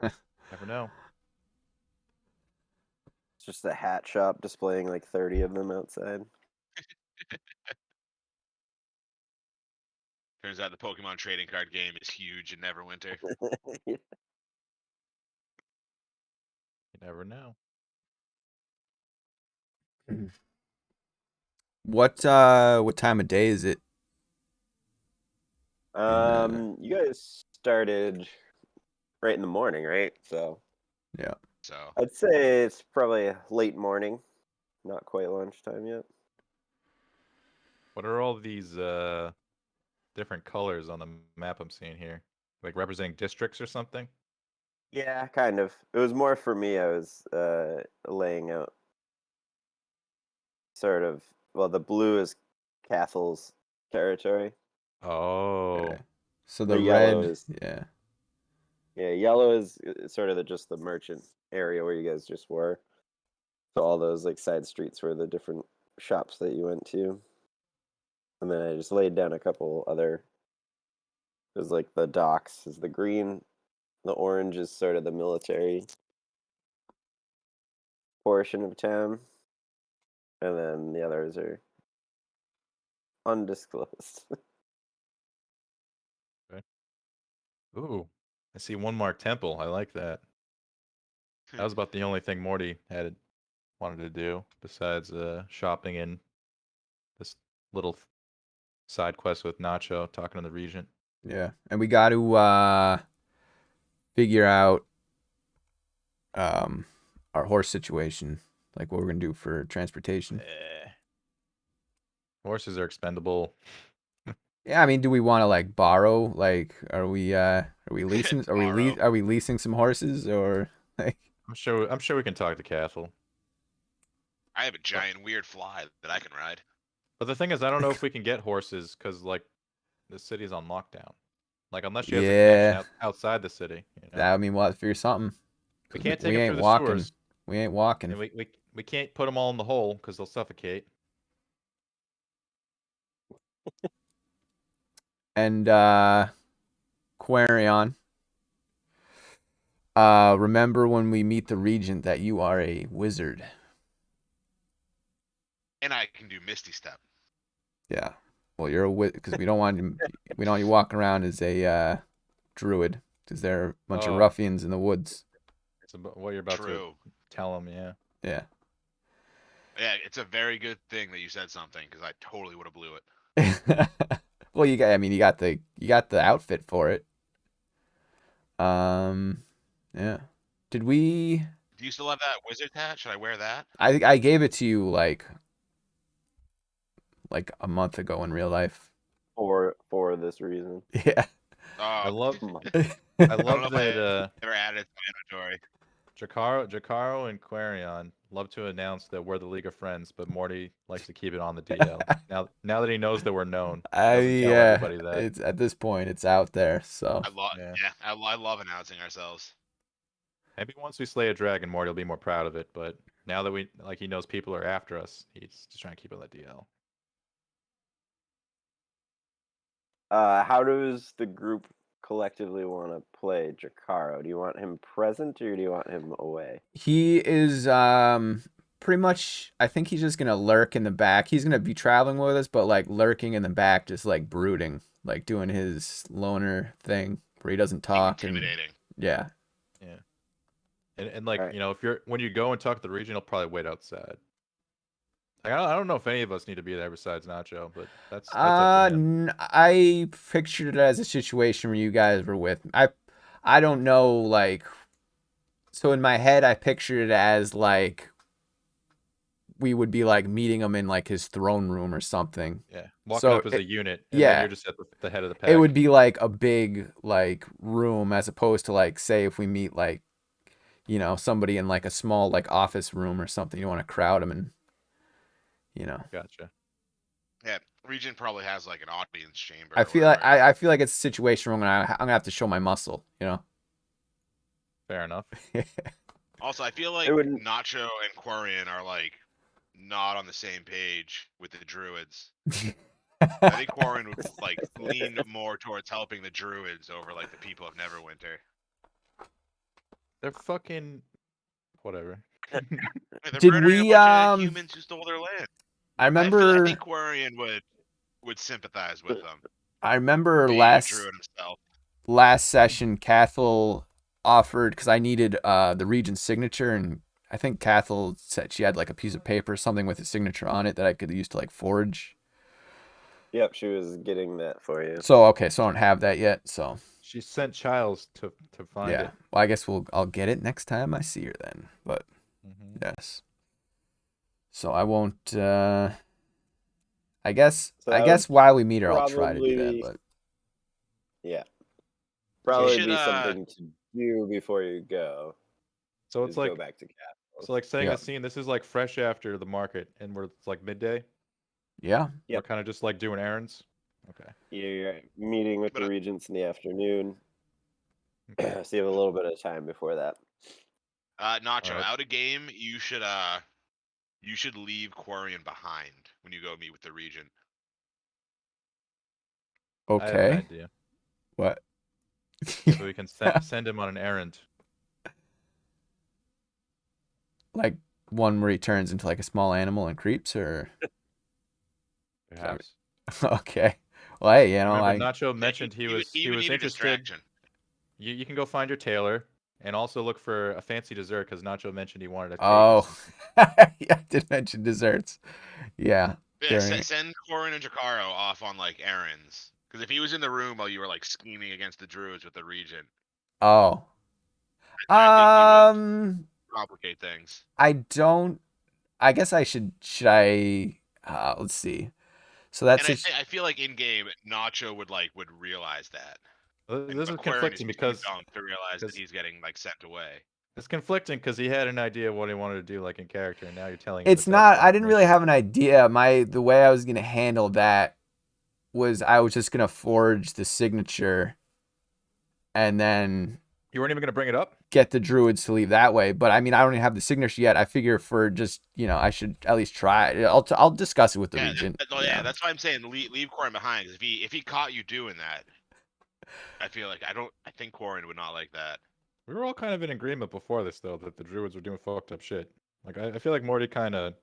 Never know. It's just a hat shop displaying like 30 of them outside. Turns out the Pokemon trading card game is huge in Neverwinter. Yeah. You never know. What time of day is it? You guys started right in the morning, right? So Yeah. So I'd say it's probably late morning, not quite lunchtime yet. What are all these different colors on the map I'm seeing here? Like representing districts or something? Yeah, kind of. It was more for me. I was laying out sort of. Well, the blue is Castle's territory. Oh. Okay. So The the yellow red, is yeah. yellow is sort of just the merchant area where you guys just were. So all those like side streets were the different shops that you went to, and then I just laid down a couple other. There's like the docks is the green, the orange is sort of the military portion of town, and then the others are undisclosed. Okay. Ooh. I see one marked temple. I like that. That was about the only thing Morty wanted to do besides shopping in this little side quest with Nacho talking to the regent. Yeah. And we got to figure out um our horse situation, like what we're going to do for transportation. Horses are expendable. Yeah, I mean, do we want to like borrow? Like, are we leasing? Borrow. Are we leasing some horses or like? I'm sure we can talk to Castle. I have a giant weird fly that I can ride. But the thing is, I don't know if we can get horses because like the city's on lockdown. Like unless she has a connection Yeah, outside the city, that I mean, we'll have to figure something. We 'Cause can't take we them ain't through the walking. sewers, We ain't walking. and we can't put them all in the hole because they'll suffocate. And Quarion, remember when we meet the regent that you are a wizard? And I can do Misty Step. Yeah. Well, you're a wizard because we don't want you walking around as a druid because they're a bunch of Oh, ruffians in the woods. it's what you're about to True. tell them, yeah. Yeah. Yeah, it's a very good thing that you said something because I totally would have blew it. Well, I mean, you got the outfit for it. Yeah. Did we? Do you still have that wizard hat? Should I wear that? I gave it to you like a month ago in real life. For this reason. Yeah. I Oh, love Yeah. I I don't know love if I that ever added it to my inventory. Jakaro and Quarion love to announce that we're the League of Friends, but Morty likes to keep it on the DL. Now that he knows that we're known, he doesn't tell everybody that. It's at this point it's out there. So I love, Yeah. yeah, I love announcing ourselves. Maybe once we slay a dragon, Morty will be more proud of it. But now that he knows people are after us, he's just trying to keep it on the DL. How does the group collectively want to play Jakaro? Do you want him present or do you want him away? he is pretty much. I think he's just gonna lurk in the back. He's gonna be traveling with us, but like lurking in the back, just like brooding, like doing his loner thing where he doesn't Being talk and intimidating. yeah. Yeah. And like, All right. if when you go and talk to the region, he'll probably wait outside. Like, I don't know if any of us need to be there besides Nacho, but that's up to him. I pictured it as a situation where you guys were with me. I don't know, like, so in my head I pictured it as like we would be like meeting him in like his throne room or something. Yeah, walking So up as a unit, and then yeah, you're just at the head of the it would pack. be like a big like room as opposed to like say if we meet like somebody in like a small like office room or something. You want to crowd them and you know. Gotcha. Yeah, Regent probably has like an audience chamber I or feel like whatever. I feel like it's a situation where I'm gonna have to show my muscle. Fair enough. Also, I feel It like wouldn't. Nacho and Quarian are like not on the same page with the druids. I think Quarian would like lean more towards helping the druids over like the people of Neverwinter. They're fucking whatever. They're Did murdering we, a bunch of humans who stole their land. I I remember think Quarian would sympathize with them. I remember Being a last druid himself. session Cathal offered, because I needed the Regent's signature, and I think Cathal said she had like a piece of paper, something with his signature on it that I could use to like forge. Yep, she was getting that for you. So okay, so I don't have that yet. So She sent Childs to find yeah, it. well I guess I'll get it next time I see her then. But Mhm. yes, so I won't. I guess So I guess would while we meet her, I'll try to do that. probably- But Yeah. Probably should, be something to do before you go. So is it's like go back to Cathal. so like setting Yeah. the scene. This is like fresh after the market, and it's like midday. yeah, Yep. We're kind of just like doing errands. Okay. You're meeting with But, the regents in the afternoon, Okay. so you have a little bit of time before that. Nacho, Alright. out of game, you should leave Quarian behind when you go meet with the Regent. I have an okay. idea. What? So we can send him on an errand. Like one where he turns into like a small animal and creeps, or Perhaps. okay. Well, hey, you know, Remember, I Nacho mentioned he was need a interested. distraction. You can go find your tailor, and also look for a fancy dessert because Nacho mentioned he wanted a cake. or oh, something. yeah, I did mention desserts. Yeah, Yeah, during send Quarian and Jakaro off on like errands. Because if he was in the room while you were like scheming against the druids with the Regent, oh, I think he would complicate things. I don't. I guess I should. Should I? Let's see. So that's And I feel like in game, Nacho would realize that. This is Aquarian conflicting too because dumb to realize that because- he's getting like sent away. it's conflicting because he had an idea of what he wanted to do, like in character, and now you're telling him. it's that not. that's I didn't really information. have an idea. The way I was gonna handle that was I was just gonna forge the signature, and then You weren't even gonna bring it up. get the druids to leave that way. But I mean, I don't even have the signature yet. I figure for just, I should at least try. I'll discuss it with the regent. Yeah, that's why I'm saying leave Quarian behind. 'Cause if he caught you doing that, I feel like I think Quarian would not like that. We were all kind of in agreement before this, though, that the druids were doing fucked up shit. Like I feel like Morty kind of,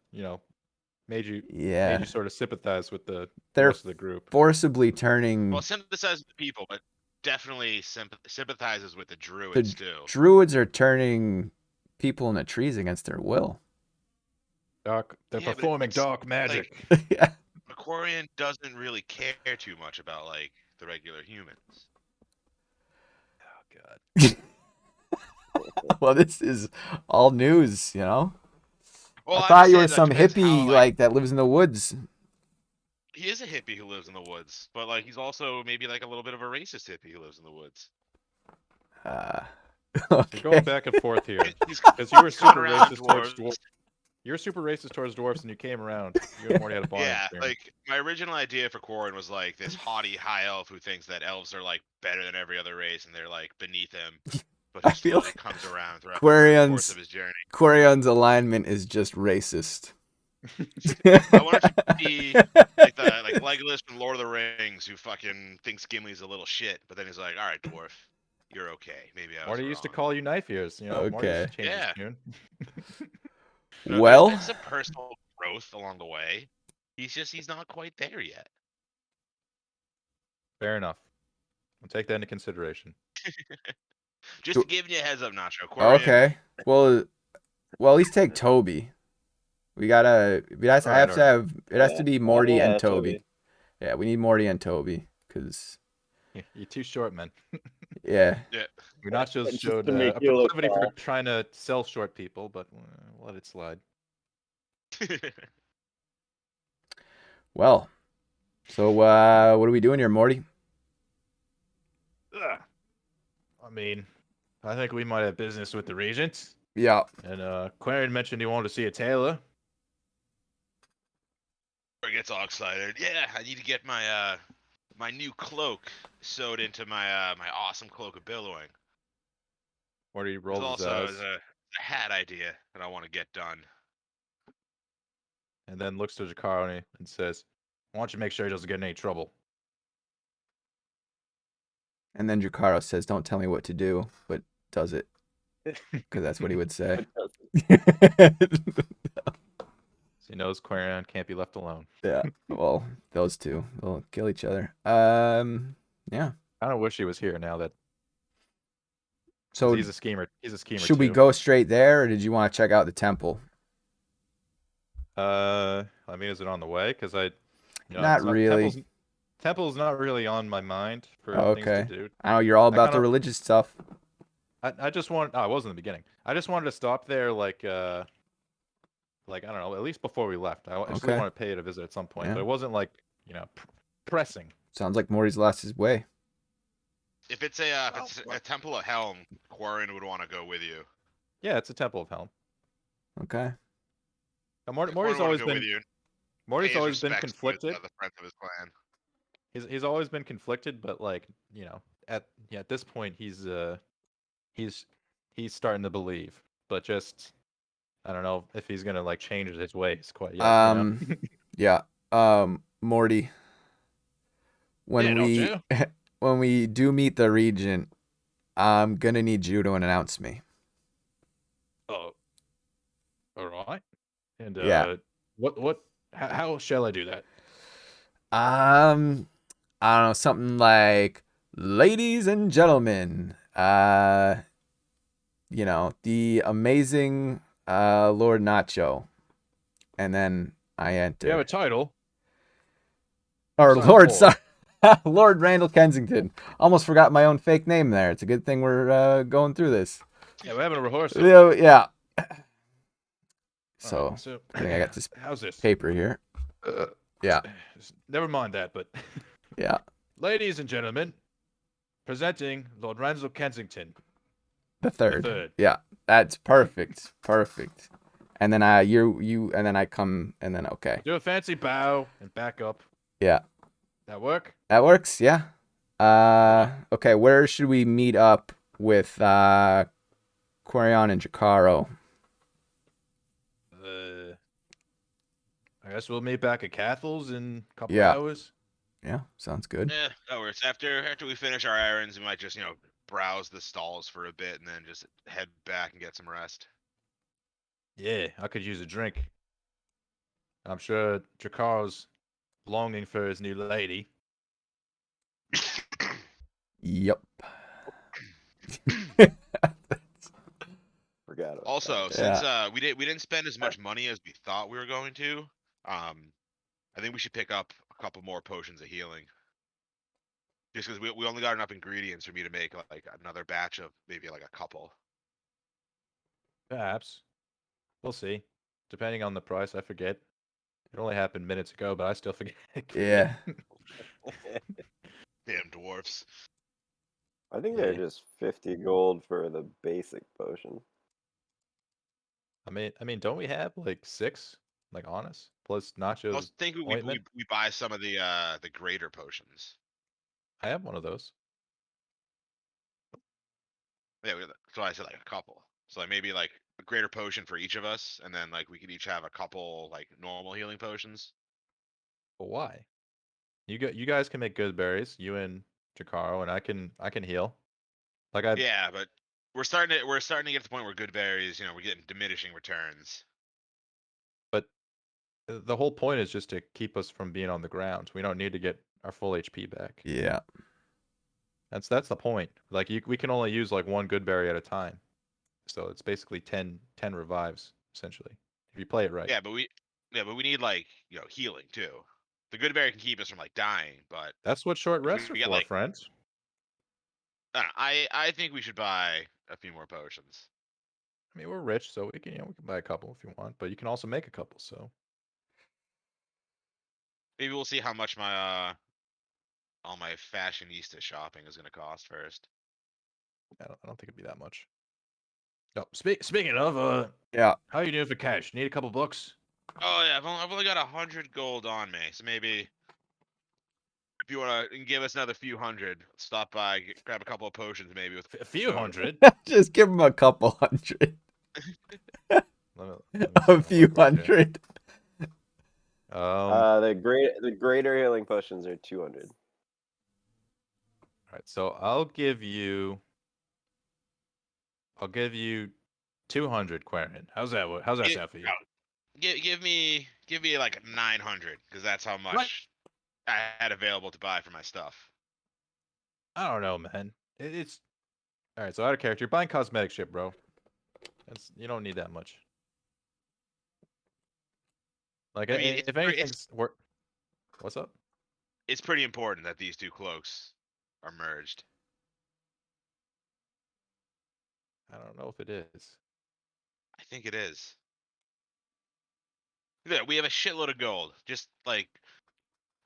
made you sort of sympathize with the They're rest of the group. forcibly turning. Well, sympathizes with the people, but definitely sympathizes with the druids too. Druids are turning people into trees against their will. They're Yeah, but performing it's dark magic. Yeah. Quarian doesn't really care too much about like the regular humans. Oh god. Well, this is all news, Well, I I'm thought just you were saying, some depends hippie how, that lives in the woods. he is a hippie who lives in the woods, but like he's also maybe like a little bit of a racist hippie who lives in the woods. You're Okay. going back and forth here He's because you were gone super around racist towards dwarves. dwarves. You were super racist towards dwarves, and you came around. You and Morty had a bond. Yeah, like my original idea for Quarian was like this haughty high elf who thinks that elves are like better than every other race and they're like beneath him, but I who feel slowly like comes around throughout the Quarian's- course of his journey. Quarion's alignment is just racist. I want it to be like Legolas from Lord of the Rings who fucking thinks Gimli's a little shit, but then he's like, all right, dwarf, you're okay. Maybe I was Morty used to wrong." call you knife ears. Morty's Okay. changed his Yeah. tune. No, Well, there's been some personal growth along the way. He's not quite there yet. Fair enough. I'll take that into consideration. Just Do- giving you a heads up, Nacho. Quarian, okay. Well, at least take Toby. It has to Alright, have. It has to be Morty yeah, and Toby. Yeah, we need Morty and Toby because You're too short, man. yeah. You're not just Just showed to make a you look proclivity for tall. trying to sell short people, but we'll let it slide. Well, so what are we doing here, Morty? Ugh. I mean, I think we might have business with the regent. Yeah. And Quarian mentioned he wanted to see a tailor. Or gets all excited. Yeah, I need to get my my new cloak sewed into my my awesome cloak of billowing. Or he There's rolls his also eyes a hat idea that I want to get done. and then looks to Jakaro and says, "I want you to make sure he doesn't get in any trouble." And then Jakaro says, "Don't tell me what to do," but does it. because that's what he would say. So he knows Quarion can't be left alone. Yeah. Well, those two will kill each other. Yeah. I don't wish he was here now that 'cause So he's a schemer. He's a schemer should we too. go straight there, or did you want to check out the temple? I mean, is it on the way? Because Not it's really. Temple's not really on my mind for Oh, things to okay. do. I know you're all I about the kinda- religious stuff. I just want. Oh, I was in the beginning. I just wanted to stop there, like I don't know, at least before we left. I actually Okay. want to pay it a visit at some point, Yeah. but it wasn't like pressing. Sounds like Morty's lost his way. If it's a Temple of Helm, Quarion would want to go with you. Yeah, it's a Temple of Helm. Okay. Now, Quarion Morty's would wanna always go been with you. Morty's Pay his always been respects to conflicted. the friends of his clan. He's always been conflicted, but like at this point he's starting to believe, but just I don't know if he's gonna like change his ways quite yet. Yeah. Morty. When Yeah, no, we Joe. when we do meet the regent, I'm gonna need you to announce me. Oh, all right. And Yeah. what? How shall I do that? I don't know, something like, ladies and gentlemen, the amazing Lord Nacho. And then I enter. You have a title. Or Sign Lord, forward. Lord Randall Kensington. Almost forgot my own fake name there. It's a good thing we're going through this. Yeah, we're having a rehearsal. Yeah. So, Alright, so I think I got this how's this? paper here. Yeah. Never mind that, but Yeah. ladies and gentlemen, presenting Lord Randall Kensington. The third. third. Yeah. That's perfect. Perfect. And then and then I come and then okay. Do a fancy bow and back up. Yeah. That work? That works, yeah. Okay, where should we meet up with Quarion and Jakaro? I guess we'll meet back at Cathal's in a couple Yeah. hours. Yeah, sounds good. Yeah, that works. After we finish our errands, we might just browse the stalls for a bit and then just head back and get some rest. Yeah, I could use a drink. I'm sure Jakaro's longing for his new lady. Yep. Forgot about Also, that. since we didn't spend as much money as we thought we were going to, I think we should pick up a couple more potions of healing. Just because we only got enough ingredients for me to make like another batch of maybe like a couple. Perhaps. We'll see. Depending on the price, I forget. It only happened minutes ago, but I still forget. Yeah. Damn dwarfs. I think they're Yeah. just 50 gold for the basic potion. I mean, don't we have like 6, like on us, plus I was nachos? thinking ointment? we buy some of the greater potions. I have one of those. Yeah, so I said like a couple. So like maybe like a greater potion for each of us, and then like we could each have a couple like normal healing potions. But why? You guys can make good berries. You and Jakaro, and I can heal. Like Yeah, but we're starting to get to the point where good berries, we're getting diminishing returns. But the whole point is just to keep us from being on the ground. We don't need to get our full HP back. Yeah. That's the point. Like we can only use like one good berry at a time. So it's basically 10 revives essentially if you play it right. Yeah, but we need like healing too. The good berry can keep us from like dying, but That's what short we rests are get, for, like- friends. I think we should buy a few more potions. I mean, we're rich, so we can buy a couple if you want, but you can also make a couple. So Maybe we'll see how much my all my fashionista shopping is gonna cost first. I don't think it'd be that much. Oh, speaking of, Yeah. how are you doing for cash? Need a couple bucks? Oh yeah, I've only got 100 gold on me, so maybe if you wanna give us another few hundred, stop by, grab a couple of potions maybe with A few hundred. Just give him a couple hundred. Let me see A real few quick here. hundred. The greater healing potions are 200. All right, so I'll give you I'll give you 200 Quarian. How's that? How's that Give- sound for you? no, Give me like 900 because that's how much I had available to buy for my stuff. I don't know, man. It's all right. So out of character, you're buying cosmetic shit, bro. You don't need that much. Like, I mean, if anything's work, what's up? It's pretty important that these two cloaks are merged. I don't know if it is. I think it is. Yeah, we have a shitload of gold. Just like,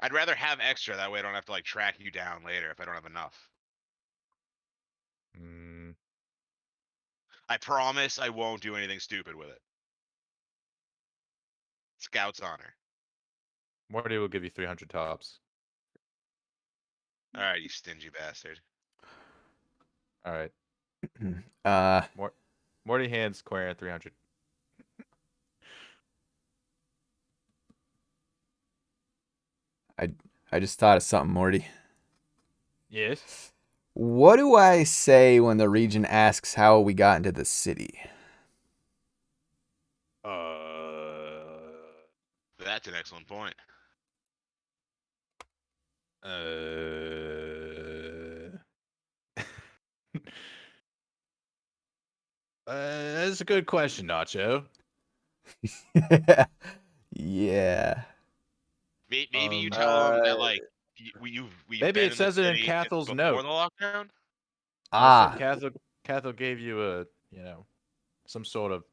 I'd rather have extra. That way I don't have to like track you down later if I don't have enough. Mm, I promise I won't do anything stupid with it. Scout's honor. Morty will give you 300 tops. All right, you stingy bastard. All right. Uh, Morty hands Quarian 300. I just thought of something, Morty. Yes. What do I say when the Regent asks how we got into the city? That's an excellent point. That's a good question, Nacho. Yeah. Maybe you tell them that like we've Maybe been it in says the it in city Cathel's before note. the lockdown. I Ah, said Cathel gave you a, some sort of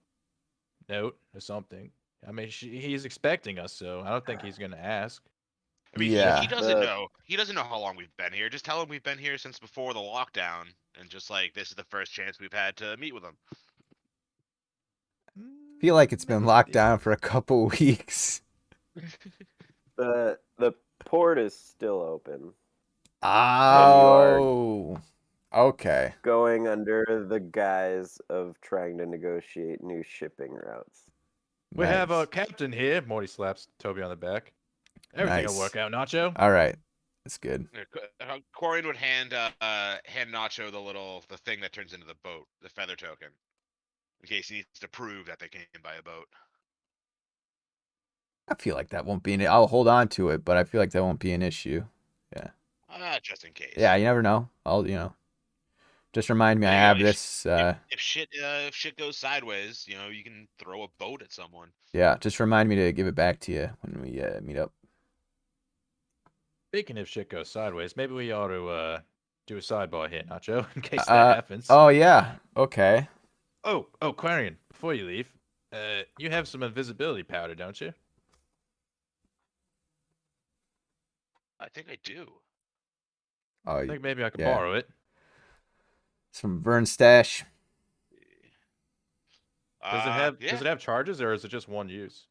note or something. I mean, he's expecting us, so I don't think he's gonna ask. I mean, Yeah. he doesn't know. He doesn't know how long we've been here. Just tell him we've been here since before the lockdown, and just like this is the first chance we've had to meet with him. feel like it's been locked down for a couple weeks. The port is still open. Oh, okay. Going under the guise of trying to negotiate new shipping routes. We have a Nice. captain here. Morty slaps Toby on the back. Everything will Nice. work out, Nacho. All right, that's good. Corian would hand Nacho the thing that turns into the boat, the feather token, in case he needs to prove that they came by a boat. I feel like that won't be an. I'll hold on to it, but I feel like that won't be an issue. Just in case. Yeah, you never know. Just remind me I There you go. have this. If shit goes sideways, you can throw a boat at someone. Yeah, just remind me to give it back to you when we meet up. Speaking of shit goes sideways, maybe we ought to do a sidebar here, Nacho, in case that happens. Oh yeah. Okay. Oh, Quarian, before you leave, you have some invisibility powder, don't you? I think I do. Oh, I think maybe I could yeah. borrow it. It's from Vern's stash. Does it have charges, or is it just one use?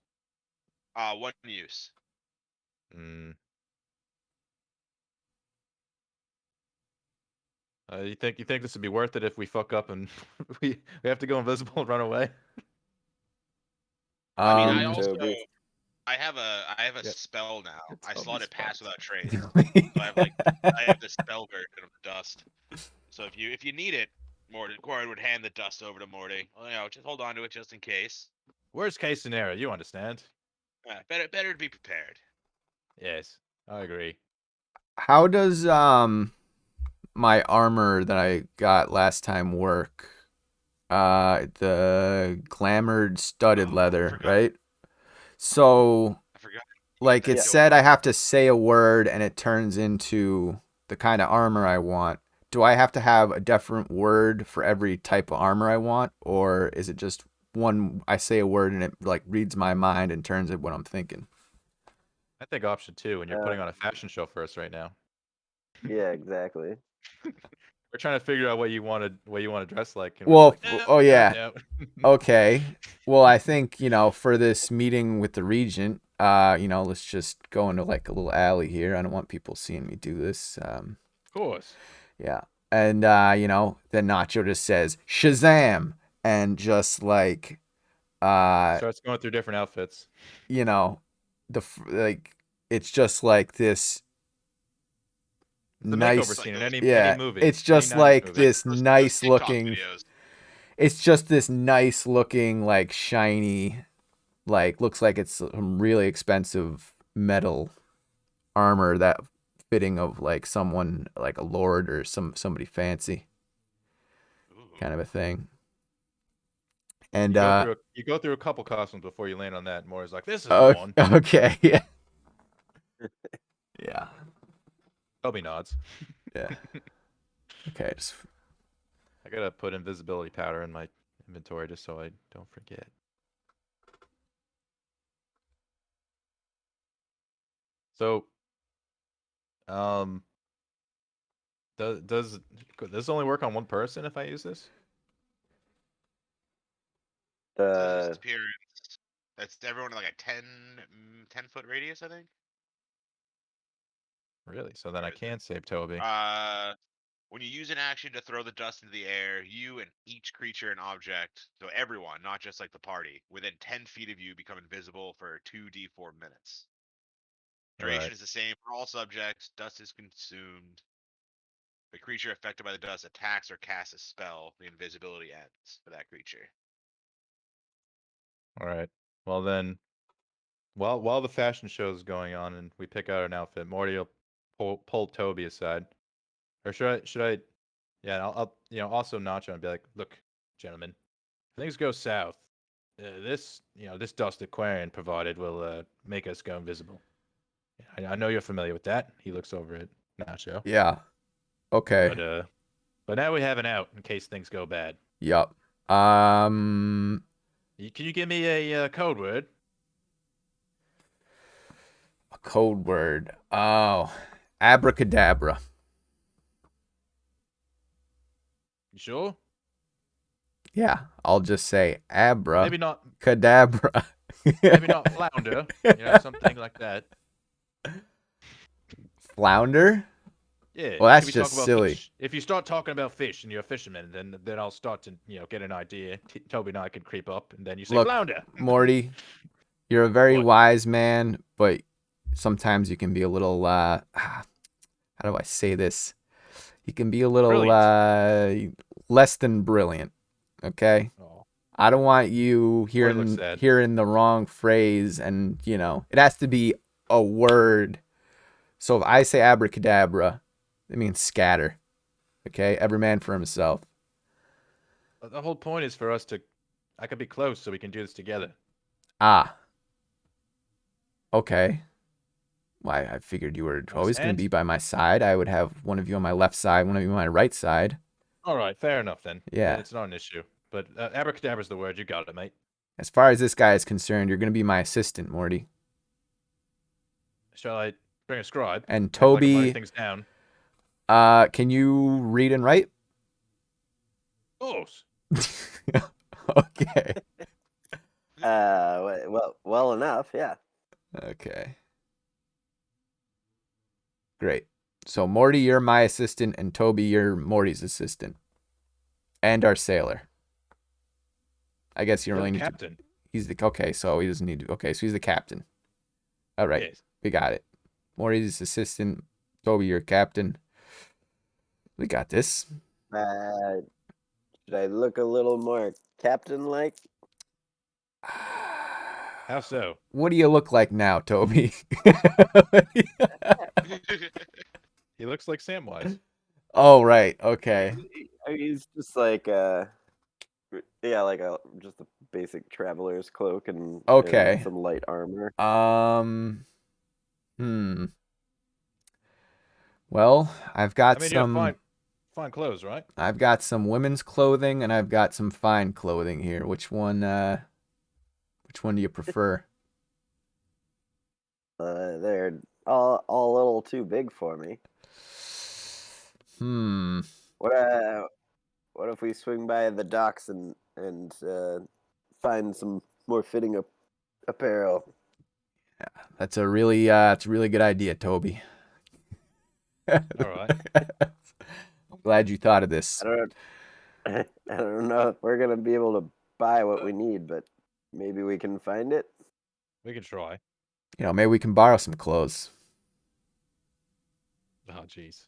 One use. Hmm. You think this would be worth it if we fuck up and we have to go invisible and run away? I mean, Toby. I have a Yeah. spell now. I Toby's slot it past fault. without trace. So I have the spell version of dust. So if you need it, Corian would hand the dust over to Morty. Well, just hold on to it just in case. Worst case scenario, you understand? Better to be prepared. Yes, I agree. How does my armor that I got last time work? The glamored studded I leather, forgot. right? So, I forgot. like it Yeah. said, I have to say a word and it turns into the kind of armor I want. Do I have to have a different word for every type of armor I want, or is it just one? I say a word and it like reads my mind and turns it what I'm thinking. I think option 2, and you're putting on a fashion show for us right now. Yeah, exactly. We're trying to figure out what you want to dress like. And Well, we're just like, oh yeah. no. Okay. Well, I think, for this meeting with the Regent, let's just go into like a little alley here. I don't want people seeing me do this. Of course. Yeah. And, then Nacho just says, Shazam! And just like, Starts going through different outfits. it's just like this The nice. makeover scene in any Yeah, movie. it's just any 90s like movie. this Those nice TikTok looking. videos. it's just this nice looking, like shiny, like looks like it's some really expensive metal armor that fitting of like someone like a lord or somebody fancy Ooh. kind of a thing. You And go through a couple costumes before you land on that. And Maury's like, this is the oh, one. okay, yeah, yeah, Toby nods. yeah. Okay, just I gotta put invisibility powder in my inventory just so I don't forget. So, does this only work on one person if I use this? Says Uh, disappearance. That's everyone in like a 10-foot radius, I think. Really? So then I Where is it? can save Toby. When you use an action to throw the dust into the air, you and each creature and object, so everyone, not just like the party, within 10 feet of you become invisible for 2d4 minutes. Duration Alright. is the same for all subjects. Dust is consumed. The creature affected by the dust attacks or casts a spell. The invisibility ends for that creature. Alright. Well then, while the fashion show is going on and we pick out an outfit, Morty will pull Toby aside. Or should I yeah, I'll also Nacho and be like, look, gentlemen, if things go south, this dust Aquarian provided will make us go invisible. I know you're familiar with that. He looks over at Nacho. yeah. Okay. But now we have an out in case things go bad. Yup. Can you give me a code word? A code word. Oh, abracadabra. You sure? Yeah, I'll just say Maybe not. cadabra. Maybe not flounder. Something like that. Flounder? Yeah. Well, that's maybe just talk about silly. Fish. If you start talking about fish and you're a fisherman, then I'll start to get an idea. Toby and I can creep up, and then you say Look, flounder. Morty, you're a very What? wise man, but sometimes you can be a little how do I say this? You can be a little less than brilliant. Okay? Oh, I don't want you looks hearing sad. the wrong phrase, and it has to be a word. So if I say abracadabra, it means scatter. Okay? Every man for himself. The whole point is for us to. I could be close, so we can do this together. Ah. Okay. Why, I figured you were always going to Understand? be by my side. I would have one of you on my left side, one of you on my right side. All right, fair enough then. Yeah. It's not an issue. But abracadabra's the word. You got it, mate. As far as this guy is concerned, you're going to be my assistant, Morty. Shall I bring a scribe? And Act like I'm writing Toby, things down. can you read and write? Of course. Okay. well enough, yeah. Okay. Great. So Morty, you're my assistant, and Toby, you're Morty's assistant. And our sailor. I guess you You're really the need captain. to. He's the okay, so he doesn't need to. Okay, so he's the captain. All right, Yes. we got it. Morty's assistant. Toby, you're captain. We got this. Should I look a little more captain-like? How so? What do you look like now, Toby? He looks like Samwise. Oh, right. Okay. He's just like like just a basic traveler's cloak and Okay. some light armor. Well, I've got You have some. fine clothes, right? I've got some women's clothing and I've got some fine clothing here. Which one do you prefer? They're all a little too big for me. What if we swing by the docks and find some more fitting apparel? That's a really good idea, Toby. All right. I'm glad you thought of this. I don't know if we're gonna be able to buy what we need, but maybe we can find it. We can try. Maybe we can borrow some clothes. Oh, jeez.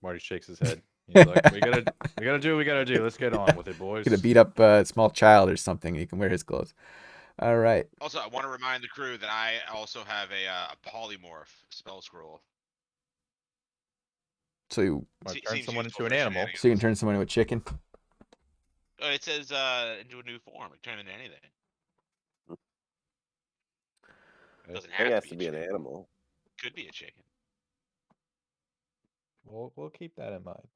Marty shakes his head. He's like, we gotta do what we gotta do. Let's get on with it, boys. Gonna beat up a small child or something. You can wear his clothes. All right. Also, I want to remind the crew that I also have a polymorph spell scroll. So you Wanna Se- turn seems someone useful into an for animal. shenanigans. so you can turn someone into a chicken. It says into a new form. It can turn into anything. Doesn't I think have it has to to be be a an chicken. animal. Could be a chicken. We'll keep that in mind.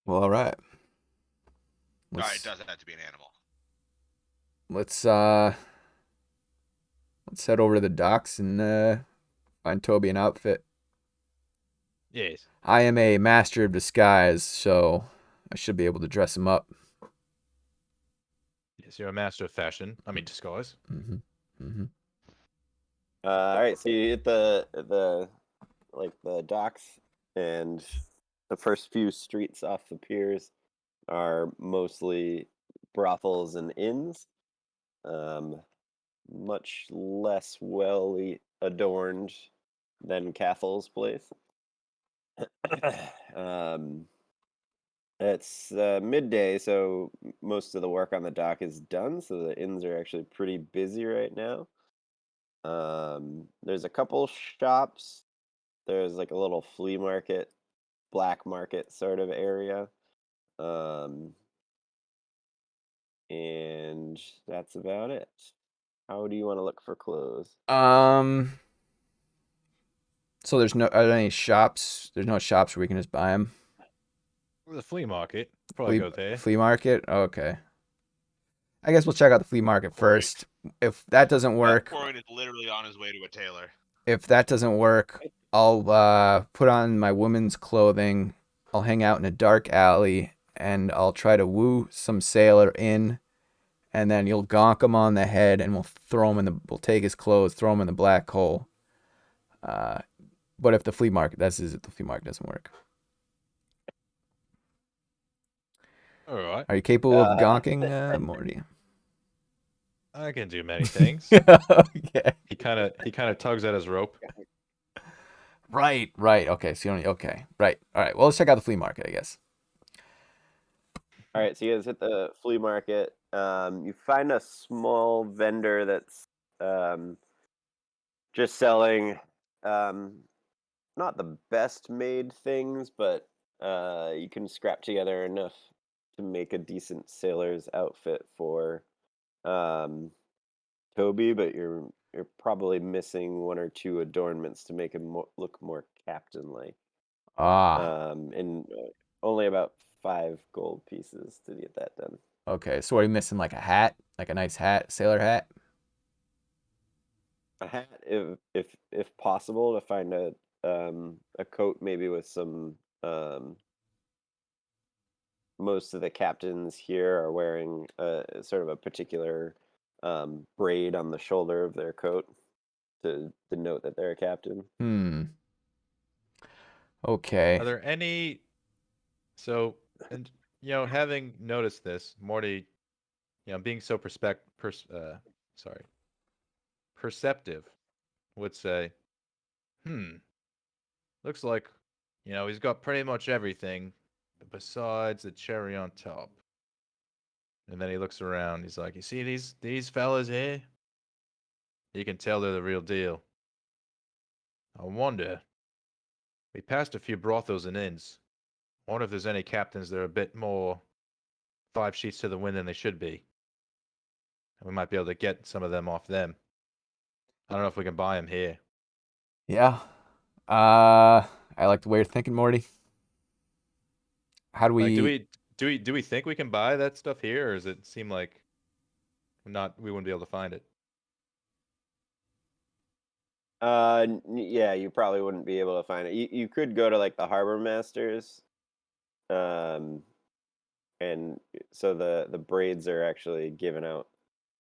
Well, all right. All right, Let's it doesn't have to be an animal. let's head over to the docks and find Toby an outfit. Yes. I am a master of disguise, so I should be able to dress him up. Yes, you're a master of fashion. I mean disguise. Mm-hmm. Mm-hmm. All right, so you hit the docks, and the first few streets off the piers are mostly brothels and inns. Much less well adorned than Cathal's place. um, it's midday, so most of the work on the dock is done. So the inns are actually pretty busy right now. There's a couple shops. There's like a little flea market, black market sort of area. Um, and that's about it. How do you want to look for clothes? So there's no are there any shops? There's no shops where we can just buy them. The flea market. Probably go there. Flea market. Okay. I guess we'll check out the flea market first. If that doesn't work, Corian is literally on his way to a tailor. if that doesn't work, I'll put on my woman's clothing. I'll hang out in a dark alley and I'll try to woo some sailor in, and then you'll gonk him on the head and we'll take his clothes, throw him in the black hole. But if the flea market doesn't work, All right. are you capable of gonking, Morty? I can do many things. Okay. He kind of tugs at his rope. Right. Okay. So you only okay. Right. All right. Well, let's check out the flea market, I guess. All right, so you guys hit the flea market. You find a small vendor that's just selling not the best made things, but you can scrap together enough to make a decent sailor's outfit for Toby, but you're probably missing one or two adornments to make him look more captain-like. And only about 5 gold pieces to get that done. Okay. So are you missing like a hat, like a nice hat, sailor hat? A hat, if possible, to find a coat maybe with some. Most of the captains here are wearing sort of a particular braid on the shoulder of their coat to denote that they're a captain. Okay. Are there any? So, and having noticed this, Morty, being so perceptive, would say, looks like, he's got pretty much everything, besides the cherry on top. And then he looks around. He's like, you see these fellas here? You can tell they're the real deal. I wonder. We passed a few brothels and inns. I wonder if there's any captains that are a bit more 5 sheets to the wind than they should be. And we might be able to get some of them off them. I don't know if we can buy them here. Yeah. I like the way you're thinking, Morty. How do Like, we? do we think we can buy that stuff here, or does it seem like we wouldn't be able to find it? Yeah, you probably wouldn't be able to find it. You could go to like the harbor masters, and so the braids are actually given out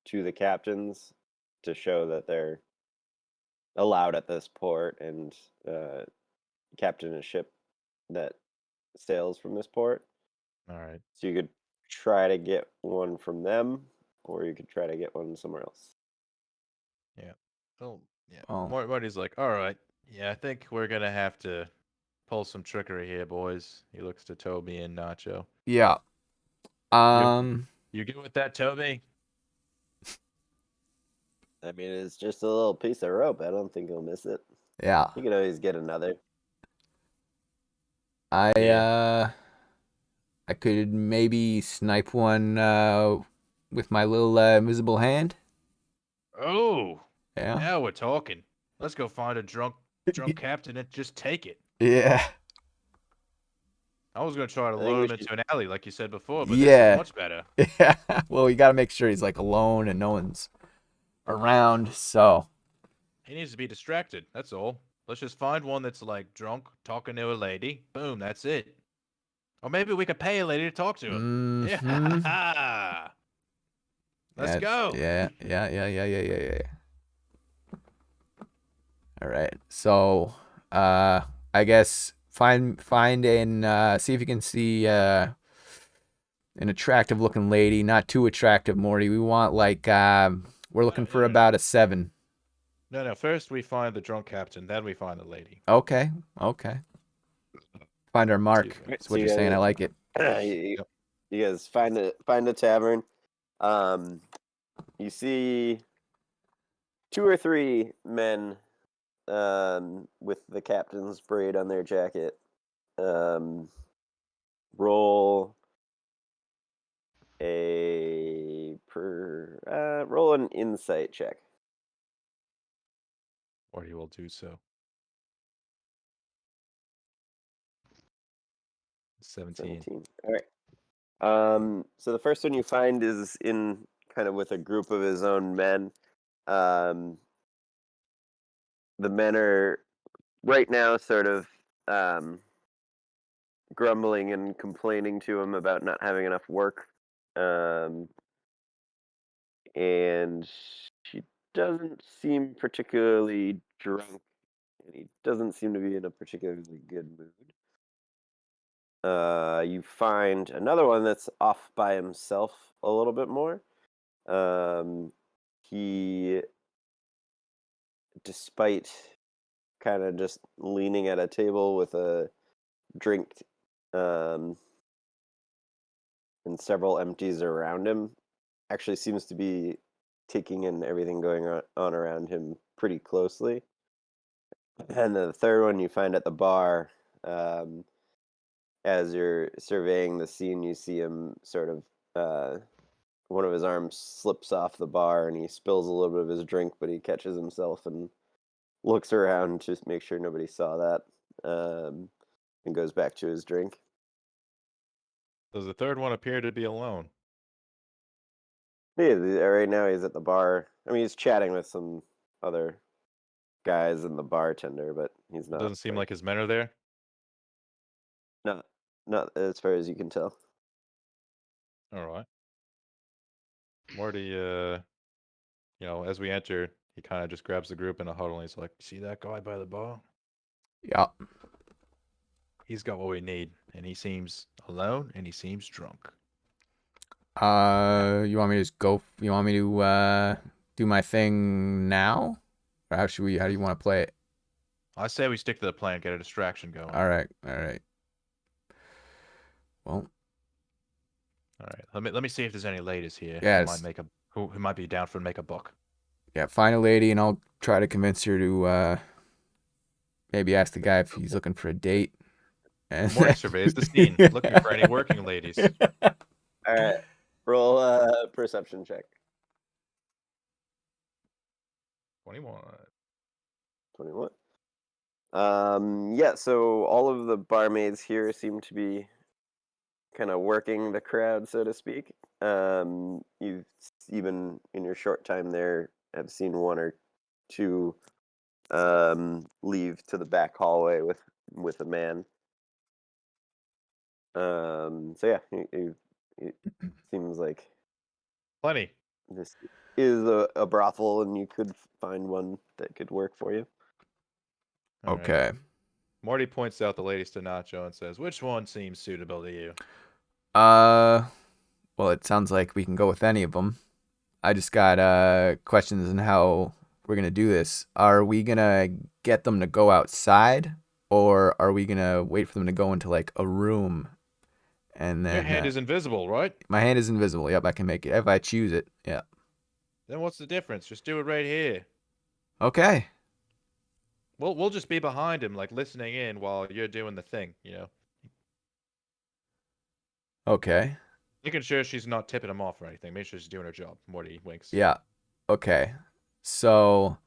to the captains to show that they're allowed at this port and captain a ship that sails from this port. All right. So you could try to get one from them, or you could try to get one somewhere else. Yeah. Oh, yeah. Oh. Morty's like, all right. Yeah, I think we're gonna have to pull some trickery here, boys. He looks to Toby and Nacho. Yeah. You good with that, Toby? I mean, it's just a little piece of rope. I don't think he'll miss it. Yeah. You can always get another. I could maybe snipe one with my little invisible hand. Oh, Yeah. now we're talking. Let's go find a drunk captain and just take it. Yeah. I was gonna try to I think lure we him into an alley like you said before, but Yeah. this is much better. Yeah. Well, you got to make sure he's like alone and no one's around. So. He needs to be distracted. That's all. Let's just find one that's like drunk, talking to a lady. Boom, that's it. Or maybe we could pay a lady to talk to him. Mhm. Yeah. Let's Yeah, go. Yeah. All right. So, I guess find and see if you can see an attractive looking lady, not too attractive, Morty. We want like we're looking for no. about a 7. No. First we find the drunk captain, then we find the lady. Okay. Find our mark. Stupid. That's what So you're saying. I like it. You guys find a tavern. You see 2 or 3 men with the captain's braid on their jacket. Roll an insight check. Or he will do so. 17. 17. All right. So the first one you find is in kind of with a group of his own men. The men are right now sort of grumbling and complaining to him about not having enough work. And she doesn't seem particularly drunk, and he doesn't seem to be in a particularly good mood. You find another one that's off by himself a little bit more. He, despite kind of just leaning at a table with a drink and several empties around him, actually seems to be taking in everything going on around him pretty closely. And the third one you find at the bar, as you're surveying the scene, you see him sort of one of his arms slips off the bar and he spills a little bit of his drink, but he catches himself and looks around to make sure nobody saw that, and goes back to his drink. Does the third one appear to be alone? Yeah, right now he's at the bar. I mean, he's chatting with some other guys and the bartender, but he's not. Doesn't seem like his men are there. Not as far as you can tell. All right. Morty, as we enter, he kind of just grabs the group in a huddle and he's like, "See that guy by the bar? Yeah. He's got what we need, and he seems alone and he seems drunk." You want me to just go? You want me to do my thing now? Or how do you want to play it? I say we stick to the plan, get a distraction going. All right. Well, All right. Let me see if there's any ladies here Yes. who might be down for make a buck. yeah, find a lady and I'll try to convince her to maybe ask the guy if he's looking for a date. And Morty surveys the scene, looking for any working ladies. All right, roll a perception check. 21. 21. Yeah, so all of the barmaids here seem to be kind of working the crowd, so to speak. You've even in your short time there have seen 1 or 2 leave to the back hallway with a man. So yeah, it seems like Plenty. this is a brothel, and you could find one that could work for you. All right. Okay. Morty points out the ladies to Nacho and says, "Which one seems suitable to you?" Well, it sounds like we can go with any of them. I just got questions on how we're gonna do this. Are we gonna get them to go outside, or are we gonna wait for them to go into like a room and Your then hand is invisible, right? my hand is invisible. Yep, I can make it if I choose it. Yeah. Then what's the difference? Just do it right here. Okay. We'll just be behind him, like listening in while you're doing the thing. Okay. Making sure she's not tipping him off or anything. Make sure she's doing her job. Morty winks. Yeah. Okay. So,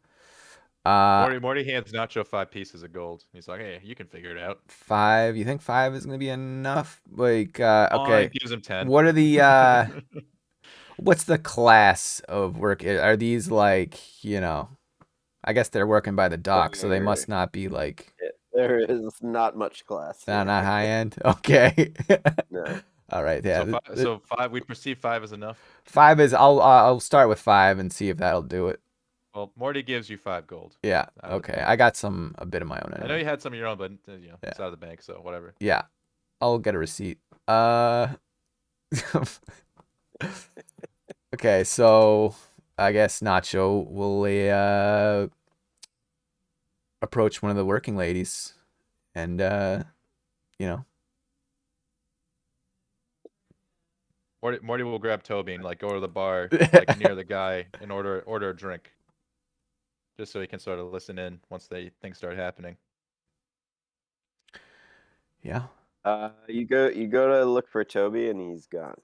Morty hands Nacho 5 pieces of gold. He's like, "Hey, you can figure it out." 5. You think 5 is gonna be enough? Like, Fine, okay. gives him 10. What are the what's the class of work? Are these like, I guess they're working by the dock, so they must not be like There is not much class. not high end. Okay. No. All right. Yeah. So 5. We perceive 5 as enough. 5 is. I'll start with 5 and see if that'll do it. Well, Morty gives you 5 gold. Yeah. Out of the Okay. bank. I got a bit of my own. I know Anyway. you had some of your own, but it's Yeah. out of the bank, so whatever. Yeah. I'll get a receipt. Okay, so I guess Nacho will approach one of the working ladies and Morty will grab Toby and like go to the bar, like near the guy, and order a drink, just so he can sort of listen in once things start happening. yeah. You go to look for Toby and he's gone.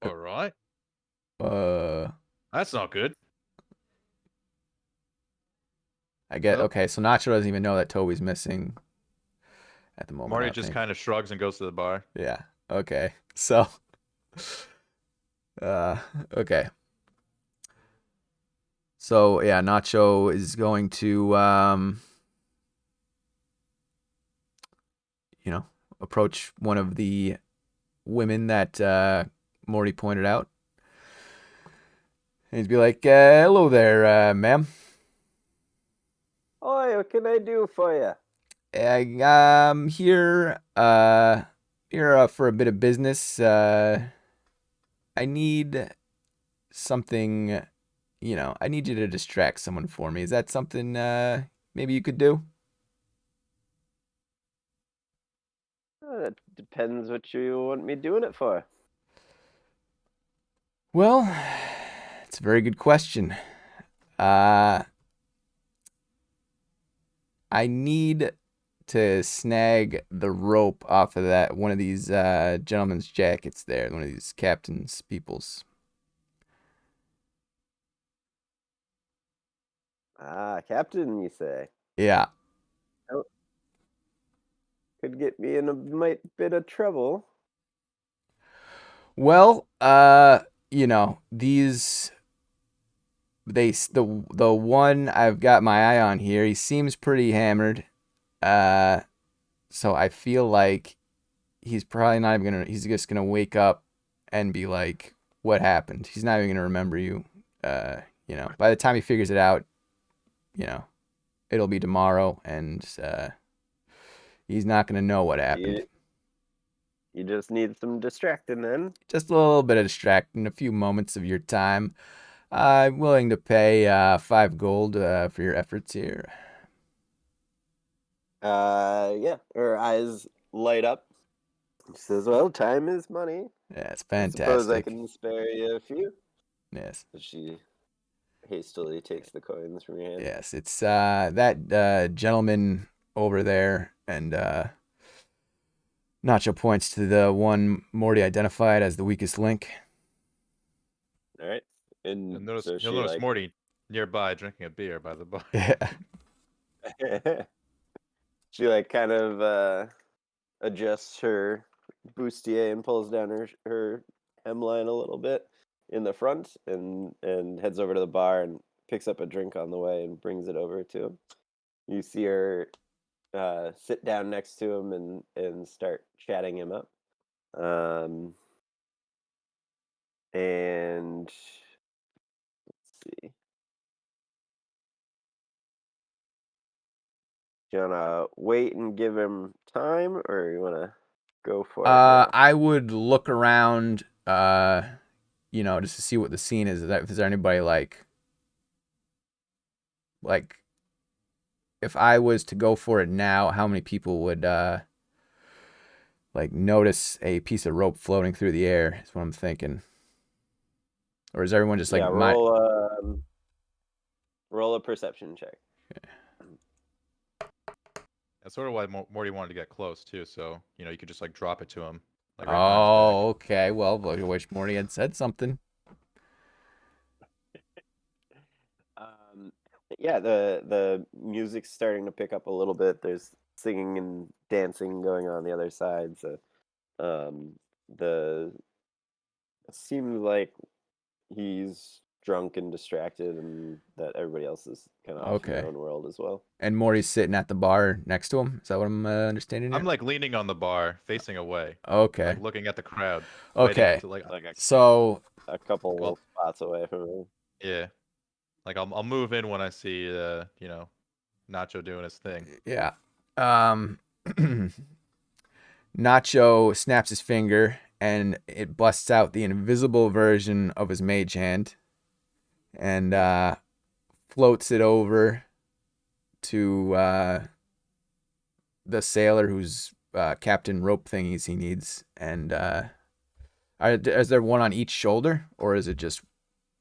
All right, Uh that's not good. I get Well- okay, so Nacho doesn't even know that Toby's missing at the moment. Morty I just think. kind of shrugs and goes to the bar. Yeah. Okay. So okay. So yeah, Nacho is going to approach one of the women that Morty pointed out. And he'd be like, hello there, ma'am. Oi, what can I do for you? I'm here for a bit of business. I need something, I need you to distract someone for me. Is that something maybe you could do? That depends what you want me doing it for. Well, it's a very good question. I need to snag the rope off of one of these gentlemen's jackets there, one of these captain's people's. Captain, you say? Yeah. Could get me in a bit of trouble. Well, these the one I've got my eye on here, he seems pretty hammered. So I feel like he's probably not even he's just gonna wake up and be like, what happened? He's not even gonna remember you. By the time he figures it out, it'll be tomorrow, and he's not gonna know what happened. You just need some distracting then. Just a little bit of distracting, a few moments of your time. I'm willing to pay 5 gold for your efforts here. Yeah. Her eyes light up. She says, "Well, time is money. Yeah, it's I suppose I fantastic. can spare you a few." Yes. She hastily takes the coins from your hand. Yes, it's that gentleman over there, and Nacho points to the one Morty identified as the weakest link. All right. And You'll notice, so she, you'll notice like, Morty nearby drinking a beer by the bar. Yeah. she like kind of adjusts her bustier and pulls down her hemline a little bit in the front and heads over to the bar and picks up a drink on the way and brings it over to him. You see her sit down next to him and start chatting him up. And let's see. Do you wanna wait and give him time, or you wanna go for it? now? I would look around, just to see what the scene is. Is there anybody like if I was to go for it now, how many people would like notice a piece of rope floating through the air? Is what I'm thinking. Or is everyone just like yeah, my? roll a perception check. That's sort of why Morty wanted to get close too, so you could just like drop it to him, like right behind his back. Oh, okay. Well, I wish Morty had said something. Yeah, the music's starting to pick up a little bit. There's singing and dancing going on the other side. So, it seems like he's drunk and distracted, and that everybody else is kind of off in Okay. their own world as well. And Morty's sitting at the bar next to him. Is that what I'm understanding? I'm Here? like leaning on the bar, facing away, Okay. like looking at the crowd. waiting Okay. to, like So A couple Well- spots away from him. yeah, like I'll move in when I see Nacho doing his thing. yeah. Nacho snaps his finger and it busts out the invisible version of his mage hand and floats it over to the sailor who's Captain Rope thingies he needs. And is there one on each shoulder, or is it just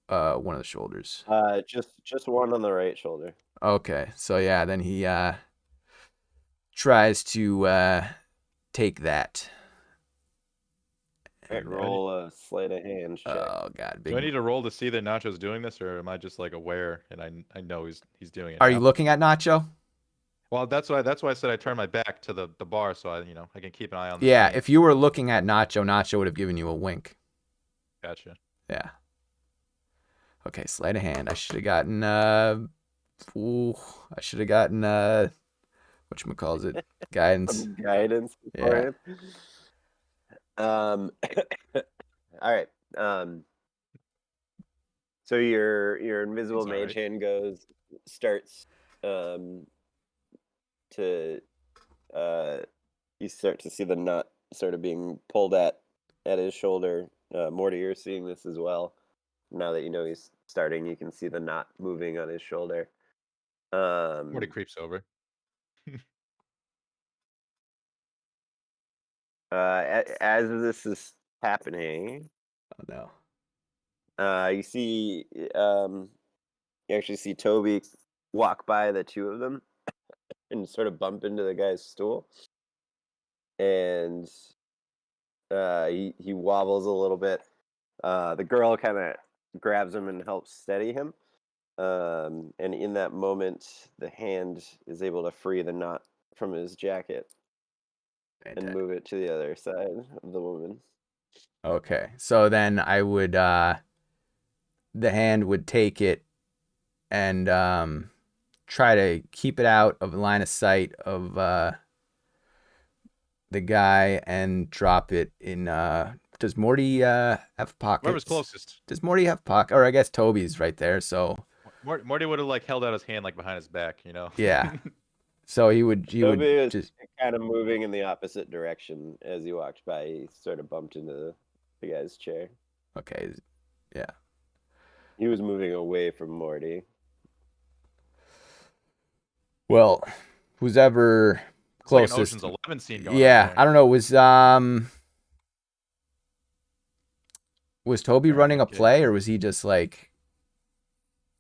one of the shoulders? Just one on the right shoulder. Okay, so yeah, then he tries to take that. Right, roll a sleight of hand check. Oh god, Do I need big. to roll to see that Nacho's doing this, or am I just like aware and I know he's doing it? Are now? you looking at Nacho? Well, that's why I said I turned my back to the bar so I can keep an eye on the Yeah, scene. if you were looking at Nacho, Nacho would have given you a wink. Gotcha. Yeah. Okay, sleight of hand. I should have gotten whatchamacallit, guidance. Some guidance. Yeah. For him. All right. So your invisible It's all mage right. hand starts to you start to see the knot sort of being pulled at his shoulder. Morty, you're seeing this as well. Now that you know he's starting, you can see the knot moving on his shoulder. Morty creeps over. As this is happening, Oh no. you see, you actually see Toby walk by the two of them and sort of bump into the guy's stool, and he wobbles a little bit. The girl kind of grabs him and helps steady him, and in that moment, the hand is able to free the knot from his jacket and Fantastic. move it to the other side of the woman. Okay, so then I would the hand would take it and try to keep it out of line of sight of the guy and drop it in. Does Morty have pockets? Whoever's closest. Does Morty have pocket? Or I guess Toby's right there. So Morty would have like held out his hand like behind his back, yeah. So he would Toby was just kind of moving in the opposite direction as he walked by. He sort of bumped into the guy's chair. okay. Yeah. He was moving away from Morty. Well, who's ever It's like an closest? Ocean's 11 scene going Yeah, on I there. don't know. Was Toby Alright, running a okay. play, or was he just like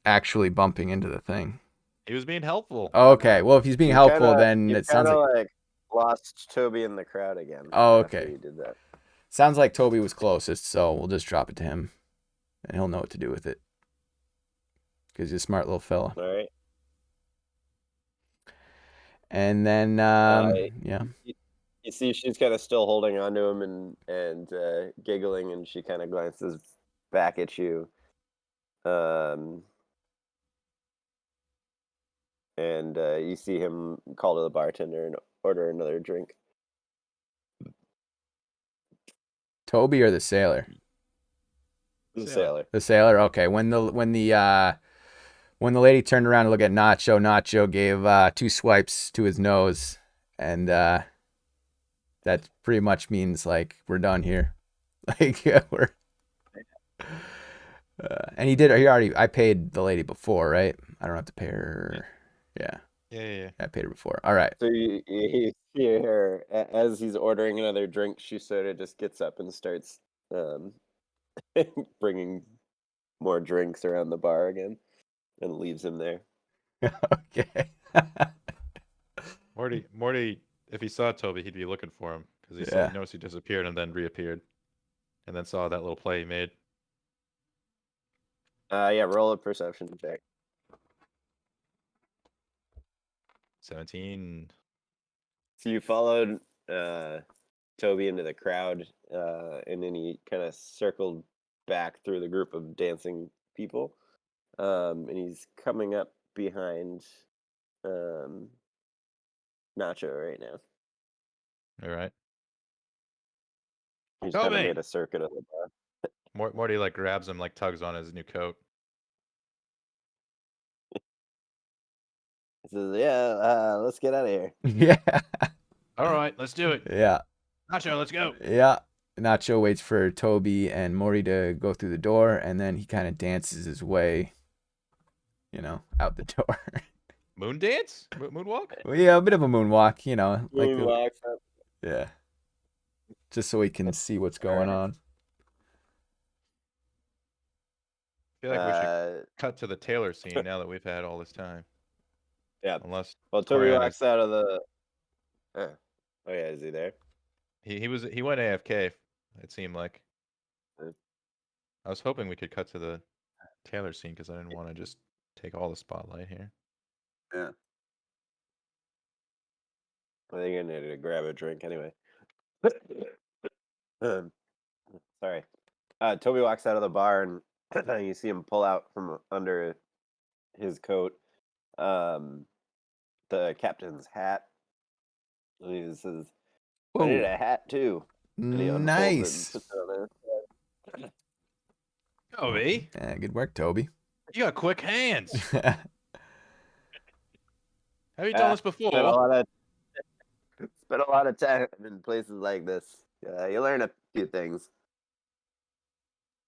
actually bumping into the thing? He was being helpful. Okay, well, if he's being You helpful, kinda- then you it sounds kinda, like lost Toby in the crowd again. Oh, after okay. you did that. Toby was closest, so we'll just drop it to him, and he'll know what to do with it. Because he's a smart little fella. All right. And then, yeah. You see, she's kind of still holding on to him and giggling, and she kind of glances back at you. And you see him call to the bartender and order another drink. Toby or the sailor? The Sailor. sailor. The sailor. Okay. When the lady turned around to look at Nacho, Nacho gave 2 swipes to his nose, and that pretty much means like we're done here. Like we're. And I paid the lady before, right? I don't have to pay her. Yeah. Yeah. I paid her before. All right. So you hear her as he's ordering another drink. She sort of just gets up and starts bringing more drinks around the bar again, and leaves him there. Okay. Morty, if he saw Toby, he'd be looking for him because he Yeah. noticed he disappeared and then reappeared, and then saw that little play he made. Yeah, roll a perception check. 17. So you followed Toby into the crowd, and then he kind of circled back through the group of dancing people, and he's coming up behind Nacho right now. All right. He's kind of Toby! made a circuit of the bar. Morty like grabs him, like tugs on his new coat. He says, "Yeah, let's get out of here." Yeah. All right, let's do it. Yeah. Nacho, let's go. Yeah. Nacho waits for Toby and Morty to go through the door, and then he kind of dances his way, out the door. Moon dance? Moonwalk? Well, yeah, a bit of a moonwalk, He like walks up. yeah, just so he can see what's going on. I feel like we should cut to the Taylor scene now that we've had all this time. Yeah. Unless Well, Toby Coriana's- walks out of the. Oh yeah, is he there? he went AFK. It seemed like. Good. I was hoping we could cut to the Taylor scene because I didn't want to just take all the spotlight here. Yeah. I think I needed to grab a drink anyway. Sorry. Toby walks out of the bar and you see him pull out from under his coat the captain's hat. And he says, "I need a hat too." And he unfolds it and Nice. puts it on there. Toby, Yeah, good work, Toby. you got quick hands. Yeah. Have you done this Spent before? a lot of time in places like this. You learn a few things.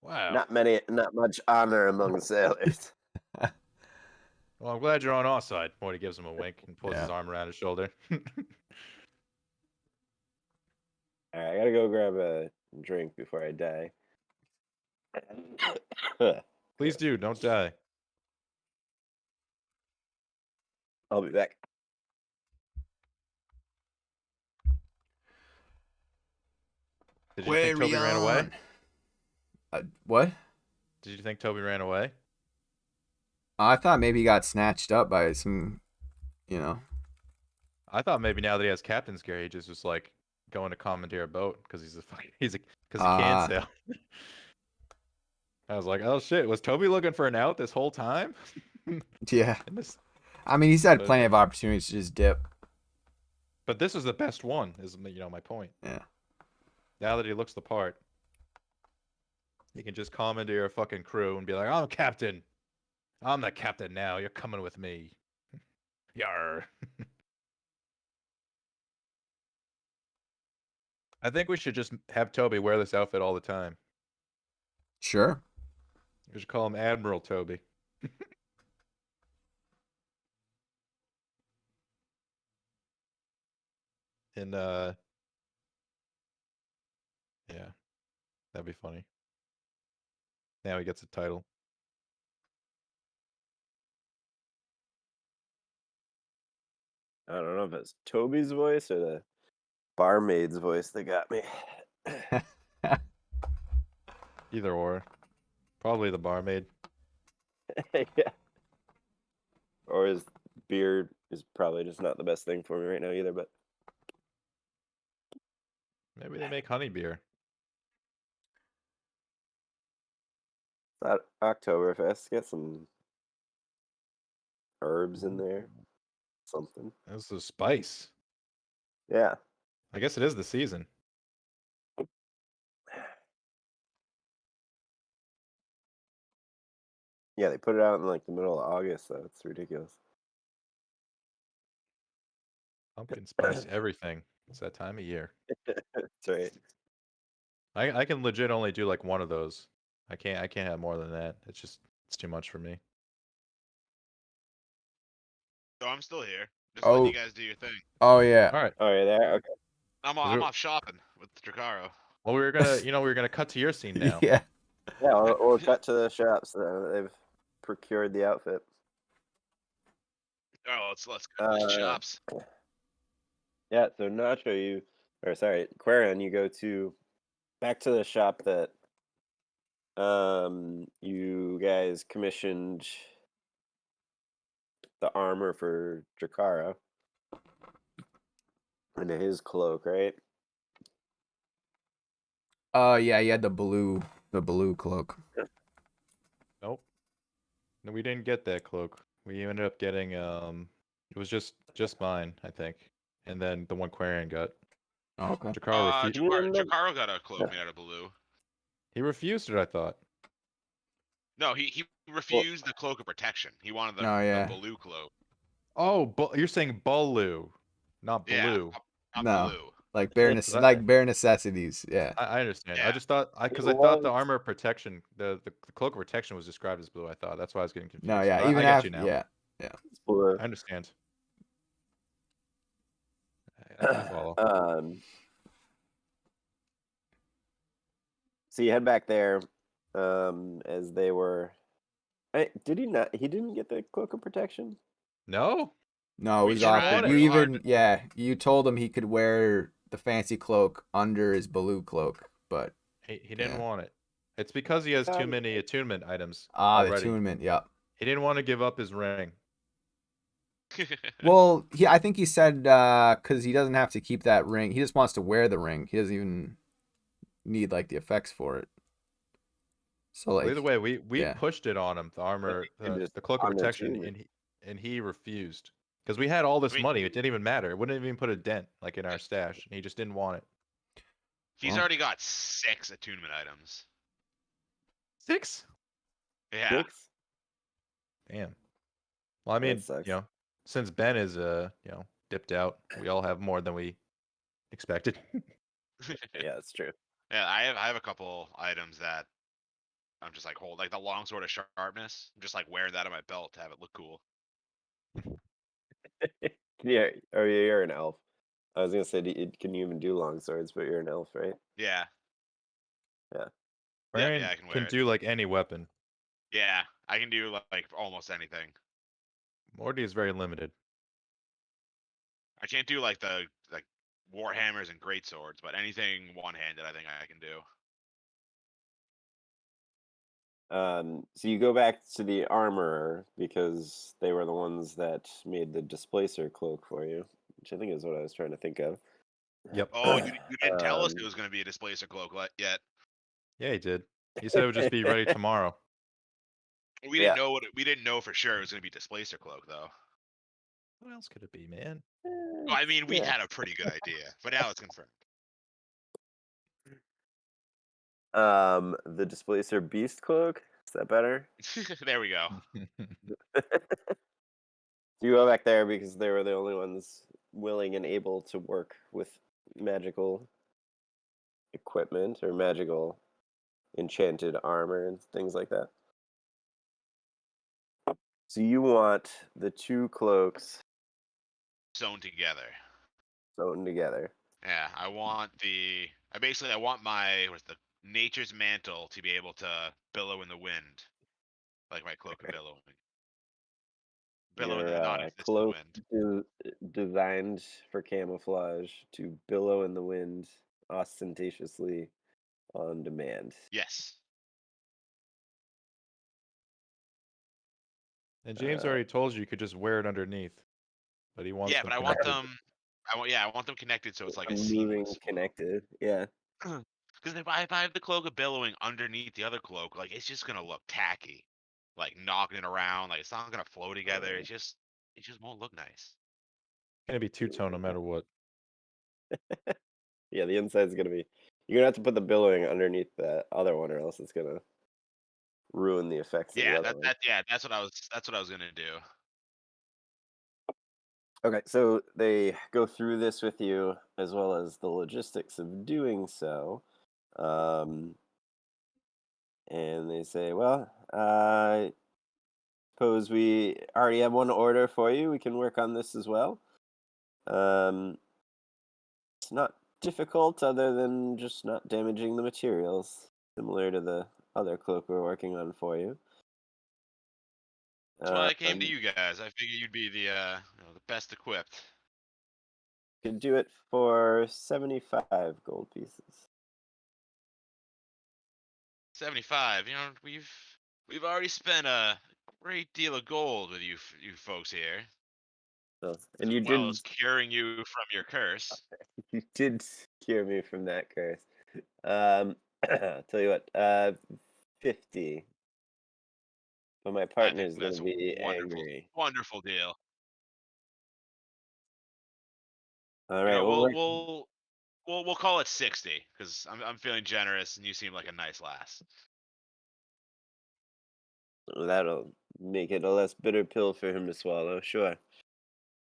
Wow. Not much honor among sailors. Well, I'm glad you're on our side. Morty gives him a wink and pulls his Yeah. arm around his shoulder. All right, I gotta go grab a drink before I die. Please do, don't die. I'll be back. Did you think Toby ran away? What? Did you think Toby ran away? I thought maybe he got snatched up by some, I thought maybe now that he has captain's gear, he just like going to commandeer a boat because because he Ah. can sail. I was like, oh shit, was Toby looking for an out this whole time? Yeah. And this, I mean, he's had But- plenty of opportunities to just dip. but this is the best one, is my point. Yeah. Now that he looks the part, he can just commandeer a fucking crew and be like, I'm captain. I'm the captain now. You're coming with me. Yar. I think we should just have Toby wear this outfit all the time. Sure. We should call him Admiral Toby. And yeah, that'd be funny. Now he gets a title. I don't know if it's Toby's voice or the barmaid's voice that got me. Either or. Probably the barmaid. Yeah. Or his beard is probably just not the best thing for me right now either, but Maybe they make honey beer. that Oktoberfest, get some herbs in there. Something. This is spice. Yeah. I guess it is the season. Yeah, they put it out in like the middle of August, though. It's ridiculous. Pumpkin spice everything. It's that time of year. That's right. I can legit only do like one of those. I can't have more than that. It's too much for me. So I'm still here. Just letting Oh. you guys do your thing. Oh yeah. All right. Oh, you're there. Okay. I'm Is it- off shopping with Dracaro. Well, we were gonna cut to your scene now. Yeah. Yeah, we'll cut to the shops. They've procured the outfit. Oh, let's go to the shops. Yeah, so Nacho, Quarren, you go back to the shop that you guys commissioned the armor for Dracaro into his cloak, right? Yeah, he had the blue cloak. Nope. No, we didn't get that cloak. We ended up getting it was just mine, I think, and then the one Quarian got. Oh, okay. Jakar Dracaro got a cloak made out of blue. he refused it. I thought. No, he refused the cloak of protection. He wanted the, Oh, yeah. the blue cloak. Oh, you're saying Balu, not Yeah, Blue. not No. blue. Like bare that- like bare necessities. Yeah. I understand. I Yeah. just thought because I thought the armor of protection, the cloak of protection was described as blue. I thought that's why I was getting confused. No, yeah. But Even I got after, you now. yeah. It's blue. I understand. I can follow. So you head back there, as they were. Did he not? He didn't get the cloak of protection. No, No, it We was tried awkward. real You hard even you told him he could wear the fancy cloak under his blue cloak, but he didn't Yeah. want it. It's because he has too Um, many attunement items the already. attunement, yeah. He didn't want to give up his ring. Well, I think he said because he doesn't have to keep that ring. He just wants to wear the ring. He doesn't even need like the effects for it. So like, Either way, we yeah. pushed it on him. The armor, can just the cloak of on the protection, attunement. and he refused because we had all this I mean- money. It didn't even matter. It wouldn't even put a dent like in our stash. And he just didn't want it. He's Well. already got 6 attunement items. 6? Yeah. 6? Damn. Well, I mean, sucks. since Ben is dipped out, we all have more than we expected. Yeah, that's true. Yeah, I have a couple items that I'm just like like the long sword of sharpness. I'm just like wearing that on my belt to have it look cool. Yeah, or you're an elf. I was gonna say, can you even do long swords? But you're an elf, right? Yeah. Yeah. Ryan Yeah, I can wear it. do like any weapon. Yeah, I can do like almost anything. Morty is very limited. I can't do like the warhammers and great swords, but anything one-handed, I think I can do. So you go back to the armorer because they were the ones that made the displacer cloak for you, which I think is what I was trying to think of. Yep. Oh, you didn't tell us it Um, was going to be a displacer cloak yet. Yeah, he did. He said it would just be ready tomorrow. We Yeah. didn't know we didn't know for sure it was going to be displacer cloak though. What else could it be, man? Well, I mean, we Yeah. had a pretty good idea, but now it's confirmed. The displacer beast cloak. Is that better? There we go. You go back there because they were the only ones willing and able to work with magical equipment or magical enchanted armor and things like that. So you want the 2 cloaks Sewn together. sewn together. Yeah, I want my nature's mantle to be able to billow in the wind, like my cloak of billowing. Billow in Your the non-existent cloak wind. designed for camouflage to billow in the wind ostentatiously on demand. Yes. And James already told you could just wear it underneath, but he wants. Yeah, them but I want connected. them. I want them connected so it's like a Moving, seamless flow. connected. Yeah. Because if I have the cloak of billowing underneath the other cloak, like it's just gonna look tacky, like knocking it around. Like it's not gonna flow together. It just won't look nice. It's gonna be two-tone no matter what. Yeah, the inside's gonna be. You're gonna have to put the billowing underneath that other one, or else it's gonna ruin the effects of the Yeah, other one. that's what I was gonna do. Okay, so they go through this with you as well as the logistics of doing so. And they say, well, suppose we already have one order for you. We can work on this as well. It's not difficult other than just not damaging the materials, similar to the other cloak we're working on for you. That's why I came to Um, you guys. I figured you'd be the best equipped. Could do it for 75 gold pieces. 75. We've already spent a great deal of gold with you folks here, So, as well as curing you from your curse. you did cure me from that curse. I'll tell you what, 50. But my I think partner's gonna that's a be wonderful, angry. wonderful deal. All right, we'll work. We'll call it 60 because I'm feeling generous and you seem like a nice lass. That'll make it a less bitter pill for him to swallow. Sure.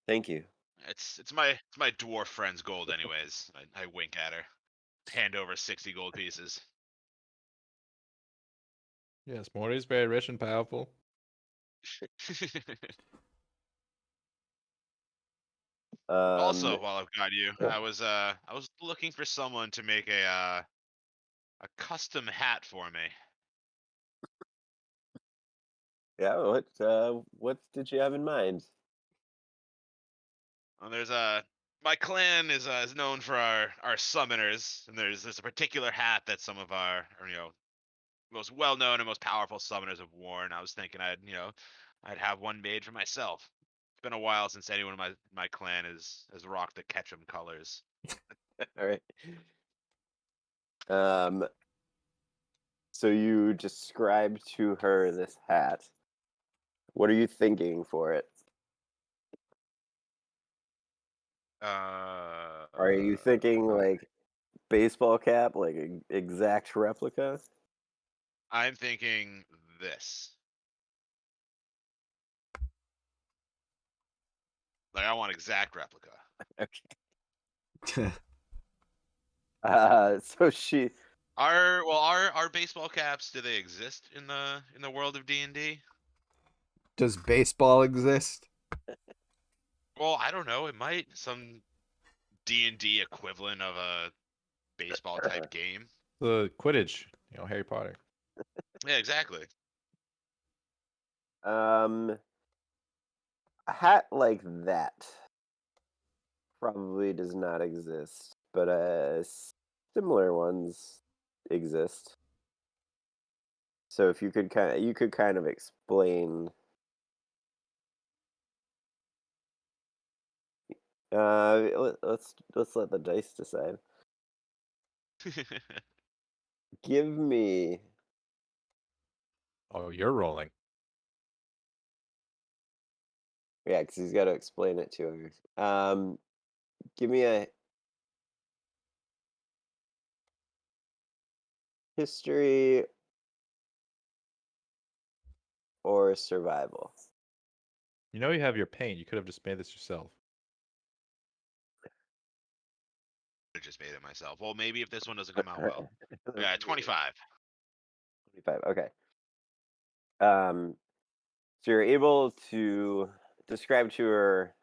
Thank you. It's my dwarf friend's gold anyways. I wink at her. Hand over 60 gold pieces. Yes, Morty's very rich and powerful. Also, while I've got you, I was looking for someone to make a custom hat for me. Yeah. What did you have in mind? Well, there's my clan is known for our summoners, and there's a particular hat that some of our most well known and most powerful summoners have worn. I was thinking I'd have one made for myself. It's been a while since anyone in my clan has rocked the Ketchum colors. All right. So you describe to her this hat. What are you thinking for it? Are you thinking like baseball cap, like an exact replica? I'm thinking this. Like I want exact replica. Okay. So she. Our baseball caps, do they exist in the world of D&D? Does baseball exist? Well, I don't know. It might some D&D equivalent of a baseball type game. The Quidditch, Harry Potter. Yeah, exactly. A hat like that probably does not exist, but similar ones exist. So if you could kind of explain. Let's let the dice decide. Give me. Oh, you're rolling. Yeah, because he's got to explain it to her. Give me a history or survival. You have your paint. You could have just made this yourself. I just made it myself. Well, maybe if this one doesn't come out well. Yeah, 25. 25. Okay. So you're able to describe to her.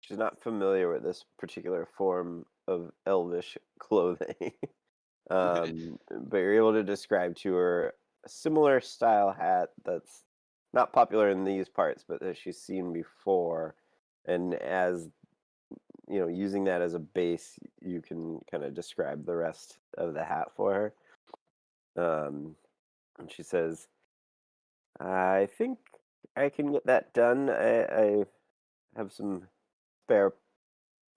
She's not familiar with this particular form of elvish clothing. But you're able to describe to her a similar style hat that's not popular in these parts, but that she's seen before. And as using that as a base, you can kind of describe the rest of the hat for her. And she says, I think I can get that done. I have some spare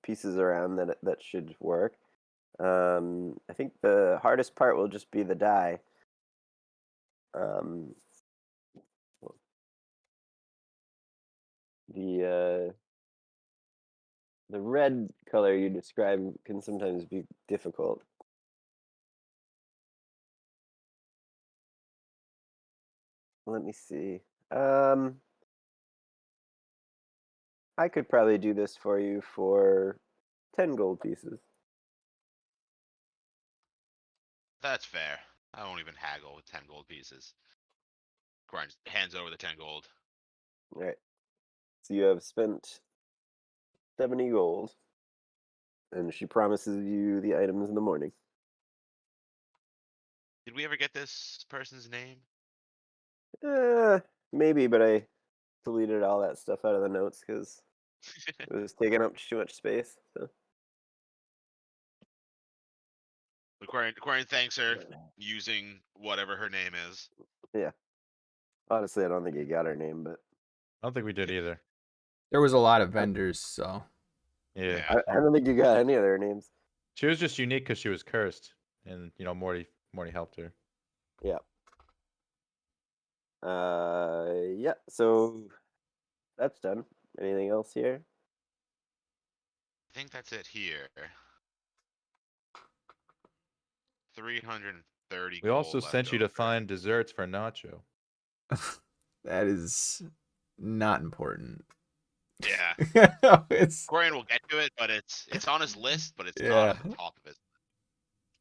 pieces around that should work. I think the hardest part will just be the dye. Um, the red color you describe can sometimes be difficult. Let me see. I could probably do this for you for 10 gold pieces. That's fair. I won't even haggle with 10 gold pieces. Corin hands over the 10 gold. All right. So you have spent 70 gold, and she promises you the items in the morning. Did we ever get this person's name? Maybe, but I deleted all that stuff out of the notes because it was taking up too much space. So. Corin thanks her using whatever her name is. Yeah. Honestly, I don't think you got her name, but I don't think we did either. There was a lot of vendors, so Yeah. I don't think you got any of their names. She was just unique because she was cursed, and Morty helped her. Yeah. Yeah. So that's done. Anything else here? I think that's it here. 330 We also gold sent left you to over. find desserts for Nacho. that is not important. Yeah. it's Corin will get to it, but it's on his list, but it's not Yeah. at the top of it.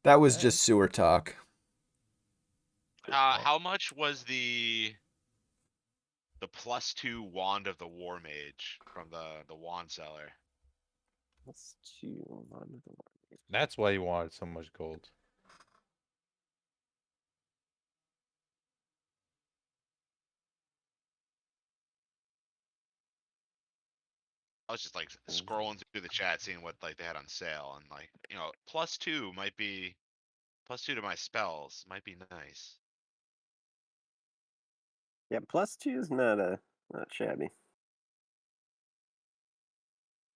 that was Alright. just sewer talk. How much was the +2 wand of the war mage from the wand seller? Let's do one of the That's why you wanted so much gold. I was just like scrolling through the chat, seeing what like they had on sale, and like +2 might be +2 to my spells might be nice. Yeah, +2 is not shabby.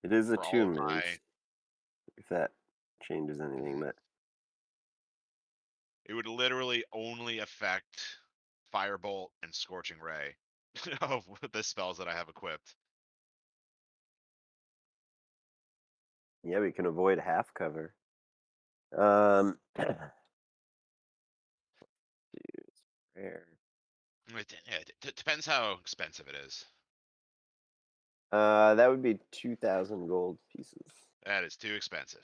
It is a For all tomb of my mage. If that changes anything, but it would literally only affect Firebolt and Scorching Ray of the spells that I have equipped. yeah, we can avoid half cover. Rare. It depends how expensive it is. That would be 2,000 gold pieces. That is too expensive.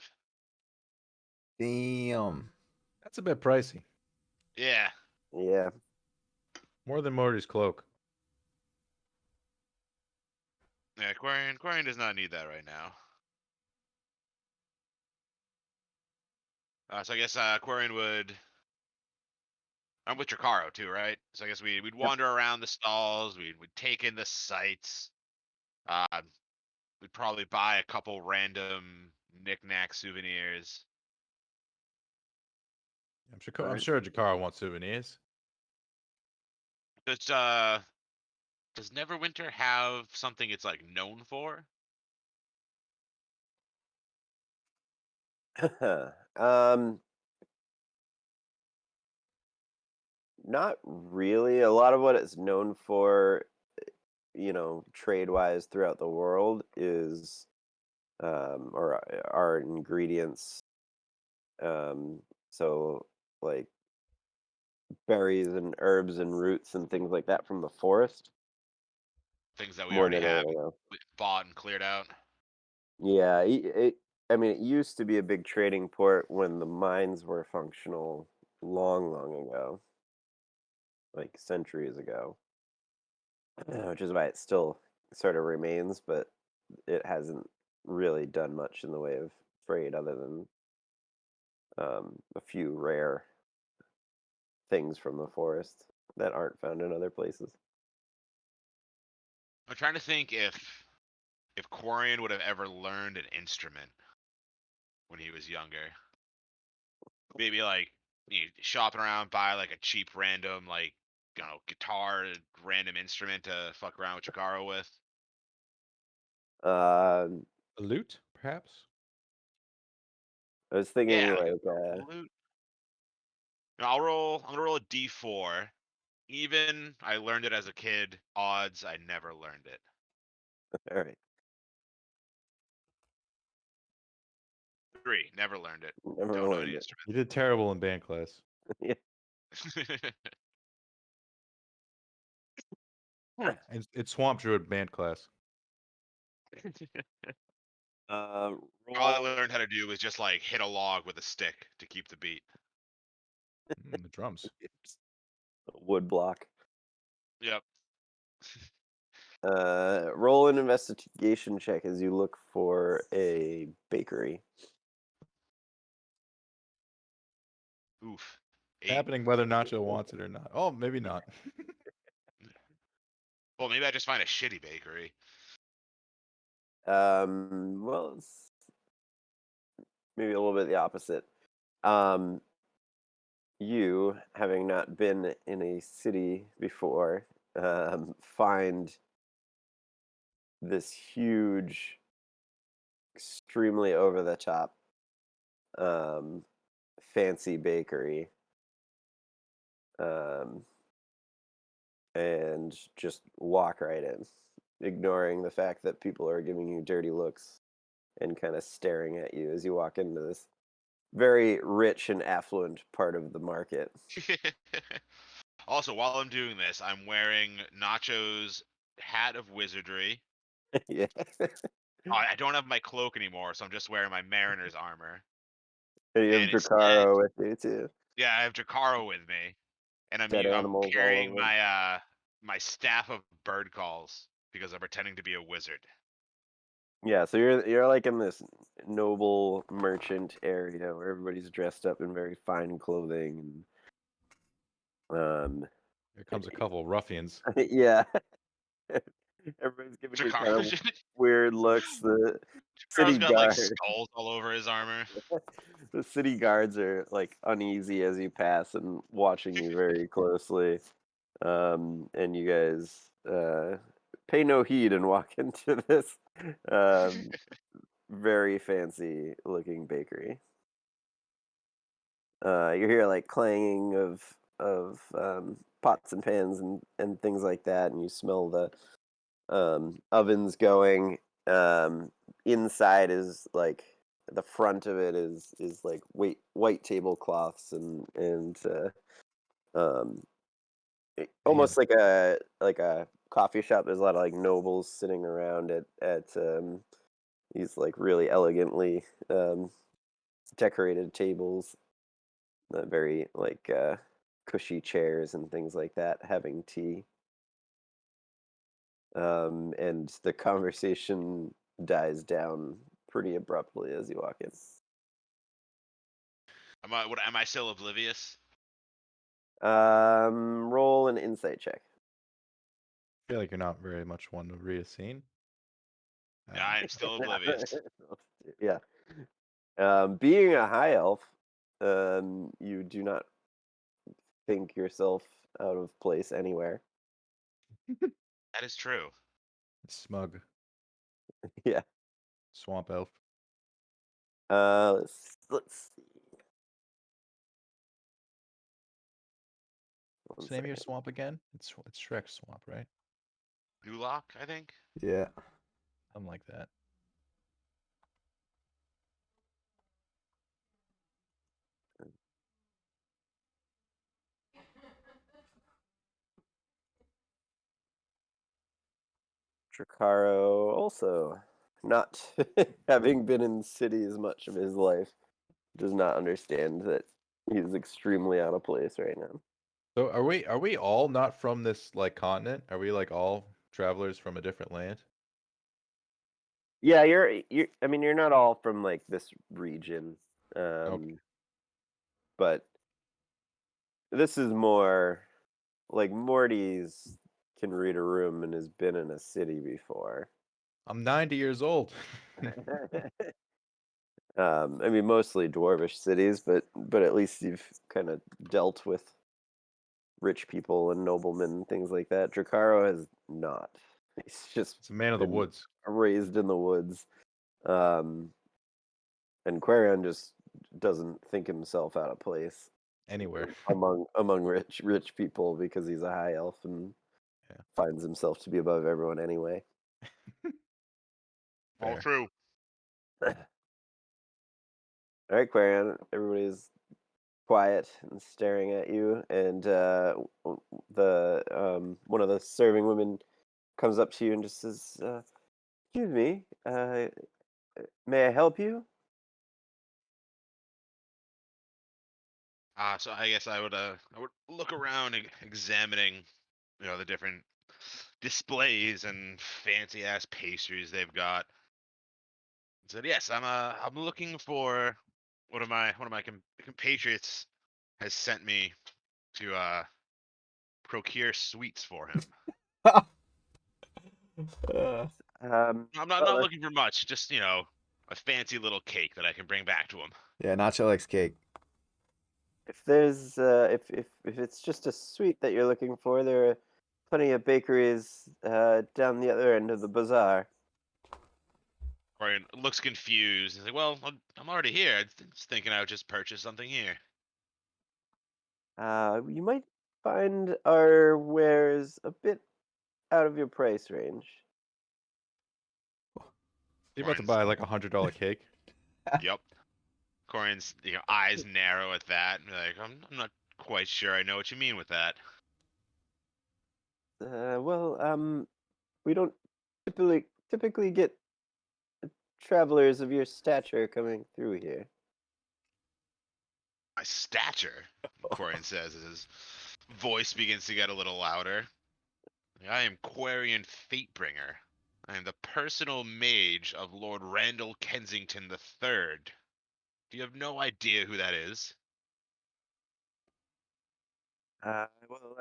Damn. That's a bit pricey. Yeah. Yeah. More than Morty's cloak. Yeah, Quarian does not need that right now. So I guess Quarian would. I'm with Dracaro too, right? So I guess we'd wander around the stalls. We'd take in the sights. We'd probably buy a couple random knick-knack souvenirs. I'm sure Jakara wants souvenirs. Does Neverwinter have something it's like known for? Not really. A lot of what it's known for, trade-wise throughout the world is, or are ingredients. So like berries and herbs and roots and things like that from the forest. Things that we More already than have anything else. bought and cleared out. Yeah, it used to be a big trading port when the mines were functional long, long ago, like centuries ago, which is why it still sort of remains, but it hasn't really done much in the way of trade other than a few rare things from the forest that aren't found in other places. I'm trying to think if Quarian would have ever learned an instrument when he was younger. Maybe like shopping around, buy like a cheap random like guitar, random instrument to fuck around with Chikaro with. Uh, A lute, perhaps? I was thinking Yeah, like flute. I'm gonna roll a D4. Even I learned it as a kid. Odds I never learned it. all right, 3, never learned it. never Don't know learned any it. You did terrible in band class. Yeah. instrument. It's Swamp Druid band class. All I Roll learned how to do was just like hit a log with a stick to keep the beat. The drums. wood block. Yep. Roll an investigation check as you look for a bakery. Oof. It's 8. happening whether Nacho wants it or not. Oh, maybe not. Well, maybe I just find a shitty bakery. Well, it's maybe a little bit the opposite. You, having not been in a city before, find this huge, extremely over the top, fancy bakery, and just walk right in, ignoring the fact that people are giving you dirty looks and kind of staring at you as you walk into this very rich and affluent part of the market. Also, while I'm doing this, I'm wearing Nacho's hat of wizardry. Yeah. I don't have my cloak anymore, so I'm just wearing my mariner's armor. And you have And instead, Dracaro with you too. yeah, I have Drakaro with me, and Dead I'm animals all carrying over. my my staff of bird calls because I'm pretending to be a wizard. Yeah, so you're like in this noble merchant area where everybody's dressed up in very fine clothing and Here comes a couple ruffians. yeah. Everybody's giving you kind of Drakaro's weird looks. The city got like guard skulls all over his armor. the city guards are like uneasy as you pass and watching you very closely. And you guys pay no heed and walk into this very fancy looking bakery. You hear like clanging of pots and pans and things like that, and you smell the ovens going. Inside is like the front of it is like white tablecloths and um, almost Man, like a coffee shop. There's a lot of like nobles sitting around at these like really elegantly decorated tables, very like cushy chairs and things like that, having tea. And the conversation dies down pretty abruptly as you walk in. Am I still oblivious? Roll an insight check. I feel like you're not very much one to read a scene. Yeah, I am still oblivious. Yeah. Being a high elf, you do not think yourself out of place anywhere. That is true. Smug Yeah. swamp elf. Let's see. What's One the name of your second. swamp again? It's Shrek Swamp, right? Gulak, I think. Yeah. Something like that. Dracaro also not having been in the city as much of his life does not understand that he's extremely out of place right now. So are we all not from this like continent? Are we like all travelers from a different land? Yeah, you're I mean you're not all from like this region. Okay. But this is more like Morty's can read a room and has been in a city before. I'm 90 years old. I mean mostly dwarvish cities, but at least you've kind of dealt with rich people and noblemen and things like that. Dracaro has not. He's just It's a man of the been woods. raised in the woods. And Quarion just doesn't think himself out of place Anywhere. among rich people because he's a high elf and Yeah. finds himself to be above everyone anyway. All Fair. true. All right, Quarion, everybody's quiet and staring at you, and the one of the serving women comes up to you and just says, "Excuse me, may I help you?" So I guess I would look around examining the different displays and fancy ass pastries they've got. Said, yes, I'm looking for one of my compatriots has sent me to procure sweets for him. Uh, I'm not well, looking for much, just a fancy little cake that I can bring back to him. yeah, Nacho likes cake. if there's if it's just a sweet that you're looking for, there are plenty of bakeries down the other end of the bazaar. Brian looks confused. He's like, "Well, I'm already here. I was thinking I would just purchase something here." You might find our wares a bit out of your price range. You about to Corin's- buy like $100 cake? Yep. Corian's eyes narrow at that, and like, I'm not quite sure I know what you mean with that. We don't typically get travelers of your stature coming through here. My stature, Corian says as his voice begins to get a little louder. I am Quarian Fatebringer. I am the personal mage of Lord Randall Kensington III. Do you have no idea who that is? Well,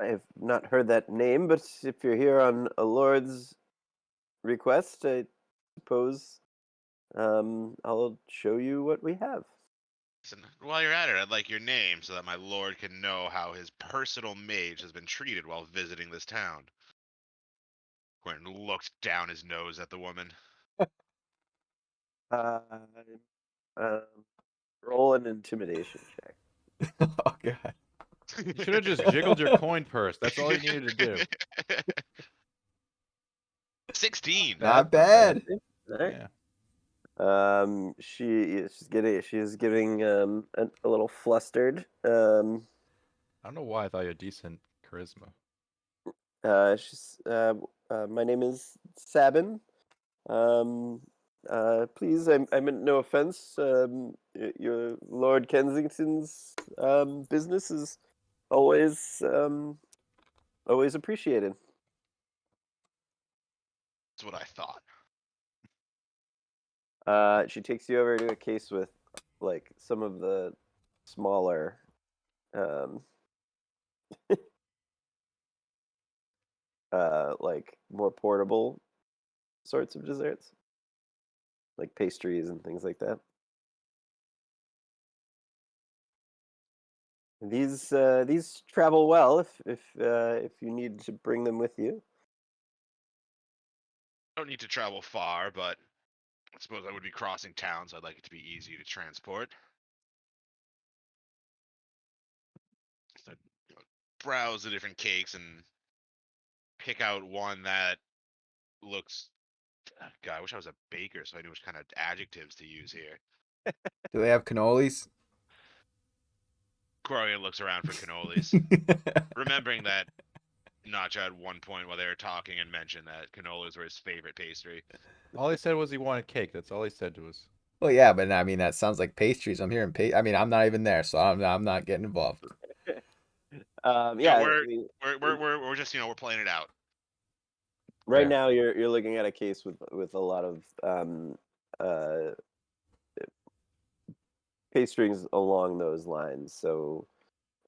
I have not heard that name, but if you're here on a lord's request, I suppose I'll show you what we have. Listen, while you're at it, I'd like your name so that my lord can know how his personal mage has been treated while visiting this town. Quentin looked down his nose at the woman. Uh, um, Roll an intimidation check. Oh god. You should have just jiggled your coin purse. That's all you needed to do. 16. Not bad. All right. Yeah. She's getting a little flustered. I don't know why I thought you had decent charisma. My name is Sabin. Please, I meant no offense. Your Lord Kensington's business is always appreciated. That's what I thought. She takes you over to a case with like some of the smaller um, like more portable sorts of desserts, like pastries and things like that. These travel well if you need to bring them with you. Don't need to travel far, but I suppose I would be crossing town, so I'd like it to be easy to transport. So I'd, browse the different cakes and pick out one that looks. God, I wish I was a baker so I knew which kind of adjectives to use here. Do they have cannolis? Quarian looks around for cannolis, remembering that Nacho at one point while they were talking and mentioned that cannolis were his favorite pastry. All he said was he wanted cake. That's all he said to us. Well, yeah, but I mean that sounds like pastries. I'm hearing I mean, I'm not even there, so I'm not getting involved. Yeah, we're- I mean, We're just we're playing it out. right Fair. now you're looking at a case with a lot of pastries along those lines. So,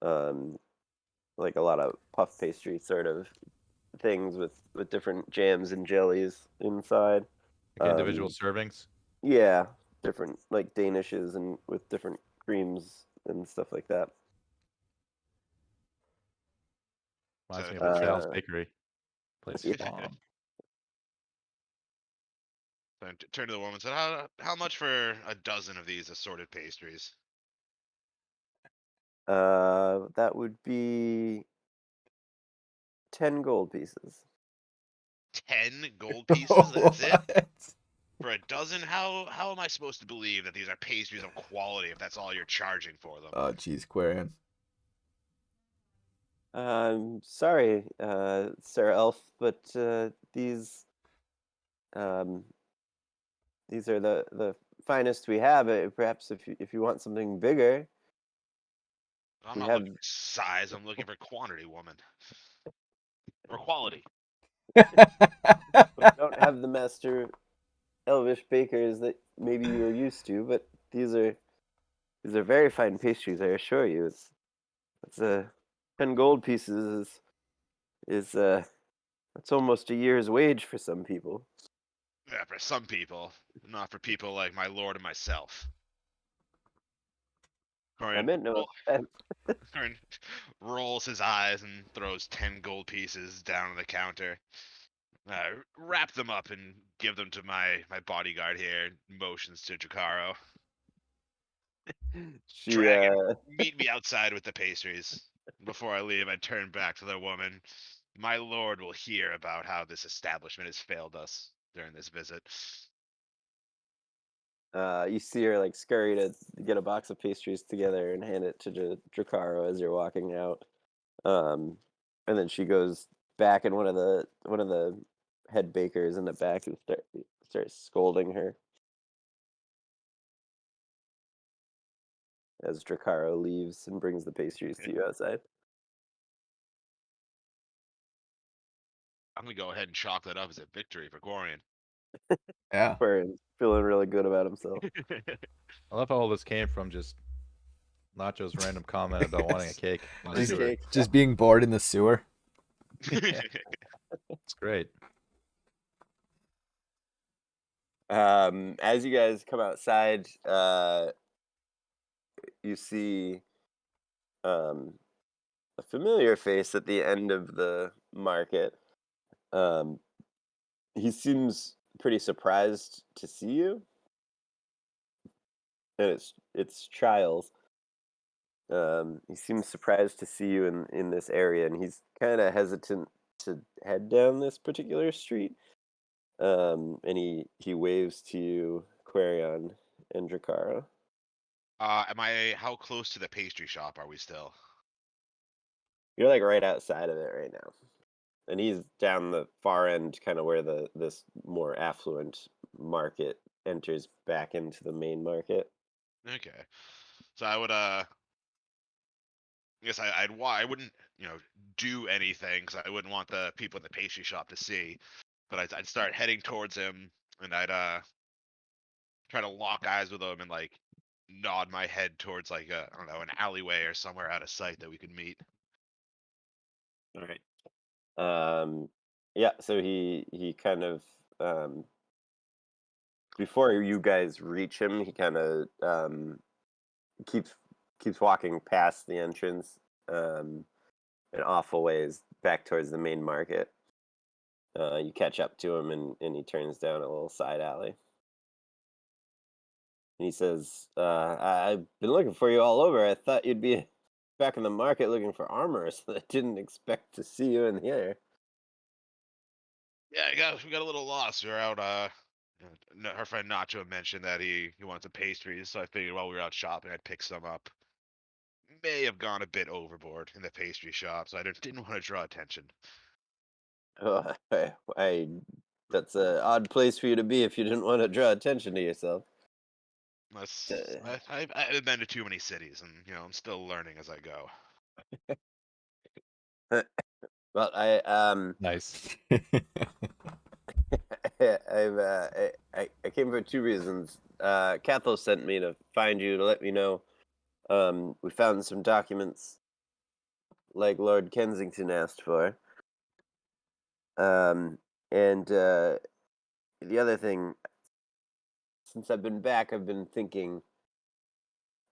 like a lot of puff pastry sort of things with different jams and jellies inside. Like individual servings. Yeah, different like danishes and with different creams and stuff like that. Reminds me So- of Sal's Uh, Bakery. Place yeah. bomb. So I turned to the woman and said, how much for a dozen of these assorted pastries? That would be 10 gold pieces. 10 gold pieces? That's it? What? For a dozen? How am I supposed to believe that these are pastries of quality if that's all you're charging for them? Oh, jeez, Quarian. Sorry, Sir Elf, but these are the finest we have. Perhaps if you want something bigger, I'm we not have. looking for size, I'm looking for quantity, woman. or quality. We don't have the master elvish bakers that maybe you are used to, but these are very fine pastries. I assure you. It's 10 gold pieces is that's almost a year's wage for some people. Yeah, for some people, not for people like my lord and myself. I Corin, meant no offense. Corin rolls his eyes and throws 10 gold pieces down on the counter. Wrap them up and give them to my bodyguard here. Motions to Jacaro. She Dragon, meet me outside with the pastries. Before I leave, I turn back to the woman. My lord will hear about how this establishment has failed us during this visit. you see her like scurry to get a box of pastries together and hand it to Dracaro as you're walking out. And then she goes back, and one of the head bakers in the back and starts scolding her as Dracaro leaves and brings the pastries to you outside. I'm gonna go ahead and chalk that up as a victory for Corian. Yeah. Burns feeling really good about himself. I love how all this came from just Nacho's random comment about wanting a cake in the Just sewer. cake. Just being bored in the sewer. It's great. As you guys come outside, you see a familiar face at the end of the market. He seems pretty surprised to see you, and it's Childs. He seems surprised to see you in this area, and he's kind of hesitant to head down this particular street. And he waves to you, Quarion and Dracara. How close to the pastry shop are we still? You're like right outside of it right now, and he's down the far end, kind of where this more affluent market enters back into the main market. Okay. So I would I guess I wouldn't, do anything because I wouldn't want the people in the pastry shop to see. But I'd start heading towards him, and I'd try to lock eyes with him and like nod my head towards like I don't know, an alleyway or somewhere out of sight that we could meet. All right. Yeah. So he kind of before you guys reach him, he kind of keeps walking past the entrance and off a ways back towards the main market. You catch up to him, and he turns down a little side alley. And he says, I've been looking for you all over. I thought you'd be back in the market looking for armor, so I didn't expect to see you in here." Yeah, we got a little lost. We were out. Her friend Nacho mentioned that he wanted some pastries, so I figured while we were out shopping, I'd pick some up. May have gone a bit overboard in the pastry shop, so I didn't want to draw attention. Oh, that's an odd place for you to be if you didn't want to draw attention to yourself. That's, Uh, I haven't been to too many cities, and I'm still learning as I go. Well, Nice. I came for two reasons. Cathal sent me to find you to let me know. We found some documents like Lord Kensington asked for. And the other thing, since I've been back, I've been thinking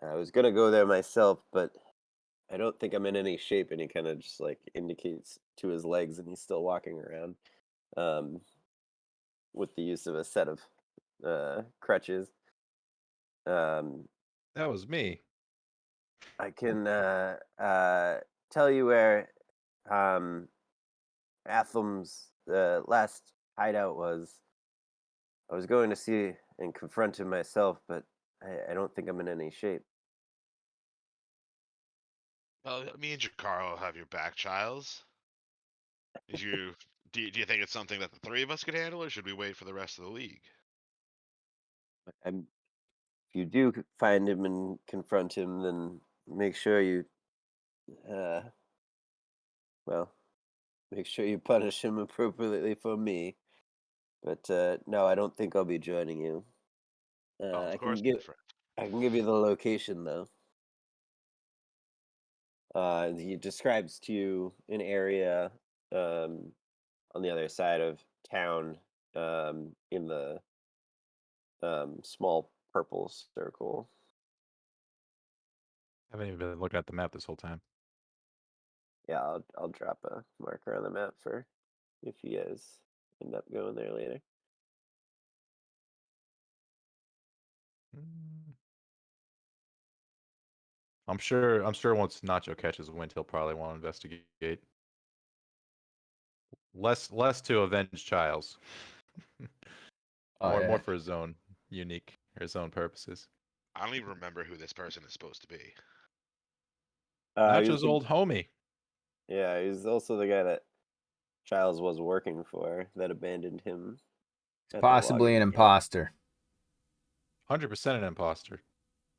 I was gonna go there myself, but I don't think I'm in any shape. And he kind of just like indicates to his legs, and he's still walking around um, with the use of a set of crutches. Um, That was me. I can tell you where Athelm's last hideout was. I was going to see and confront him myself, but I don't think I'm in any shape. Well, me and Jacaro will have your back, Childs. Did you do you think it's something that the three of us could handle, or should we wait for the rest of the league? I'm, if you do find him and confront him, then make sure you, well, make sure you punish him appropriately for me. But no, I don't think I'll be joining you. Oh, of I course, can my give friend. I can give you the location though. He describes to you an area um, on the other side of town, in the small purple circle. Haven't even been looking at the map this whole time. Yeah, I'll drop a marker on the map for if you guys end up going there later. Mm. I'm sure once Nacho catches wind, he'll probably want to investigate. Less to avenge Childs. Oh, more yeah. for his own unique or his own purposes. I don't even remember who this person is supposed to be. He was Nacho's old homie. Yeah, he's also the guy that Childs was working for that abandoned him. at the Possibly an logging camp. imposter. 100% an imposter.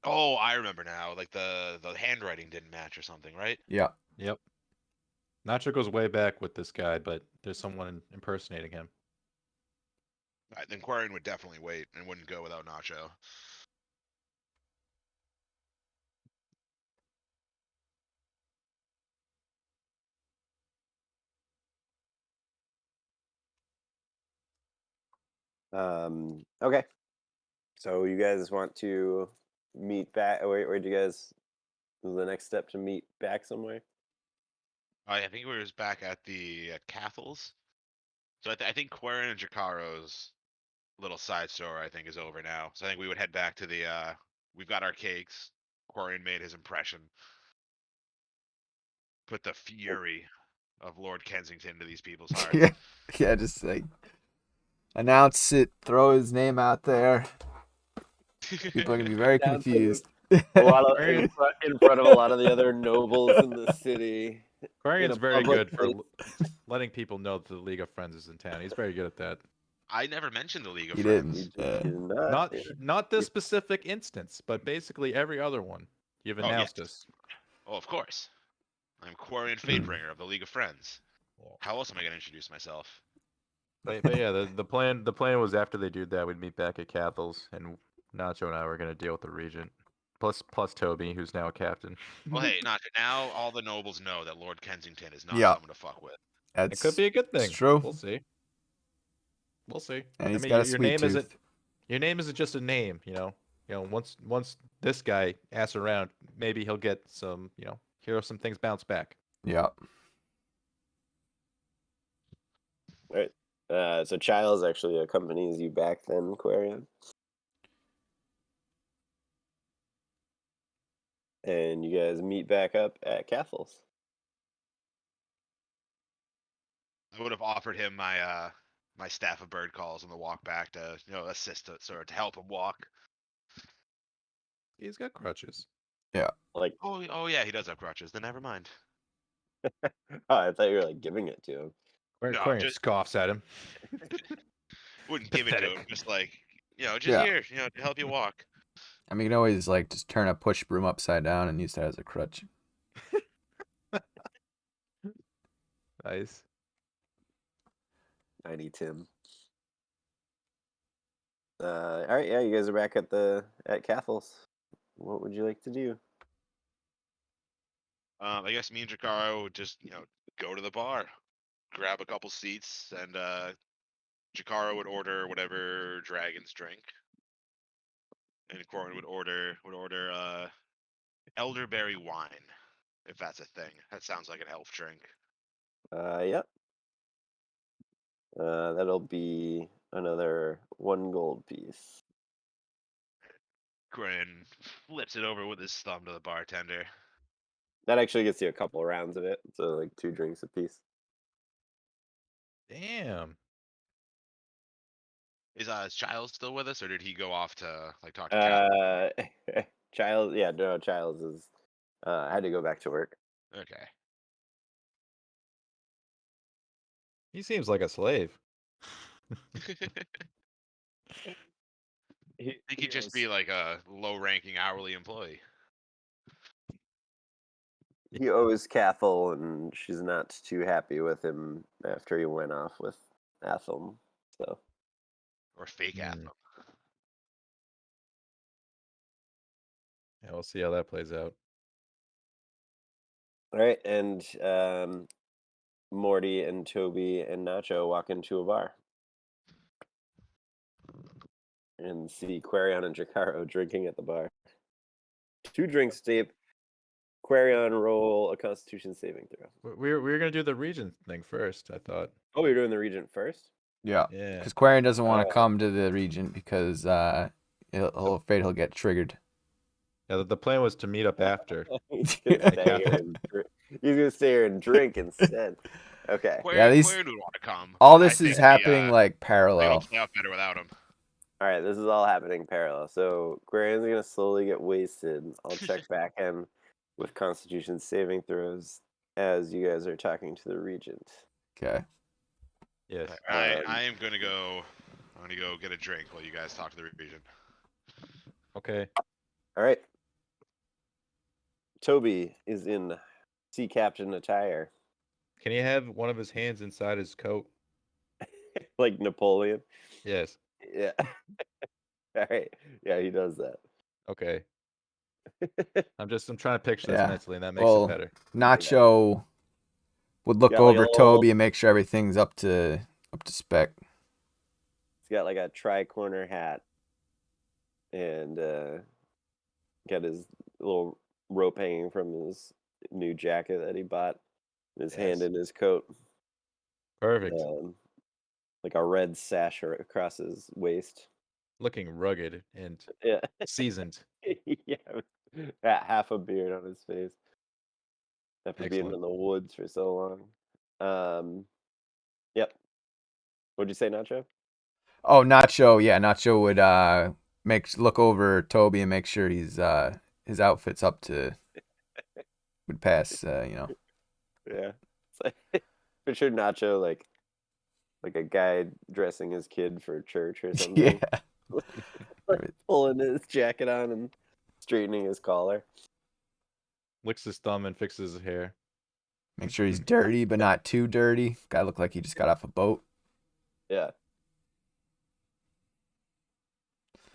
Oh, I remember now. Like the handwriting didn't match or something, right? Yeah. Yep. Nacho goes way back with this guy, but there's someone impersonating him. Then Quarian would definitely wait and wouldn't go without Nacho. Okay. So you guys want to meet back? Where'd you guys? Was the next step to meet back somewhere? I think we was back at the Cathals. So I think Quarian and Jacaro's little side story I think is over now. So I think we would head back to the we've got our cakes. Quarian made his impression. Put the fury of Lord Kensington into these people's hearts. Yeah. Yeah, just like announce it, throw his name out there. People are gonna be very Sounds like confused. A lot of Very- in front of a lot of the other nobles in the city. Quarian's a very public good for place. letting people know that the League of Friends is in town. He's very good at that. I never mentioned the League of You Friends. didn't. You did not. Not yeah. not this specific instance, but basically every other one. You've Oh, announced yes. us. Oh, of course. I'm Quarian Fatebringer of the League of Friends. How else am I going to introduce myself? But yeah, the plan was after they do that, we'd meet back at Cathals, and Nacho and I were gonna deal with the regent, plus Toby, who's now a captain. Well, hey, not now. All the nobles know that Lord Kensington is not Yeah. someone to fuck with. It That's could be a good thing. It's true. We'll see. We'll see. And he's I mean, got a your sweet name tooth. isn't just a name. Once this guy asks around, maybe he'll get some. Hear some things bounce back. Yeah. Right. So Childs actually accompanies you back then, Quarian. And you guys meet back up at Cathals. I would have offered him my my staff of bird calls on the walk back to assist to help him walk. He's got crutches. Like, Oh yeah, he does have crutches. Then never mind. I thought you were like giving it to him. No, Quarian just- scoffs at him. Wouldn't give it to him. Pathetic. Just like just Yeah. here, to help you walk. I mean, you can always like just turn a push broom upside down and use that as a crutch. Nice. Tiny Tim. All right, yeah, you guys are back at Cathals. What would you like to do? I guess me and Jacaro would just go to the bar, grab a couple seats, and Jacaro would order whatever dragons drink, and Quarian would order elderberry wine, if that's a thing. That sounds like an elf drink. Yep. That'll be another 1 gold piece. Quarian flips it over with his thumb to the bartender. That actually gets you a couple rounds of it, so like 2 drinks a piece. Damn. Is Giles still with us, or did he go off to talk to Catherine? Childs, yeah, no, Childs is. Had to go back to work. Okay. He seems like a slave. He could just be like a low-ranking hourly employee. he owes Cathal, and she's not too happy with him after he went off with Athel. So Or fake Hmm. Athel. Yeah, we'll see how that plays out. all right, and Morty and Toby and Nacho walk into a bar and see Quarion and Jacaro drinking at the bar. 2 drinks deep. Quarion, roll a Constitution saving throw. We were gonna do the Regent thing first. I thought. Oh, you're doing the Regent first? Yeah. Yeah. Because Quarian doesn't want to Uh, come to the Regent because he'll afraid he'll get triggered. Yeah. The plan was to meet up after. He's gonna stay here and he's gonna stay here and drink instead. Okay. Yeah, these- Quarian would want to come. All but I this is think happening like it'll parallel. play out better without him. All right, this is all happening parallel. So Quarion's gonna slowly get wasted. I'll check back in with Constitution saving throws as you guys are talking to the Regent. Okay. Yes. I am gonna go. I'm gonna go get a drink while you guys talk to the Regent. Okay. All right. Toby is in sea captain attire, Can he have one of his hands inside his coat? like Napoleon. Yes. Yeah. All right. Yeah, he does that. Okay. I'm trying to picture this Yeah. mentally, and that makes Well, it better. Nacho would look Got like a over little- Toby and make sure everything's up to spec. He's got like a tri-corner hat and got his little rope hanging from his new jacket that he bought. His hand Yes. in his coat. Perfect. Like a red sash across his waist. Looking rugged and Yeah. seasoned. Yeah. Half a beard on his face. After being Excellent. in the woods for so long. Yep. What'd you say, Nacho? Oh, Nacho. Yeah, Nacho would look over Toby and make sure his outfit's up to would pass. Yeah. It's like, picture Nacho like a guy dressing his kid for church or something. Yeah. Like pulling his jacket on and straightening his collar. Licks his thumb and fixes his hair. Make sure he's dirty, but not too dirty. Guy look like he just got off a boat. Yeah.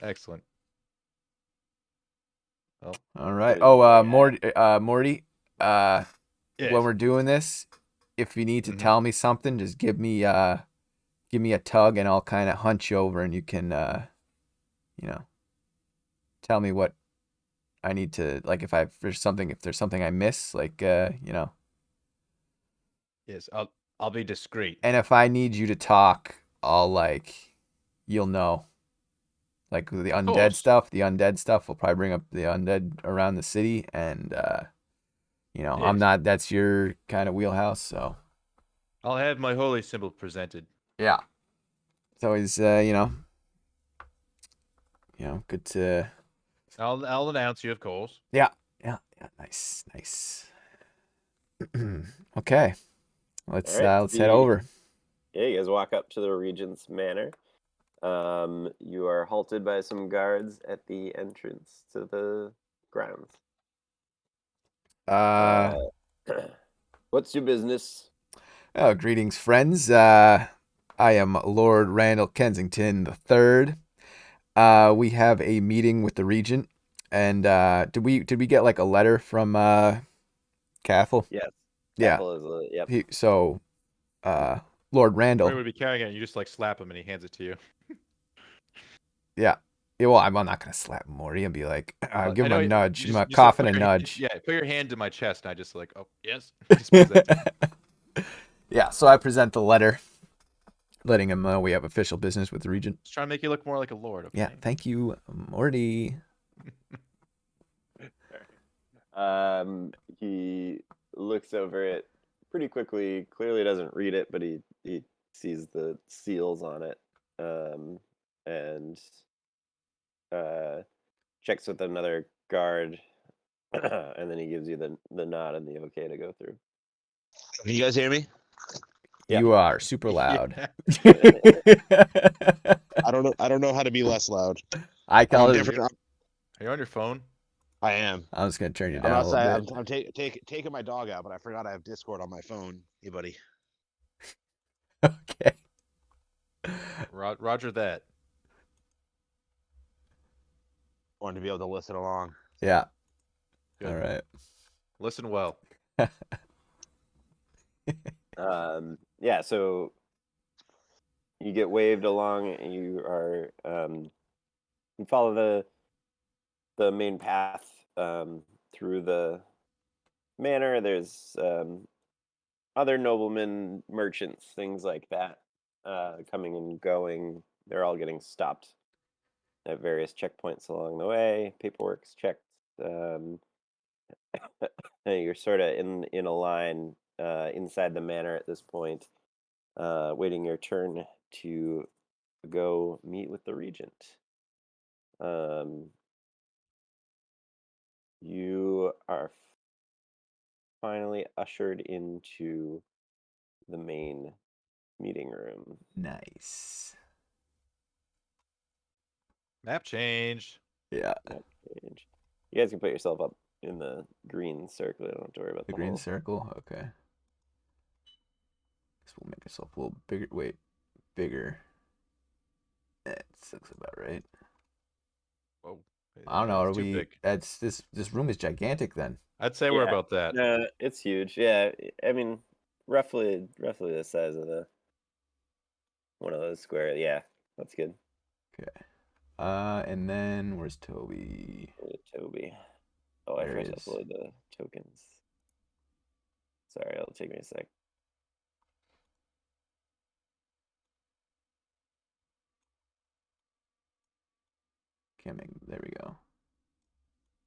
Excellent. Well, All right. Good. Oh, Yeah. Morty. yes. When we're doing this, if you need to Mhm. tell me something, just give me a tug, and I'll kind of hunch you over, and you can, tell me what I need to like. If there's something I miss, like, Yes. I'll be discreet. and if I need you to talk, I'll you'll know. Like the course. undead stuff. We'll probably bring up the undead around the city, and I'm Yes. not. That's your kind of wheelhouse, so. I'll have my holy symbol presented. Yeah. It's always, good to. I'll announce you, of course. Yeah. Nice. Okay. Let's All right, let's head over. Yeah, you guys walk up to the Regent's Manor. You are halted by some guards at the entrance to the grounds. What's your business? Oh, greetings, friends. I am Lord Randall Kensington III. We have a meeting with the Regent, and did we get like a letter from Cathal? Yes. Yeah. Cathal is yep. Lord Randall. Where would be carrying it? And you just like slap him, and he hands it to you. Yeah. Well, I'm not gonna slap Morty and be like, give him a nudge, You give him a just cough and put a your hand- nudge. Yeah, put your hand to my chest, and I just like, oh yes. Just present it. Yeah, so I present the letter, letting him know we have official business with the Regent. Just trying to make you look more like a lord. Okay? Yeah, thank you, Morty. He looks over it pretty quickly. Clearly doesn't read it, but he sees the seals on it, and checks with another guard, and then he gives you the nod and the okay to go through. Can you guys hear me? Yeah. You are super loud. Yeah. I don't know how to be less loud. I call I'm it. different. Are you on your phone? I am. I'm just gonna turn you I'm down a outside. little bit. I'm taking my dog out, but I forgot I have Discord on my phone. Hey, buddy. Okay. Roger that. Wanted to be able to listen along. Yeah. Good. All right. Listen well. Yeah, so you get waved along, and you are you follow the main path through the manor. There's other noblemen, merchants, things like that, coming and going. They're all getting stopped at various checkpoints along the way. Paperwork's checked. Um, you're sort of in a line inside the manor at this point, waiting your turn to go meet with the regent. You are finally ushered into the main meeting room. Nice. Map changed. Yeah. Map change. You guys can put yourself up in the green circle. You don't have to worry about The the green whole. circle. Okay. Guess we'll make ourselves a little bigger. Wait, bigger. That looks about right. Whoa. I don't know. It's Are too we? big. That's this room is gigantic then. I'd say we're Yeah. about that. No, it's huge. Yeah, I mean, roughly the size of one of those square. Yeah, that's good. Okay. And then where's Toby? Toby. Oh, I There he forgot to is. upload the tokens. Sorry, it'll take me a sec. Can't make. There we go.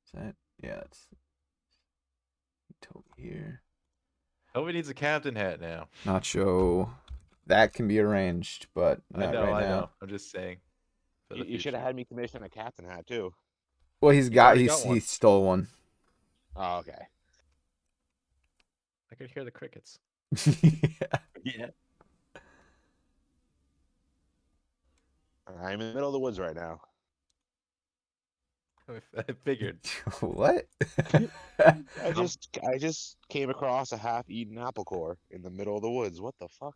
Is that? Yeah, that's Toby here. Toby needs a captain hat now. Nacho. That can be arranged, but I not know, right I now. know. I'm just saying. For the You should have future. had me commission a captain hat too. Well, He's already got he one. stole one. Oh, okay. I could hear the crickets. Yeah. Yeah. I'm in the middle of the woods right now. I figured. What? I just came across a half-eaten apple core in the middle of the woods. What the fuck?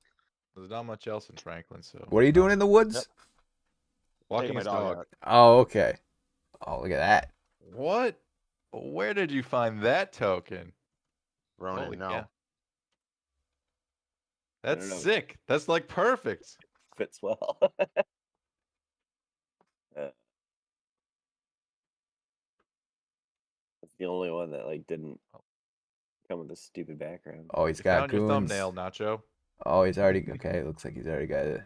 There's not much else in Franklin, so. What are you doing in the woods? Yep. Walking Taking my his dog dog. out. Oh, okay. Oh, look at that. What? Where did you find that token? Ronan, Holy no. cow. I That's don't know. sick. That's like perfect. Fits well. That's the only one that like didn't come with a stupid background. Oh, he's You got found your goons. thumbnail, Nacho. Oh, he's already okay. It looks like he's already got it.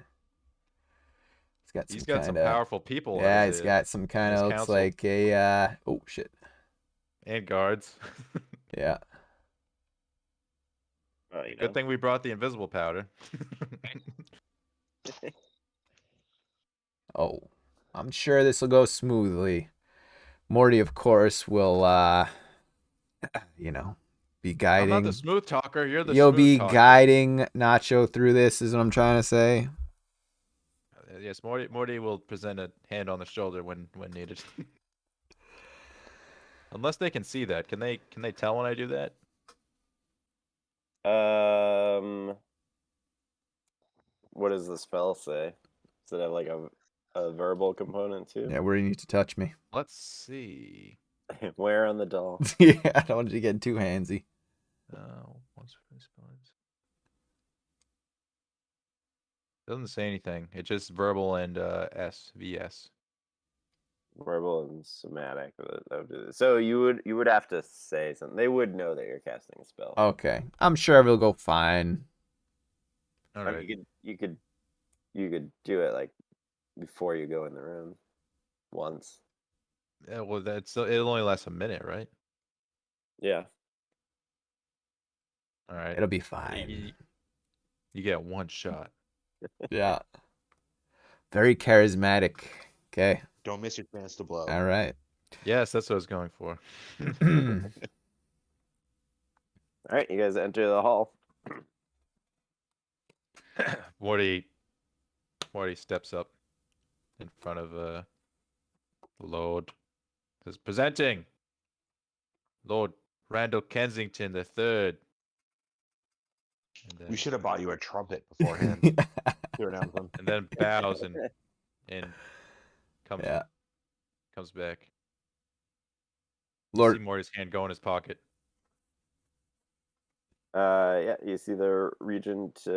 He's got some powerful people. Yeah, as he's a- got some kind his of looks council. like a. Oh shit. and guards. Yeah. Oh, you know. Good thing we brought the invisible powder. Oh, I'm sure this will go smoothly. Morty, of course, will be I'm not guiding. the smooth talker. You're the You'll smooth be talker. guiding Nacho through this, is what I'm trying to say. Yes, Morty will present a hand on the shoulder when needed. Unless they can see that. Can they tell when I do that? What does the spell say? Does it have like a verbal component too? Yeah, where do you need to touch me? Let's see. Where on the doll? Yeah, I don't want you to get too handsy. Once response. Doesn't say anything. It's just verbal and VS. Verbal and somatic. That would do this. So you would have to say something. They would know that you're casting a spell. Okay, I'm sure it'll go fine. All I right. mean, you could do it like before you go in the room once. Yeah, well, it'll only last a minute, right? Yeah. All right. It'll be fine. You get one shot. Yeah. Very charismatic. Okay. Don't miss your chance to blow. All right. Yes, that's what I was going for. All right, you guys enter the hall. Morty steps up in front of Lord. Says presenting Lord Randall Kensington the Third. And We then, should have bought you a trumpet beforehand to announce them. and then bows and comes Yeah. comes back. You Lord, see Morty's hand go in his pocket. Yeah, you see the regent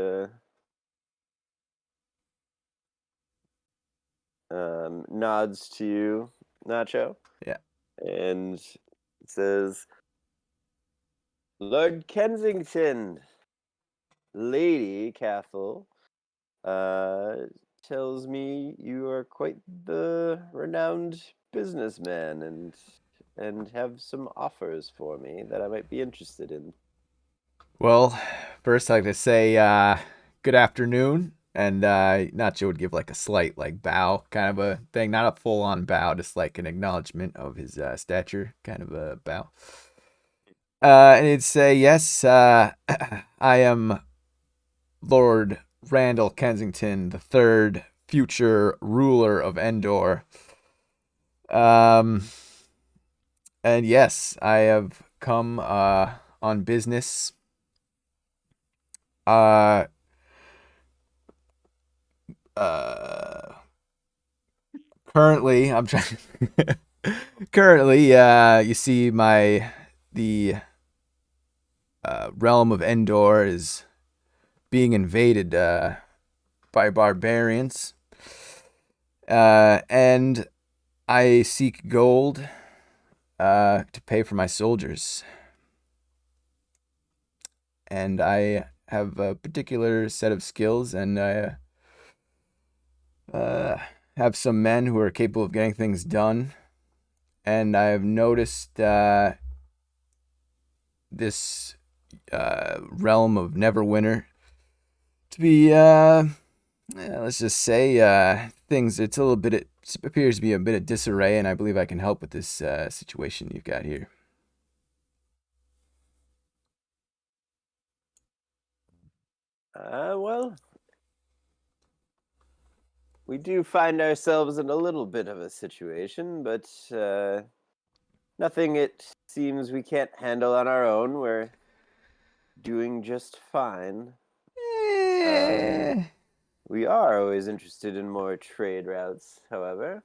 nods to you, Nacho. Yeah. And says, Lord Kensington, Lady Cathal, tells me you are quite the renowned businessman and have some offers for me that I might be interested in. well, first I'd like to say good afternoon. And Nacho would give like a slight like bow kind of a thing, not a full on bow, just like an acknowledgement of his stature kind of a bow. And he'd say, yes, I am Lord Randall Kensington, the third future ruler of Endor. And yes, I have come on business. Currently, I'm trying. Currently, you see the realm of Endor is being invaded by barbarians, and I seek gold to pay for my soldiers, and I have a particular set of skills, and I have some men who are capable of getting things done. And I have noticed this realm of Neverwinter to be, let's just say, things. It's a little bit. It appears to be a bit of disarray, and I believe I can help with this situation you've got here. Well, we do find ourselves in a little bit of a situation, but nothing it seems we can't handle on our own. We're doing just fine. We are always interested in more trade routes, however.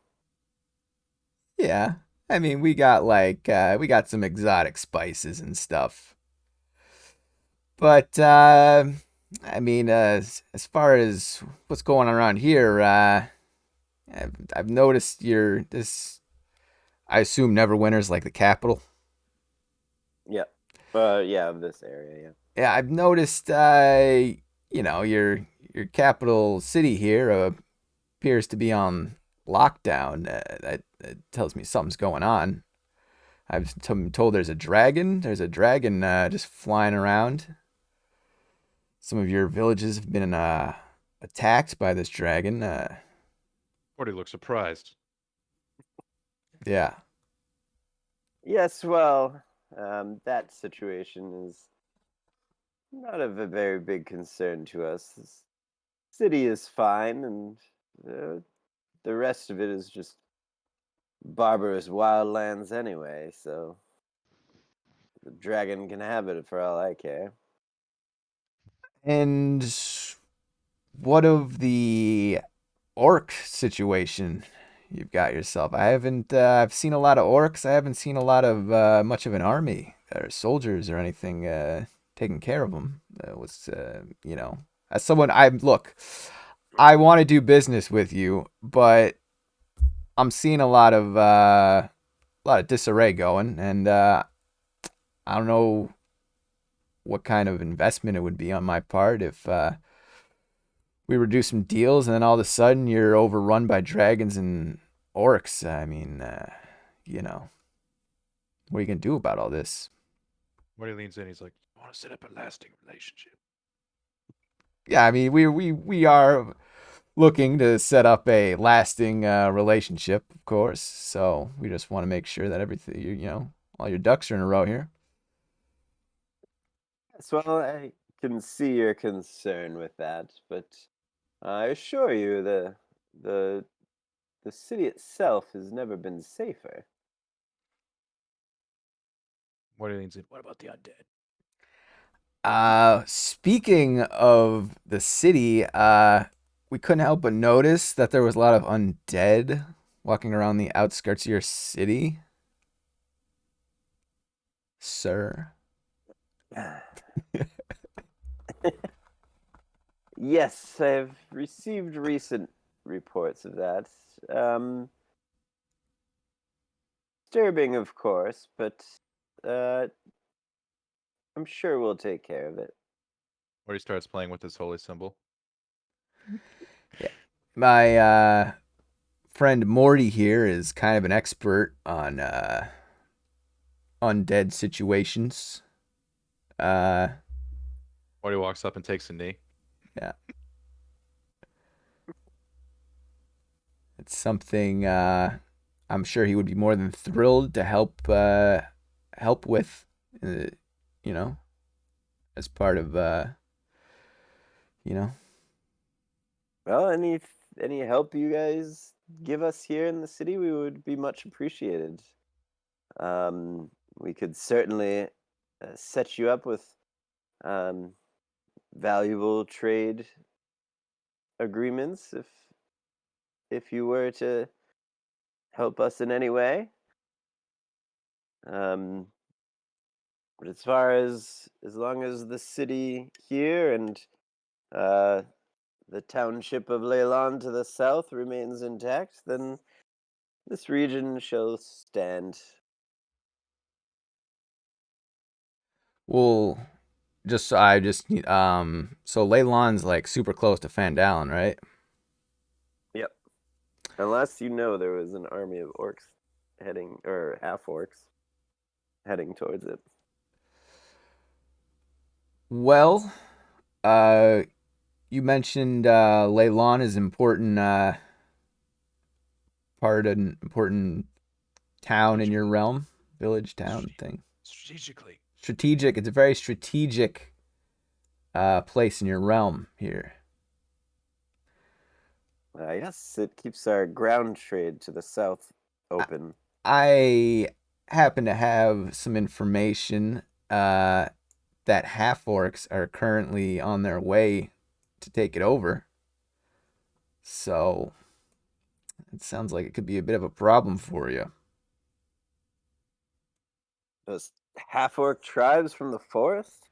Yeah, I mean, we got like we got some exotic spices and stuff, but I mean, as far as what's going on around here, I've noticed you're this. I assume Neverwinter's like the capital. Yeah. Yeah, of this area, yeah. Yeah, I've noticed. Your capital city here appears to be on lockdown. That tells me something's going on. I've told there's a dragon. There's a dragon just flying around. Some of your villages have been attacked by this dragon. Morty looks surprised. Yeah. Yes, well, that situation is not of a very big concern to us. This city is fine, and the rest of it is just barbarous wildlands anyway, so the dragon can have it for all I care. And what of the orc situation you've got yourself? I've seen a lot of orcs. I haven't seen a lot of much of an army or soldiers or anything taking care of them. As someone, I want to do business with you, but I'm seeing a lot of disarray going, and I don't know what kind of investment it would be on my part if we were to do some deals and then all of a sudden you're overrun by dragons and orcs. I mean, what are you gonna do about all this? Morty leans in. He's like, "I want to set up a lasting relationship." Yeah, I mean, we are looking to set up a lasting relationship, of course. So we just want to make sure that everything, all your ducks are in a row here. Yes, well, I can see your concern with that, but I assure you the city itself has never been safer. Morty leans in. What about the undead? Speaking of the city, we couldn't help but notice that there was a lot of undead walking around the outskirts of your city, sir. Yes, I've received recent reports of that. Disturbing, of course, but I'm sure we'll take care of it. Morty starts playing with his holy symbol. My friend Morty here is kind of an expert on undead situations. Morty walks up and takes a knee. It's something I'm sure he would be more than thrilled to help with, you know, as part of you know. Well, any help you guys give us here in the city, we would be much appreciated. We could certainly set you up with valuable trade agreements if you were to help us in any way. But as far as long as the city here and the township of Leyland to the south remains intact, then this region shall stand. Well, so Leyland's like super close to Fandalen, right? Yep. Unless you know there was an army of orcs or half orcs heading towards it. Well, you mentioned Leyland is important important town in your realm, village, town thing. Strategic. It's a very strategic place in your realm here. Yes, it keeps our ground trade to the south open. I happen to have some information that half orcs are currently on their way to take it over. So it sounds like it could be a bit of a problem for you. Those half orc tribes from the forest?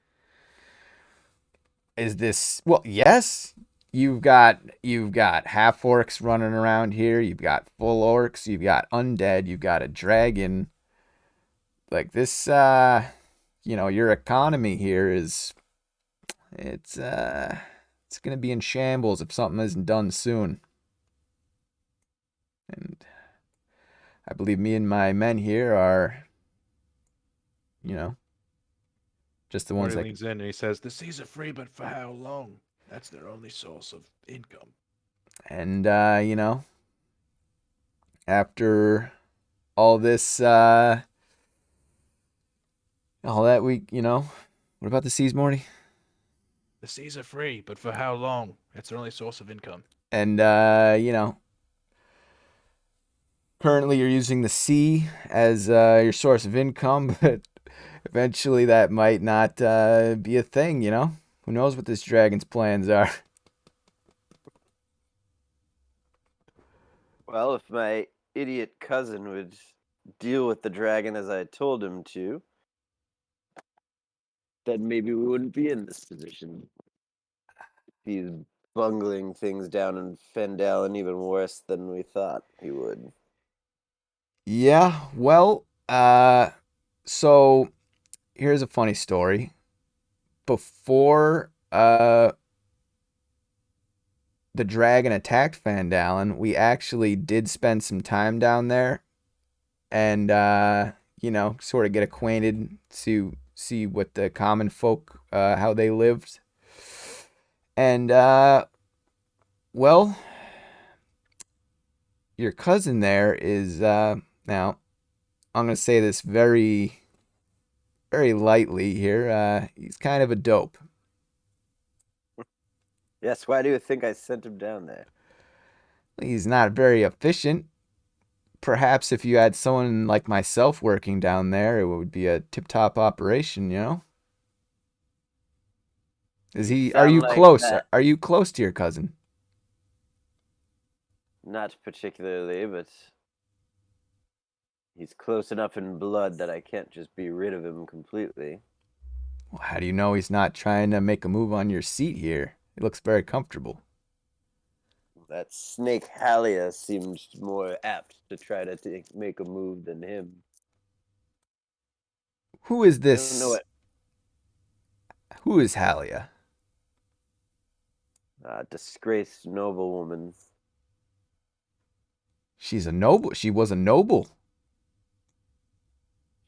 Is this yes. You've got half orcs running around here, you've got full orcs, you've got undead, you've got a dragon. Like this your economy here is it's gonna be in shambles if something isn't done soon. And I believe me and my men here are just the ones Morty that leans in and he says, "The seas are free, but for how long? That's their only source of income." and after all this all that what about the seas, Morty? The seas are free, but for how long? That's their only source of income. And currently you're using the sea as your source of income, but eventually that might not be a thing, Who knows what this dragon's plans are? Well, if my idiot cousin would deal with the dragon as I told him to, then maybe we wouldn't be in this position. He's bungling things down in Fandalen even worse than we thought he would. Yeah, well, so here's a funny story. Before the dragon attacked Fandalen, we actually did spend some time down there and sort of get acquainted to see what the common folk how they lived. And well, your cousin there is now I'm going to say this very very lightly here. He's kind of a dope. Yes, why do you think I sent him down there? He's not very efficient, perhaps if you had someone like myself working down there, it would be a tip-top operation, you know? Are you Sound like close? that. Are you close to your cousin? Not particularly, but he's close enough in blood that I can't just be rid of him completely. Well, how do you know he's not trying to make a move on your seat here? He looks very comfortable. That snake Halia seemed more apt to try to make a move than him. Who is I don't this? know what Who is Halia? disgraced noblewoman. She's a noble. She was a noble.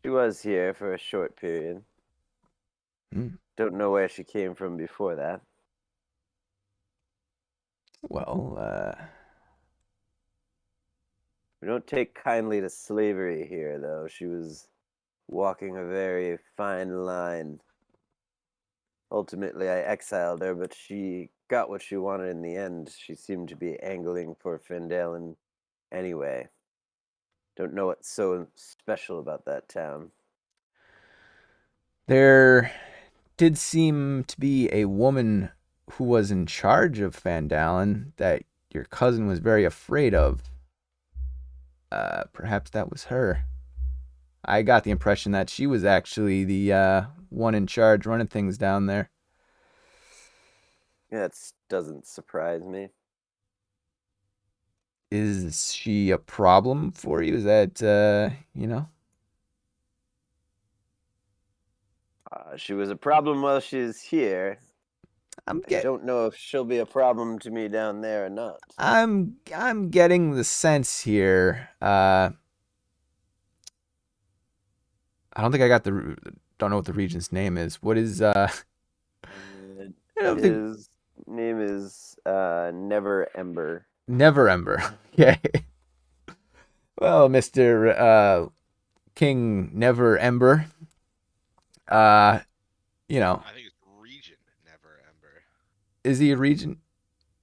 She was here for a short period. Hmm. Don't know where she came from before that. Well, We don't take kindly to slavery here, though. She was walking a very fine line. Ultimately, I exiled her, but she got what she wanted in the end. She seemed to be angling for Fandalen anyway. Don't know what's so special about that town. there did seem to be a woman who was in charge of Fandalen that your cousin was very afraid of. Perhaps that was her. I got the impression that she was actually the one in charge running things down there. That doesn't surprise me. Is she a problem for you? Is that, you know? She was a problem while she's here. I'm I get, don't know if she'll be a problem to me down there or not. I'm getting the sense here. I don't think I got don't know what the region's name is. What is I don't think His name is Never Ember. Never Ember. Okay. Well, Mr. King Never Ember. You know, I think it's Region Never Ember. is he a region?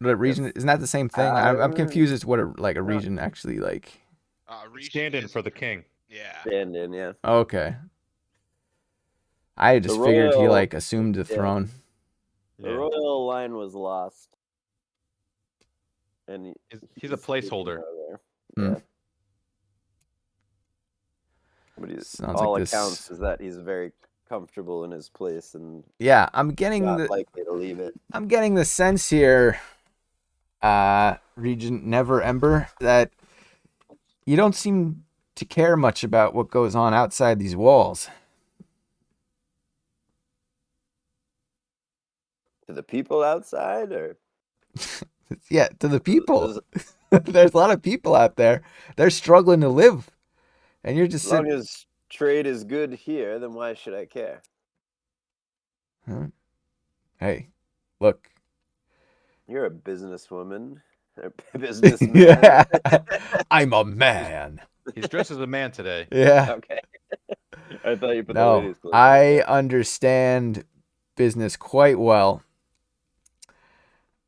The region Yes. isn't that the same thing? I'm confused as to what a region actually like. Region Stand in is- for the king. Yeah. Stand in, yeah. Okay. I just figured he royal- like assumed the throne. The royal line was lost. And He's a placeholder. Hmm. Yeah. But Sounds all like this. accounts is that he's very comfortable in his place and Yeah, I'm getting not likely to leave it. I'm getting the sense here, Regent Never Ember, that you don't seem to care much about what goes on outside these walls. To the people outside, or Yeah, to the people. As There's a lot of people out there. They're struggling to live. And you're just long as trade is good here, then why should I care? Hey, look. You're a businesswoman. Or businessman. Yeah. I'm a man. He's dressed as a man today. Yeah. Okay. I thought you put the No, ladies' clothes on. I understand business quite well.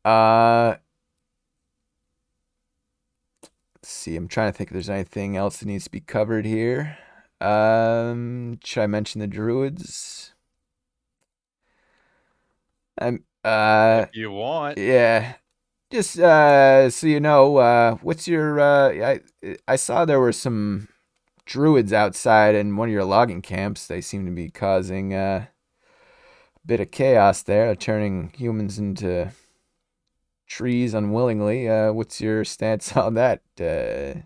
Let's see, I'm trying to think if there's anything else that needs to be covered here. Should I mention the druids? If you want. Yeah. Just so you know, what's your I saw there were some druids outside in one of your logging camps. They seem to be causing a bit of chaos there, turning humans into trees unwillingly. What's your stance on that? Damn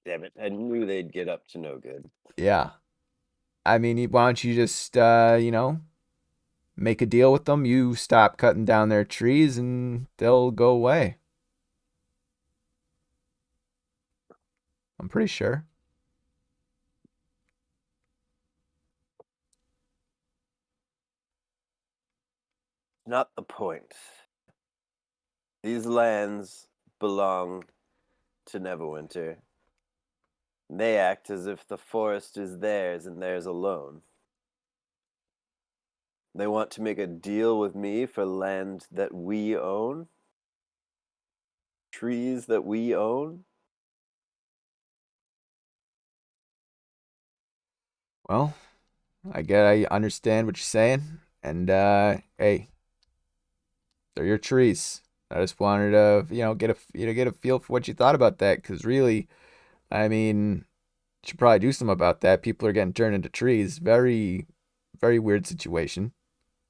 it. I knew they'd get up to no good. Yeah. I mean, why don't you just, you know, make a deal with them? You stop cutting down their trees and they'll go away. I'm pretty sure. Not the point. These lands belong to Neverwinter. They act as if the forest is theirs and theirs alone. They want to make a deal with me for land that we own? Trees that we own? Well, I understand what you're saying, and hey, they're your trees. I just wanted to, get a feel for what you thought about that, because really, I mean, you should probably do something about that. People are getting turned into trees. Very, very weird situation.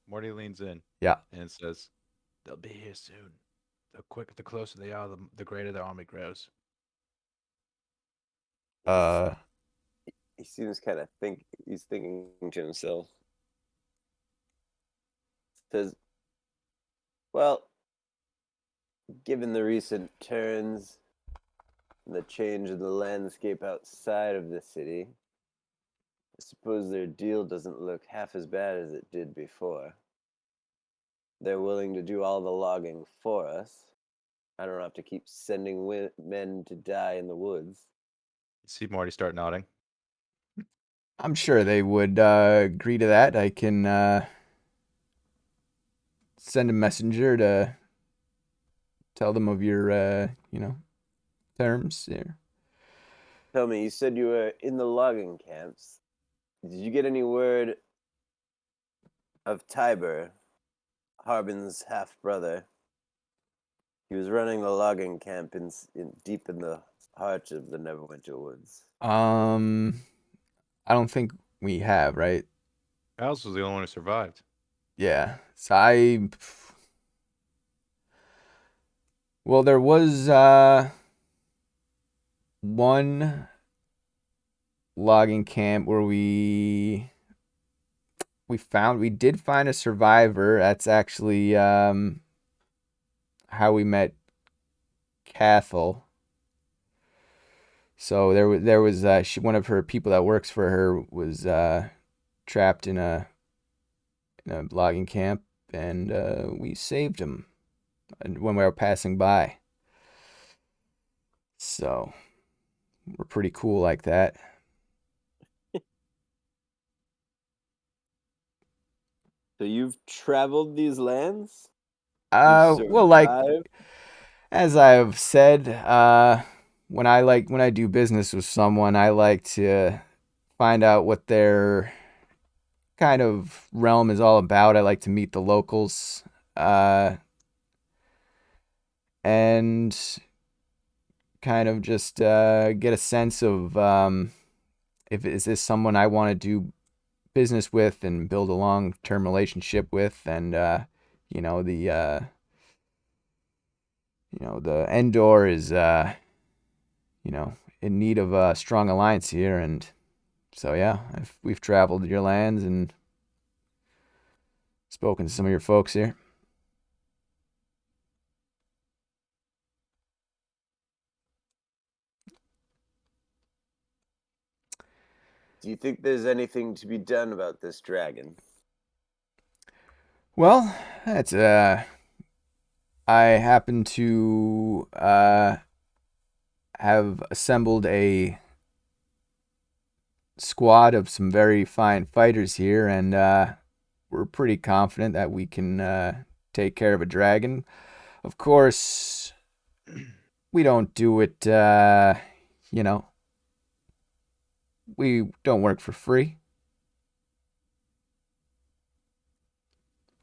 Morty leans in Yeah. and says, "They'll be here soon. The closer they are, the greater their army grows." He seems kind of he's thinking to himself. Says, well, given the recent turns and the change in the landscape outside of the city, I suppose their deal doesn't look half as bad as it did before. They're willing to do all the logging for us. I don't have to keep sending men to die in the woods. You see Morty start nodding. I'm sure they would agree to that. I can send a messenger to tell them of your, terms here. Tell me, you said you were in the logging camps. Did you get any word of Tiber, Harbin's half-brother? He was running the logging camp deep in the heart of the Neverwinter Woods. I don't think we have, right? Alice was the only one who survived. Yeah. So well, there was one logging camp where we did find a survivor. That's actually how we met Cathal. So there was one of her people that works for her was trapped in a logging camp, and we saved him when we were passing by. So we're pretty cool like that. So you've traveled these lands? Well, like as I've said, when I do business with someone, I like to find out what their kind of realm is all about. I like to meet the locals, and kind of just get a sense of if is this someone I want to do business with and build a long-term relationship with, and the Endor is in need of a strong alliance here, and so yeah, we've traveled your lands and spoken to some of your folks here. Do you think there's anything to be done about this dragon? Well, that's I happen to have assembled a squad of some very fine fighters here, and we're pretty confident that we can take care of a dragon. Of course, we don't do it, we don't work for free.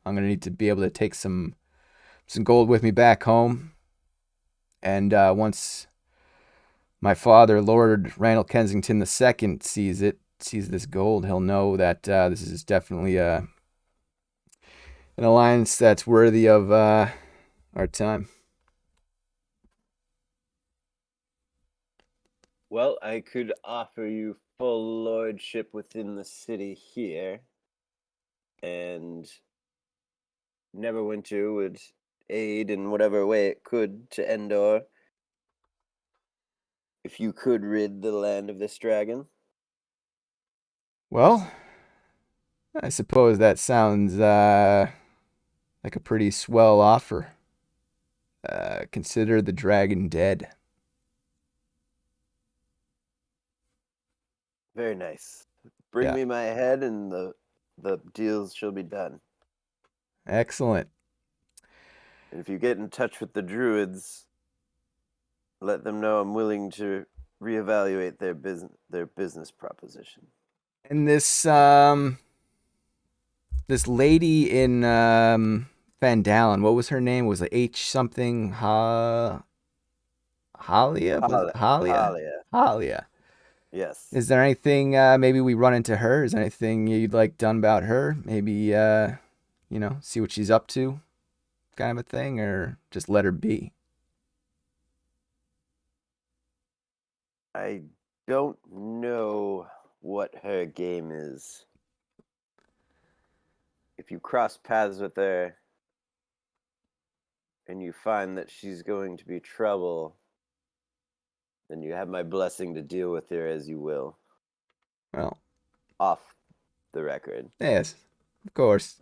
I'm going to need to be able to take some gold with me back home. And once my father, Lord Randall Kensington II, sees this gold, he'll know that this is definitely an alliance that's worthy of our time. Well, I could offer you full lordship within the city here, and Neverwinter would aid in whatever way it could to Endor. If you could rid the land of this dragon. Well, I suppose that sounds like a pretty swell offer. Consider the dragon dead. Very nice. Bring me my head and the deals shall be done. Excellent. And if you get in touch with the druids, let them know I'm willing to reevaluate their business proposition. And this lady in Van Dalen, what was her name? Was it H something? Halia? Was it Halia? Halia. Halia. Yes. Is there anything maybe we run into her? Is there anything you'd like done about her? Maybe see what she's up to, kind of a thing, or just let her be? I don't know what her game is. If you cross paths with her and you find that she's going to be trouble, then you have my blessing to deal with her as you will. Well, Off the record. yes, of course.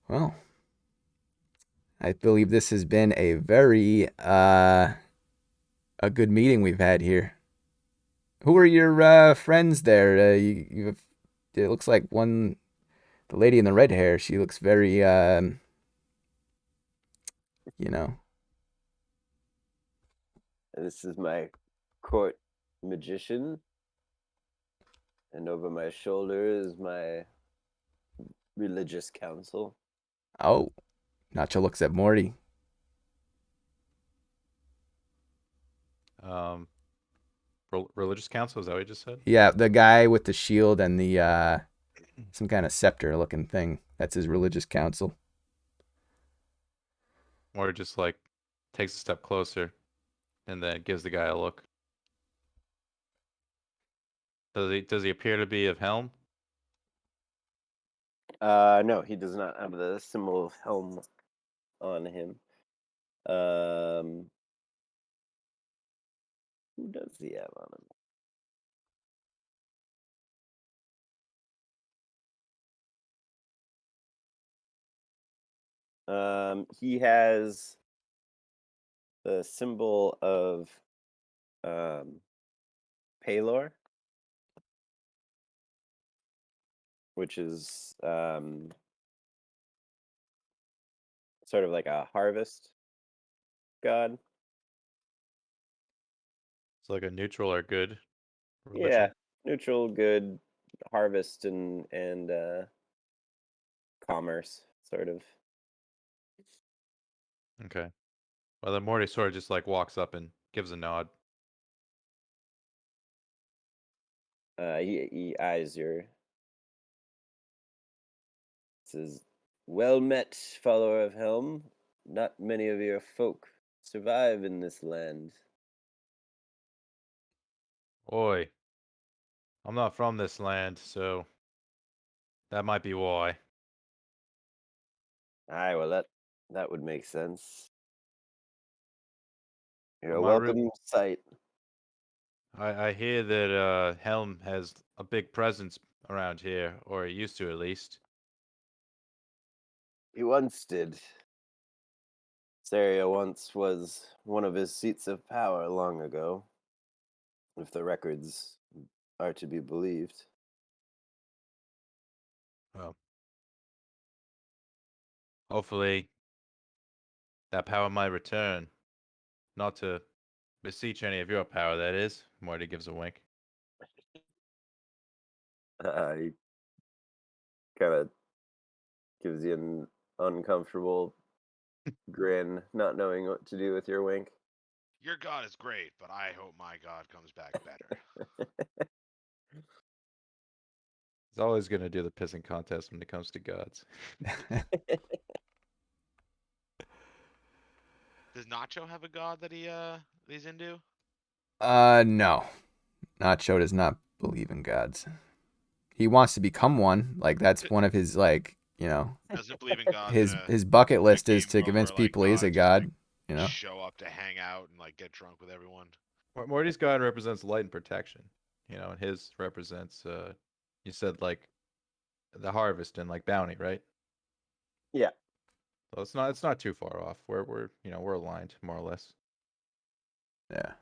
Well, I believe this has been a very a good meeting we've had here. Who are your friends there? It looks like the lady in the red hair. She looks very This is my court magician, and over my shoulder is my religious council. Oh, Nacho looks at Morty. Religious council, is that what you just said? Yeah, the guy with the shield and the some kind of scepter looking thing. That's his religious council. Or just like takes a step closer and then gives the guy a look. Does he appear to be of Helm? No, he does not have the symbol of Helm on him. Who does he have on him? He has the symbol of Palor, which is sort of like a harvest god. It's like a neutral or good religion. Yeah, neutral, good, harvest and commerce, sort of. Okay. Well, then Morty sort of just like walks up and gives a nod. He eyes your. Says, "Well met, follower of Helm. Not many of your folk survive in this land." Oi, I'm not from this land, so that might be why. Aye, well that would make sense. You're a Am I re- welcome sight. I hear that Helm has a big presence around here, or he used to at least. He once did. This area once was one of his seats of power long ago, if the records are to be believed. Well, hopefully that power might return. Not to beseech any of your power, that is. Morty gives a wink. He kind of gives you an uncomfortable grin, not knowing what to do with your wink. Your god is great, but I hope my god comes back better. He's always going to do the pissing contest when it comes to gods. Does Nacho have a god that he's into? No. Nacho does not believe in gods. He wants to become one. Like that's one of his Doesn't believe in God. his bucket list is to game world convince where, people he is a just, god, show up to hang out and get drunk with everyone. Morty's god represents light and protection, and his represents you said the harvest and bounty, right? Yeah. So it's not too far off. We're aligned more or less. Yeah.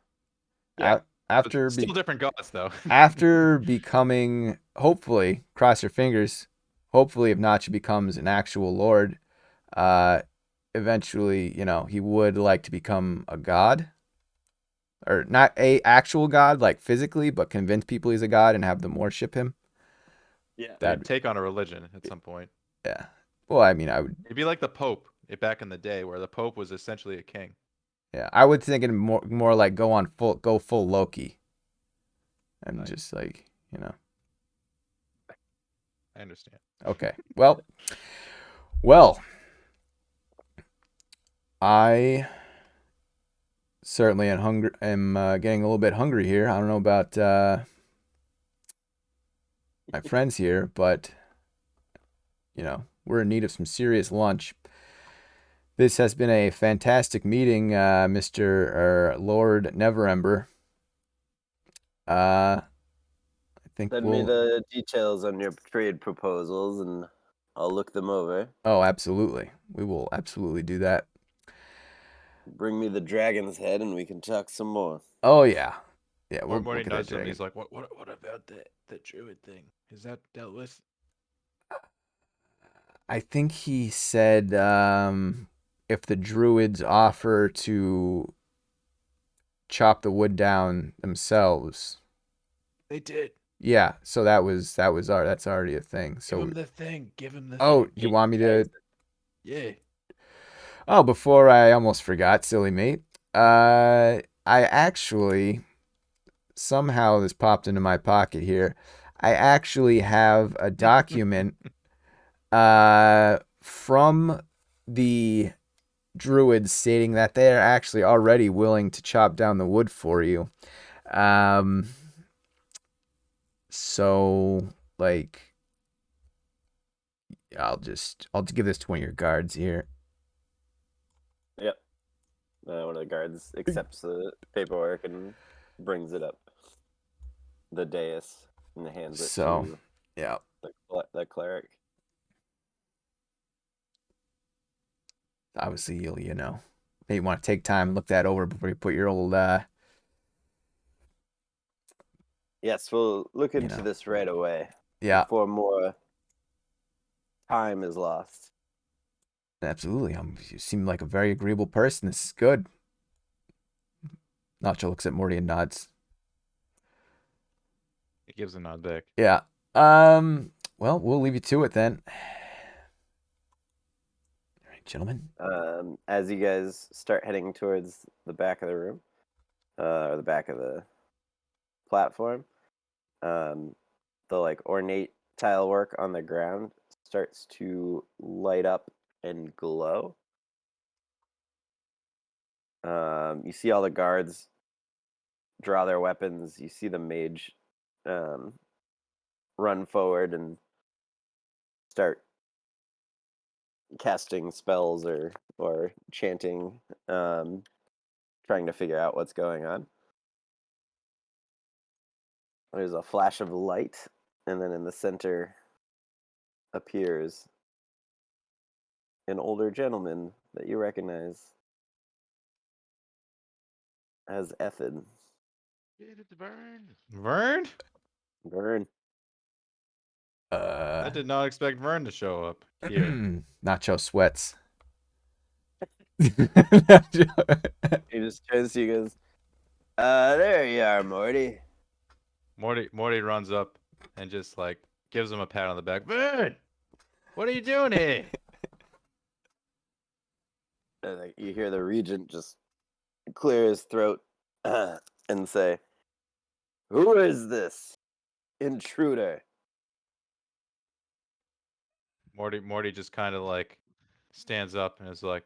Yeah. After Still different gods though. after becoming, hopefully, cross your fingers, hopefully if Nacho becomes an actual lord, eventually, he would like to become a god. or not a actual god like physically, but convince people he's a god and have them worship him. Yeah. That'd Take on a religion at some point. Yeah. Well, I mean, I would. It'd be like the Pope back in the day, where the Pope was essentially a king. Yeah, I would think it more like go full Loki, and Nice. just like I understand. Okay. Well, I certainly am getting a little bit hungry here. I don't know about my friends here, but we're in need of some serious lunch. This has been a fantastic meeting, Mr. or Lord Neverember. I think Send me the details on your trade proposals, and I'll look them over. Oh, absolutely. We will absolutely do that. Bring me the dragon's head, and we can talk some more. Oh yeah, yeah. Or We're Morty looking at nudged him. dragon. He's like, "What about the druid thing? Is that dealt with?" I think he said if the druids offer to chop the wood down themselves. They did. Yeah, so that's already a thing. So Give him the thing. Give him the oh, thing. you want me to? Yeah. Oh, before I almost forgot, silly mate. I actually somehow this popped into my pocket here. I actually have a document from the druids stating that they are actually already willing to chop down the wood for you. So like I'll give this to one of your guards here. Yep. One of the guards accepts the paperwork and brings it up the dais and hands it to yeah. the cleric. Obviously, you'll maybe want to take time and look that over before you put your old Yes, we'll look into this right away. Yeah. Before more time is lost. Absolutely. You seem like a very agreeable person. This is good. Nacho looks at Morty and nods. He gives a nod back. Yeah. Well, we'll leave you to it then. All right, gentlemen. As you guys start heading towards the back of the room, or the back of the platform, the like ornate tile work on the ground starts to light up and glow. You see all the guards draw their weapons. You see the mage run forward and start casting spells or chanting, trying to figure out what's going on. There's a flash of light, and then in the center appears an older gentleman that you recognize as Ethid. It's Vern. Vern? Vern. I did not expect Vern to show up here. Nacho sweats. He just turns to you and goes, there you are, Morty. Morty runs up and just like gives him a pat on the back. Vern, what are you doing here? And you hear the regent just clear his throat and say, "Who is this intruder?" Morty just kind of like stands up and is like,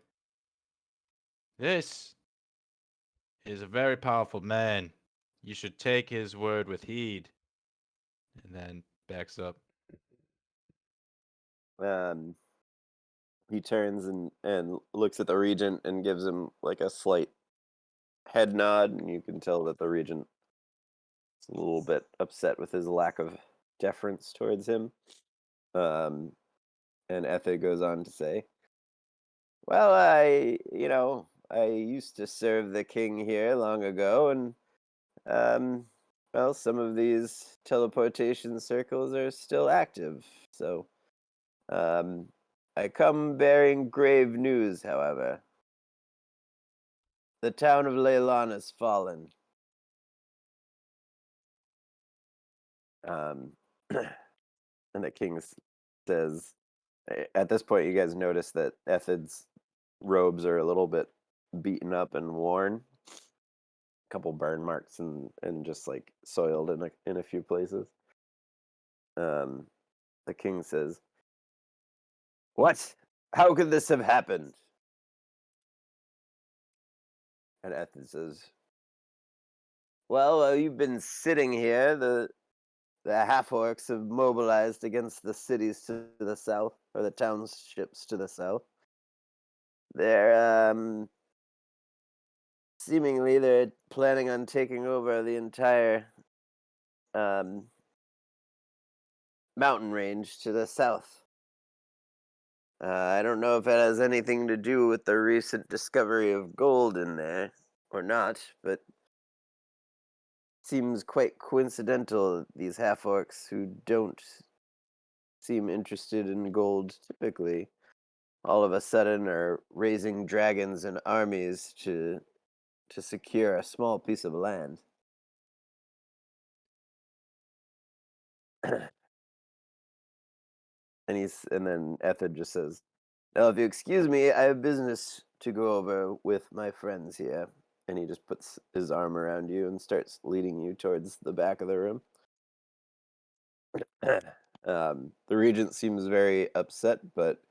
"This is a very powerful man. You should take his word with heed." And then backs up. He turns and looks at the regent and gives him like a slight head nod, and you can tell that the regent is a little bit upset with his lack of deference towards him. And Ethid goes on to say, "Well, I used to serve the king here long ago, and well, some of these teleportation circles are still active. So, I come bearing grave news, however. The town of Leylan has fallen. And the king says, at this point, you guys notice that Ethod's robes are a little bit beaten up and worn. A couple burn marks and just like soiled in a few places. The king says, "What? How could this have happened?" And Ethid says, "Well, you've been sitting here. The half-orcs have mobilized against the cities to the south, or the townships to the south. They're seemingly they're planning on taking over the entire mountain range to the south. I don't know if it has anything to do with the recent discovery of gold in there or not, but seems quite coincidental that these half-orcs who don't seem interested in gold typically all of a sudden are raising dragons and armies to secure a small piece of land." And then Ethid just says, "Now, if you excuse me, I have business to go over with my friends here." And he just puts his arm around you and starts leading you towards the back of the room. The regent seems very upset, but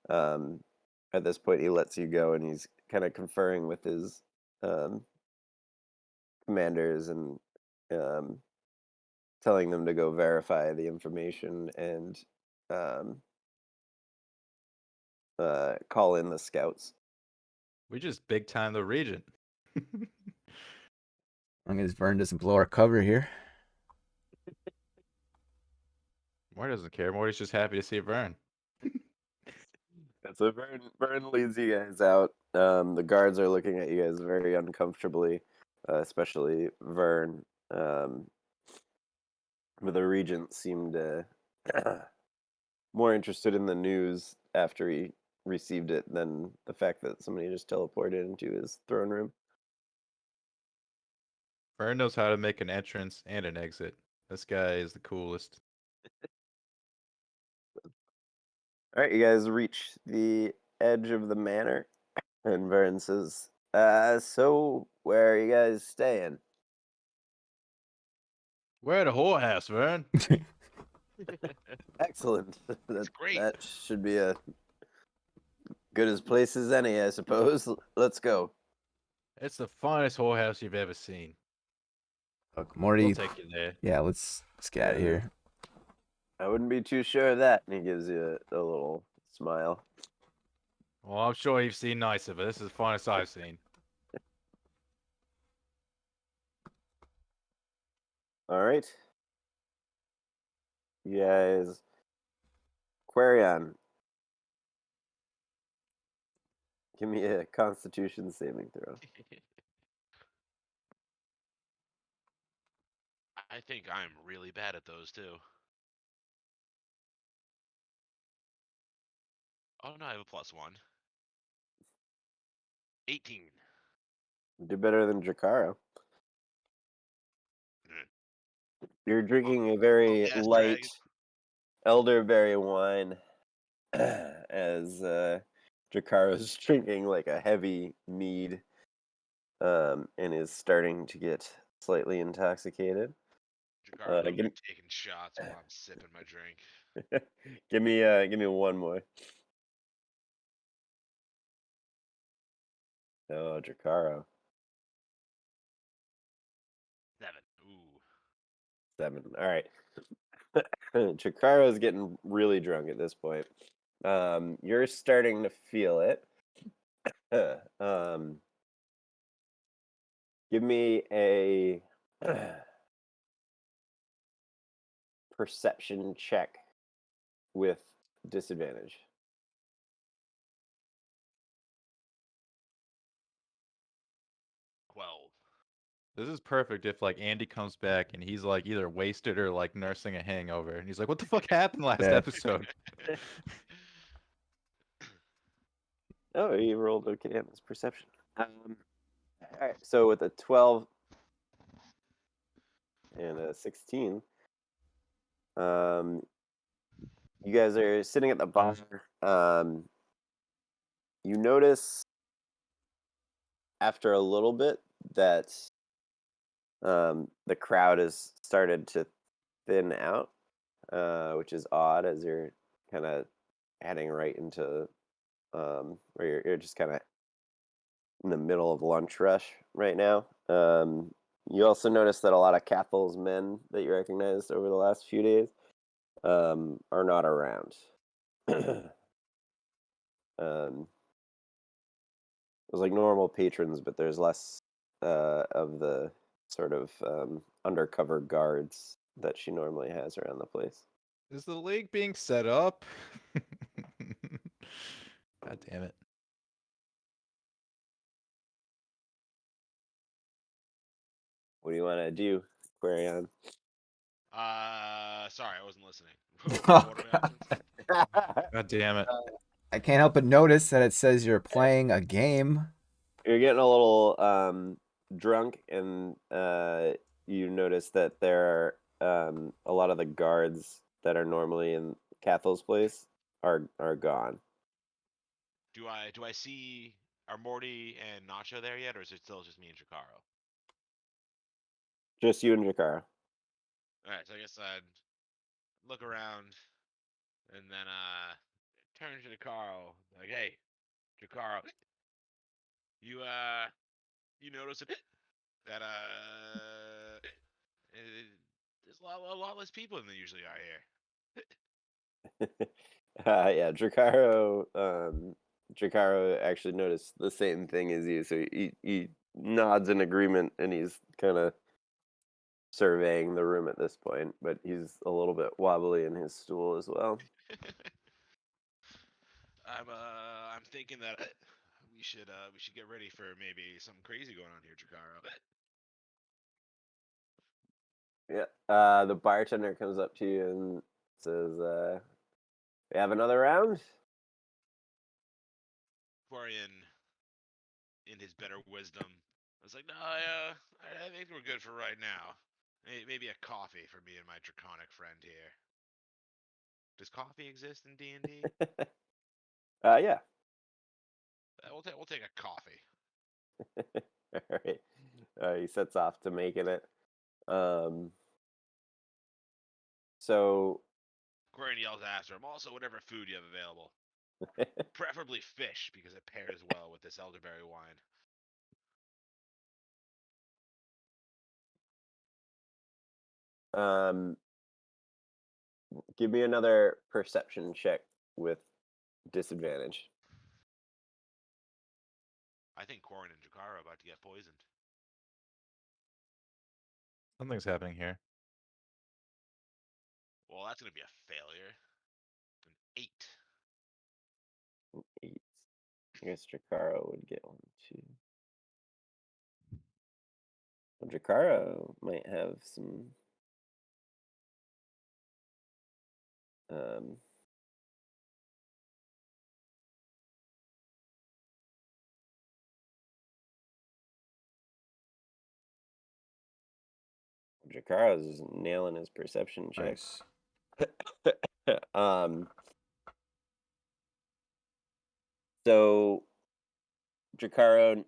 at this point he lets you go, and he's kind of conferring with his commanders and telling them to go verify the information and call in the scouts. We just big time the regent. As long as Vern doesn't blow our cover here. Morty doesn't care. Morty's just happy to see Vern. So Vern leads you guys out. The guards are looking at you guys very uncomfortably, especially Vern. But the regent seemed more interested in the news after he received it than the fact that somebody just teleported into his throne room. Vern knows how to make an entrance and an exit. This guy is the coolest. All right, you guys reach the edge of the manor, and Vern says, "So where are you guys staying?" We're at a whorehouse, Vern. Excellent. great. That should be a good as place as any, I suppose. Let's go. It's the finest whorehouse you've ever seen. Look, Morty. We'll take you there. Yeah, let's get out of here. I wouldn't be too sure of that. And he gives you a little smile. Well, I'm sure you've seen nicer, but this is the finest I've seen. All right. You guys, Quarion, give me a Constitution saving throw. I think I'm really bad at those too. Oh no, I have a +1. 18. Do better than Jakaro. You're drinking a very yes, light dragon. elderberry wine as Jakaro's drinking like a heavy mead and is starting to get slightly intoxicated. Jakar, give you're me- taking shots while I'm sipping my drink. give me one more. Oh, Jakaro. 7. Ooh. 7. All right. Chikaro's getting really drunk at this point. You're starting to feel it. Give me a perception check with disadvantage. 12. This is perfect if like Andy comes back and he's like either wasted or like nursing a hangover, and he's like, "What the fuck happened last Yeah. episode?" Oh, he rolled okay on his perception. All right, so with a 12 and a 16, You guys are sitting at the bar. You notice after a little bit that the crowd has started to thin out, which is odd as you're kind of heading right into where you're just kind of in the middle of lunch rush right now. You also notice that a lot of Cathal's men that you recognized over the last few days are not around. um, There's like normal patrons, but there's less of the sort of undercover guards that she normally has around the place. Is the league being set up? God damn it. What do you want to do, Quarion? Sorry, I wasn't listening. What are my options? God damn it. I can't help but notice that it says you're playing a game. You're getting a little drunk, and you notice that there are a lot of the guards that are normally in Cathal's place are gone. Do I see are Morty and Nacho there yet, or is it still just me and Chikaro? Just you and Jakara. All right, so I guess I'd look around and then turn to Chikaro like, "Hey, Chikaro, you notice that there's a lot less people than there usually are here." Yeah, Jakaro actually noticed the same thing as you, so he nods in agreement, and he's kind of surveying the room at this point, but he's a little bit wobbly in his stool as well. I'm thinking that we should get ready for maybe something crazy going on here, Chikaro. Yeah, the bartender comes up to you and says, "We have another round." Quarian, in his better wisdom, was like, "No, I think we're good for right now. Maybe a coffee for me and my draconic friend here." Does coffee exist in D&D? Yeah. We'll take a coffee. All right. He sets off to making it. So Quarian yells after him. Also, whatever food you have available, preferably fish because it pairs well with this elderberry wine. give me another perception check with disadvantage. I think Quarian and Jakara are about to get poisoned. Something's happening here. Well, that's gonna be a failure. An 8. 8. I guess Jakaro would get one too. Well, Jakaro might have some Jakaro's nailing his perception check. Nice. So Jakaro,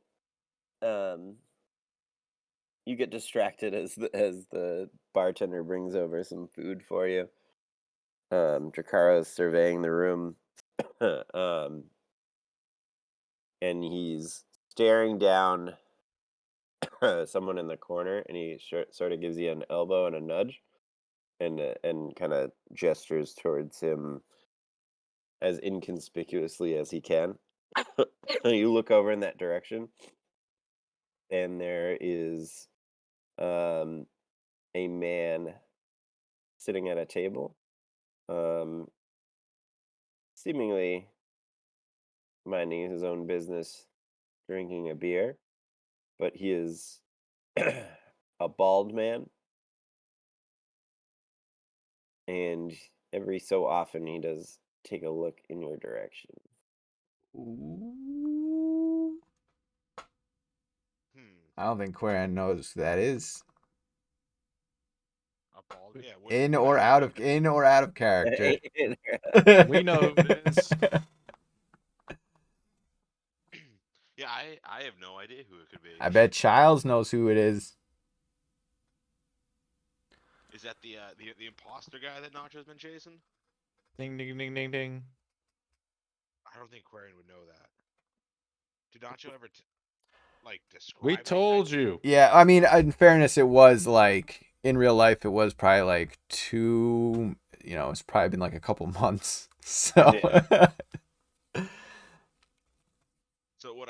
you get distracted as the bartender brings over some food for you. Jakaro's surveying the room, and he's staring down someone in the corner, and he sort of gives you an elbow and a nudge, and kind of gestures towards him as inconspicuously as he can. You look over in that direction, and there is a man sitting at a table, seemingly minding his own business, drinking a beer, but he is a bald man, and every so often he does take a look in your direction. Ooh. Hmm. I don't think Quarian knows who that is. A bald. Yeah, In or out of character. We know who it is. Yeah, I have no idea who it could be. I bet Childs knows who it is. Is that the imposter guy that Nacho's been chasing? Ding ding ding ding ding. I don't think Quarian would know that. Did Nacho ever describe? We it told exactly? you. Yeah, I mean, in fairness, it was like in real life, it was probably like two. You know, it's probably been like a couple months. So. So would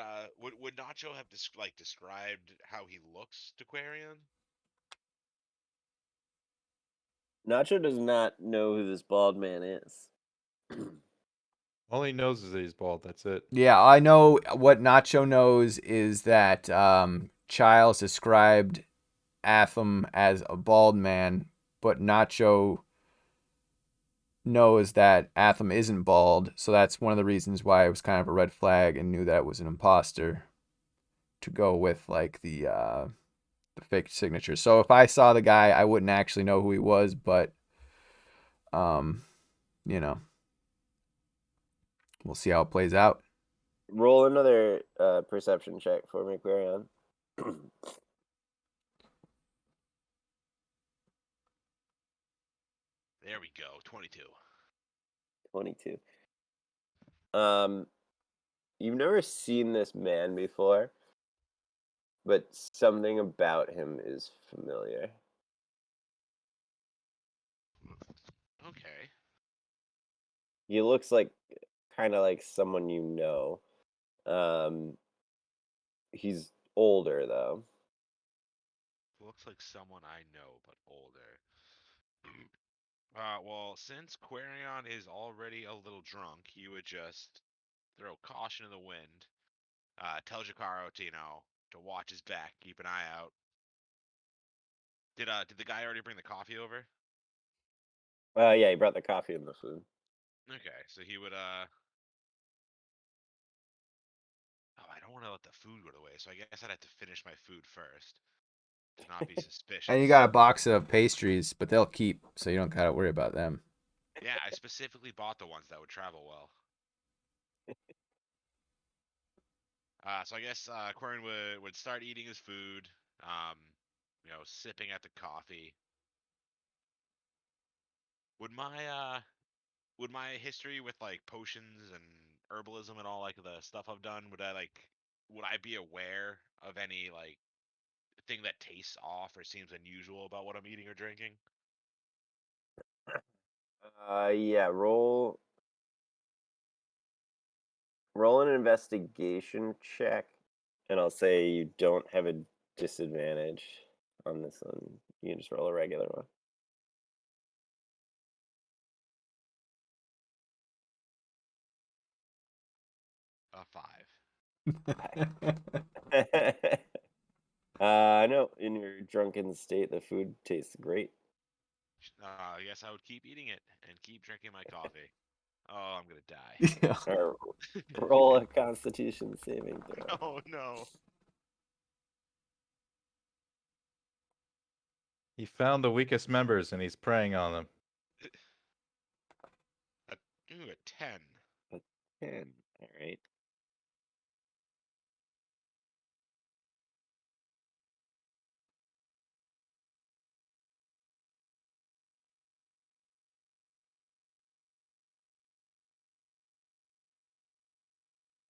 Nacho have described how he looks to Quarian? Nacho does not know who this bald man is. All he knows is that he's bald. That's it. Yeah, I know what Nacho knows is that Childs described Atham as a bald man, but Nacho knows that Atham isn't bald, so that's one of the reasons why it was kind of a red flag and knew that it was an imposter to go with like the fake signature. So if I saw the guy, I wouldn't actually know who he was, but you know, we'll see how it plays out. Roll another perception check for me, Quarian. There we go, 22. 22. You've never seen this man before, but something about him is familiar. Okay. He looks like kind of like someone you know. He's older though. Looks like someone I know, but older. Well, since Quarion is already a little drunk, you would just throw caution to the wind. Tell Jakaro to, to watch his back, keep an eye out. Did the guy already bring the coffee over? Yeah, he brought the coffee and the food. Okay, so he would Oh, I don't want to let the food go to waste, so I guess I'd have to finish my food first to not be suspicious. And you got a box of pastries, but they'll keep, so you don't gotta worry about them. Yeah, I specifically bought the ones that would travel well. So I guess Quern would start eating his food, sipping at the coffee. Would my history with potions and herbalism and all the stuff I've done, would I be aware of any thing that tastes off or seems unusual about what I'm eating or drinking? Yeah, roll an investigation check, and I'll say you don't have a disadvantage on this one. You can just roll a regular one. No, in your drunken state, the food tastes great. I guess I would keep eating it and keep drinking my coffee. Oh, I'm gonna die. Roll a Constitution saving throw. Oh no. He found the weakest members and he's preying on them. A 10. 10. All right.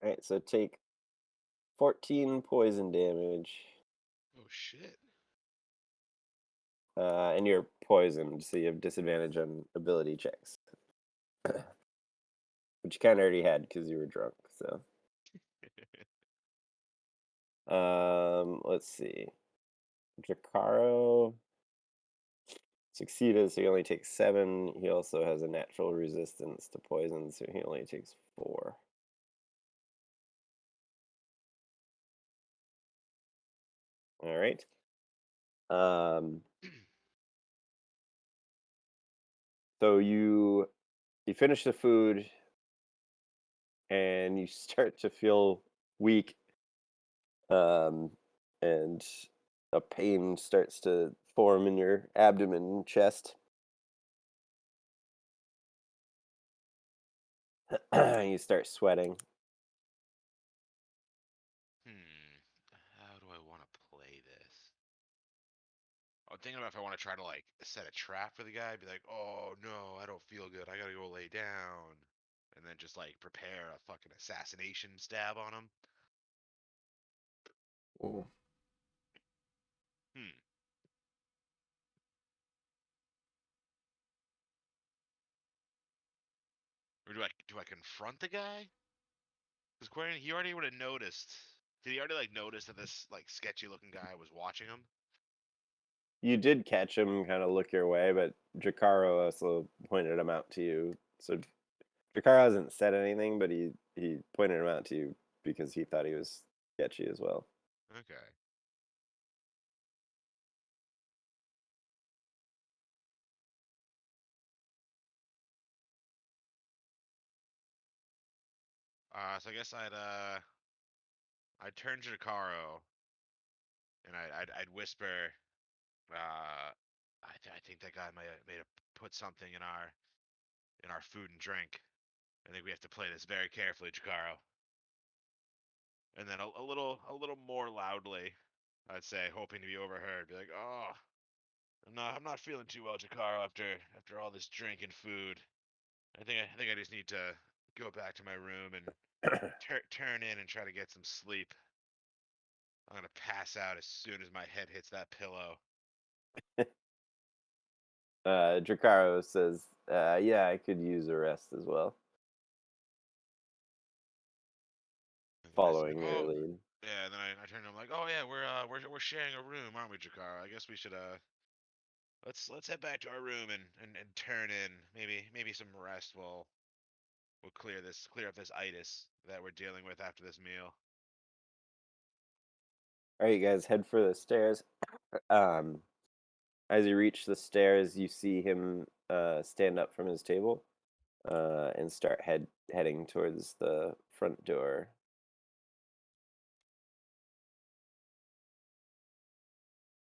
All right, so take 14 poison damage. Oh shit. And you're poisoned, so you have disadvantage on ability checks. Which you kind of already had because you were drunk, so. Let's see. Jakaro succeeded, so he only takes 7. He also has a natural resistance to poison, so he only takes 4. All right. So you finish the food and you start to feel weak, and a pain starts to form in your abdomen and chest. You start sweating. How do I want to play this? I'm thinking about if I want to try to like set a trap for the guy, be like, oh no, I don't feel good. I gotta go lay down. And then just like prepare a fucking assassination stab on him. Ooh. Or do I confront the guy? Because he already would have noticed. Did he already like notice that this like sketchy looking guy was watching him? You did catch him kind of look your way, but Jakaro also pointed him out to you. So Jakaro hasn't said anything, but he pointed him out to you because he thought he was sketchy as well. Okay. So I guess I'd turn to Jakaro and I'd whisper, I think that guy may have put something in our food and drink. I think we have to play this very carefully, Jakaro. And then a little more loudly, I'd say, hoping to be overheard, be like, "Oh, I'm not feeling too well, Jakaro, after all this drink and food. I think I just need to go back to my room and turn in and try to get some sleep. I'm gonna pass out as soon as my head hits that pillow." Jakaro says, "Yeah, I could use a rest as well." And then I say, Following your "Oh, lead. yeah." And then I turn to him like, "Oh yeah, we're sharing a room, aren't we, Jakaro? I guess we should let's head back to our room and turn in. Maybe some rest will clear up this itis that we're dealing with after this meal." All right, you guys head for the stairs. As you reach the stairs, you see him stand up from his table and start heading towards the front door.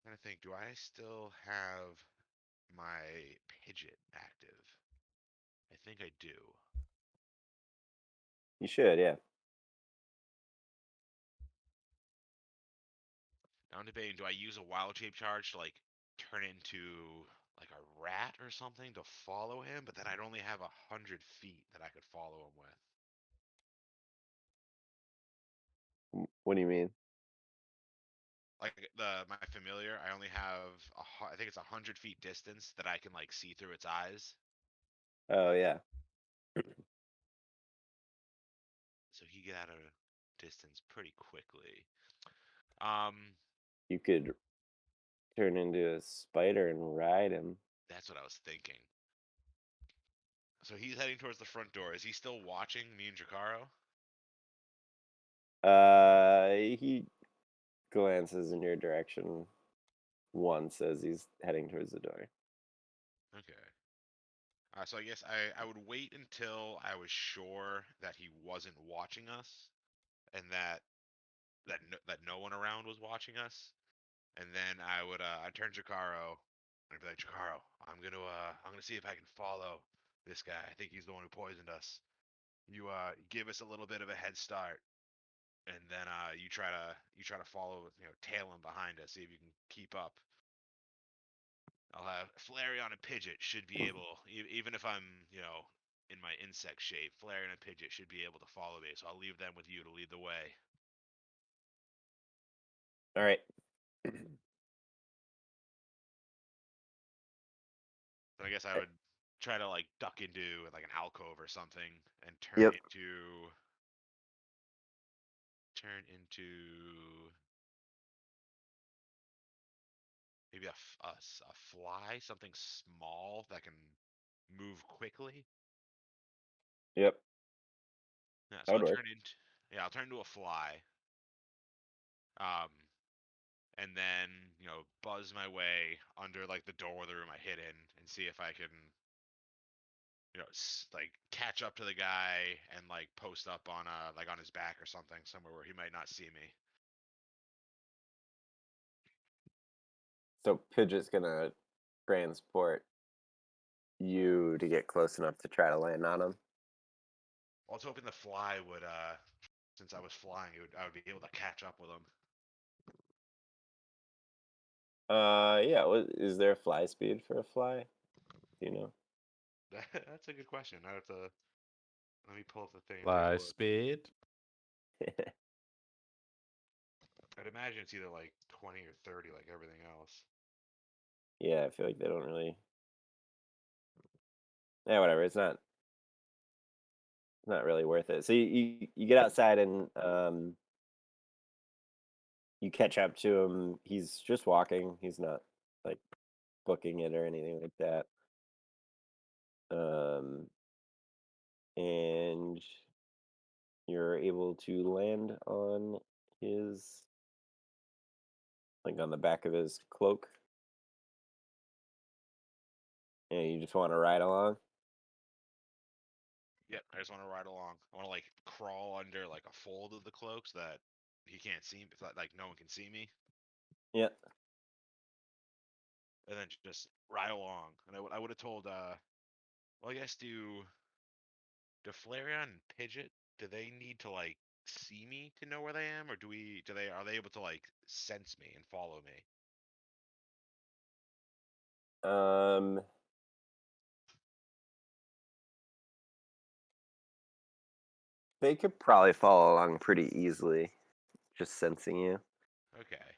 And I think, do I still have my Pidget active? I think I do. You should, yeah. Now I'm debating, do I use a wild shape charge to like turn into like a rat or something to follow him? But then I'd only have 100 feet that I could follow him with. What do you mean? Like my familiar, I only have I think it's 100 feet distance that I can like see through its eyes. Oh, yeah. So he get out of distance pretty quickly. Um, You could turn into a spider and ride him. that's what I was thinking. So he's heading towards the front door. Is he still watching me and Jakaro? He glances in your direction once as he's heading towards the door. Okay. So I guess I would wait until I was sure that he wasn't watching us, and that no one around was watching us, and then I'd turn to Jakaro and I'd be like, Jakaro, I'm gonna see if I can follow this guy. I think he's the one who poisoned us. You give us a little bit of a head start, and then you try to follow, tail him behind us, see if you can keep up. I'll have Flareon and Pidgeot should be able, even if I'm, in my insect shape, Flareon and Pidgeot should be able to follow me. So I'll leave them with you to lead the way. All right. But I guess I would try to like duck into like an alcove or something and Yep. turn into maybe a fly, something small that can move quickly. Yep. Yeah, That so would work. I'll turn into a fly. Um, and then buzz my way under like the door of the room I hid in and see if I can like catch up to the guy and like post up on like on his back or something somewhere where he might not see me. So Pidgeot's gonna transport you to get close enough to try to land on him. I was hoping the fly would, since I was flying, I would be able to catch up with him. Yeah. Is there a fly speed for a fly? Do you know? That's a good question. I have to. Let me pull up the thing. And take a Fly look. speed. I'd imagine it's either like 20 or 30, like everything else. Yeah, I feel like they don't really. Yeah, whatever. It's not really worth it. So you get outside and you catch up to him. He's just walking. He's not like booking it or anything like that. And you're able to land on his, like, on the back of his cloak. And you just want to ride along. Yep, I just want to ride along. I want to like crawl under like a fold of the cloak so that he can't see me. It's like no one can see me, Yeah. and then just ride along. And I would have told. Well, I guess do Flareon and Pidgeot, do they need to like see me to know where they am, or are they able to like sense me and follow me? Um. They could probably follow along pretty easily, just sensing you. Okay.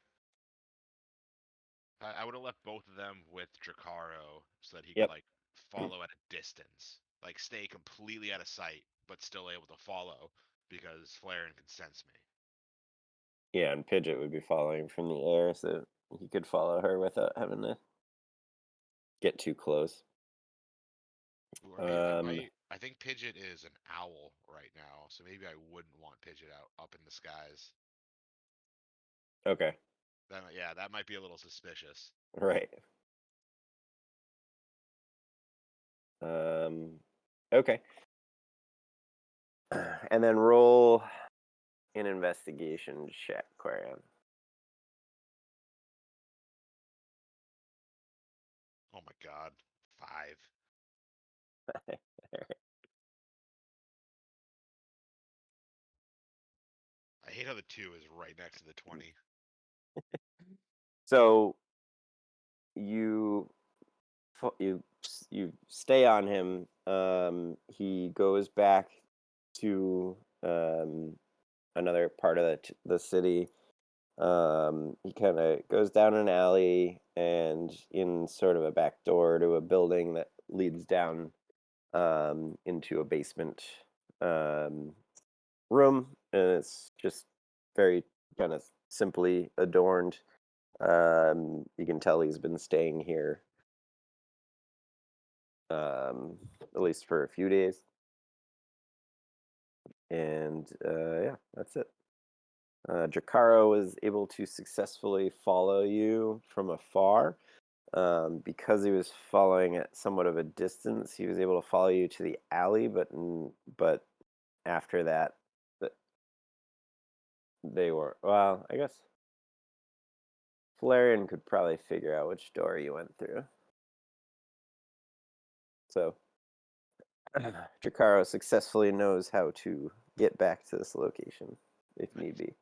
I would have left both of them with Dracaro so that he Yep. could like follow at a distance, like stay completely out of sight, but still able to follow because Flareon can sense me. Yeah, and Pidgeot would be following from the air, so he could follow her without having to get too close. Or maybe I Um. might. I think Pidgeot is an owl right now, so maybe I wouldn't want Pidgeot out up in the skies. Okay. Yeah, that might be a little suspicious. Right. Okay. And then roll an investigation check, Quarian. Oh my god, 5. I hate how the 2 is right next to the 20. So you you stay on him. He goes back to another part of the city. He kind of goes down an alley and in sort of a back door to a building that leads down into a basement room, and it's just very kind of simply adorned. You can tell he's been staying here at least for a few days. And yeah, that's it. Jakaro was able to successfully follow you from afar. Because he was following at somewhat of a distance, he was able to follow you to the alley, but after that, they were, well, I guess Flareon could probably figure out which door you went through. So Jakaro successfully knows how to get back to this location if need be.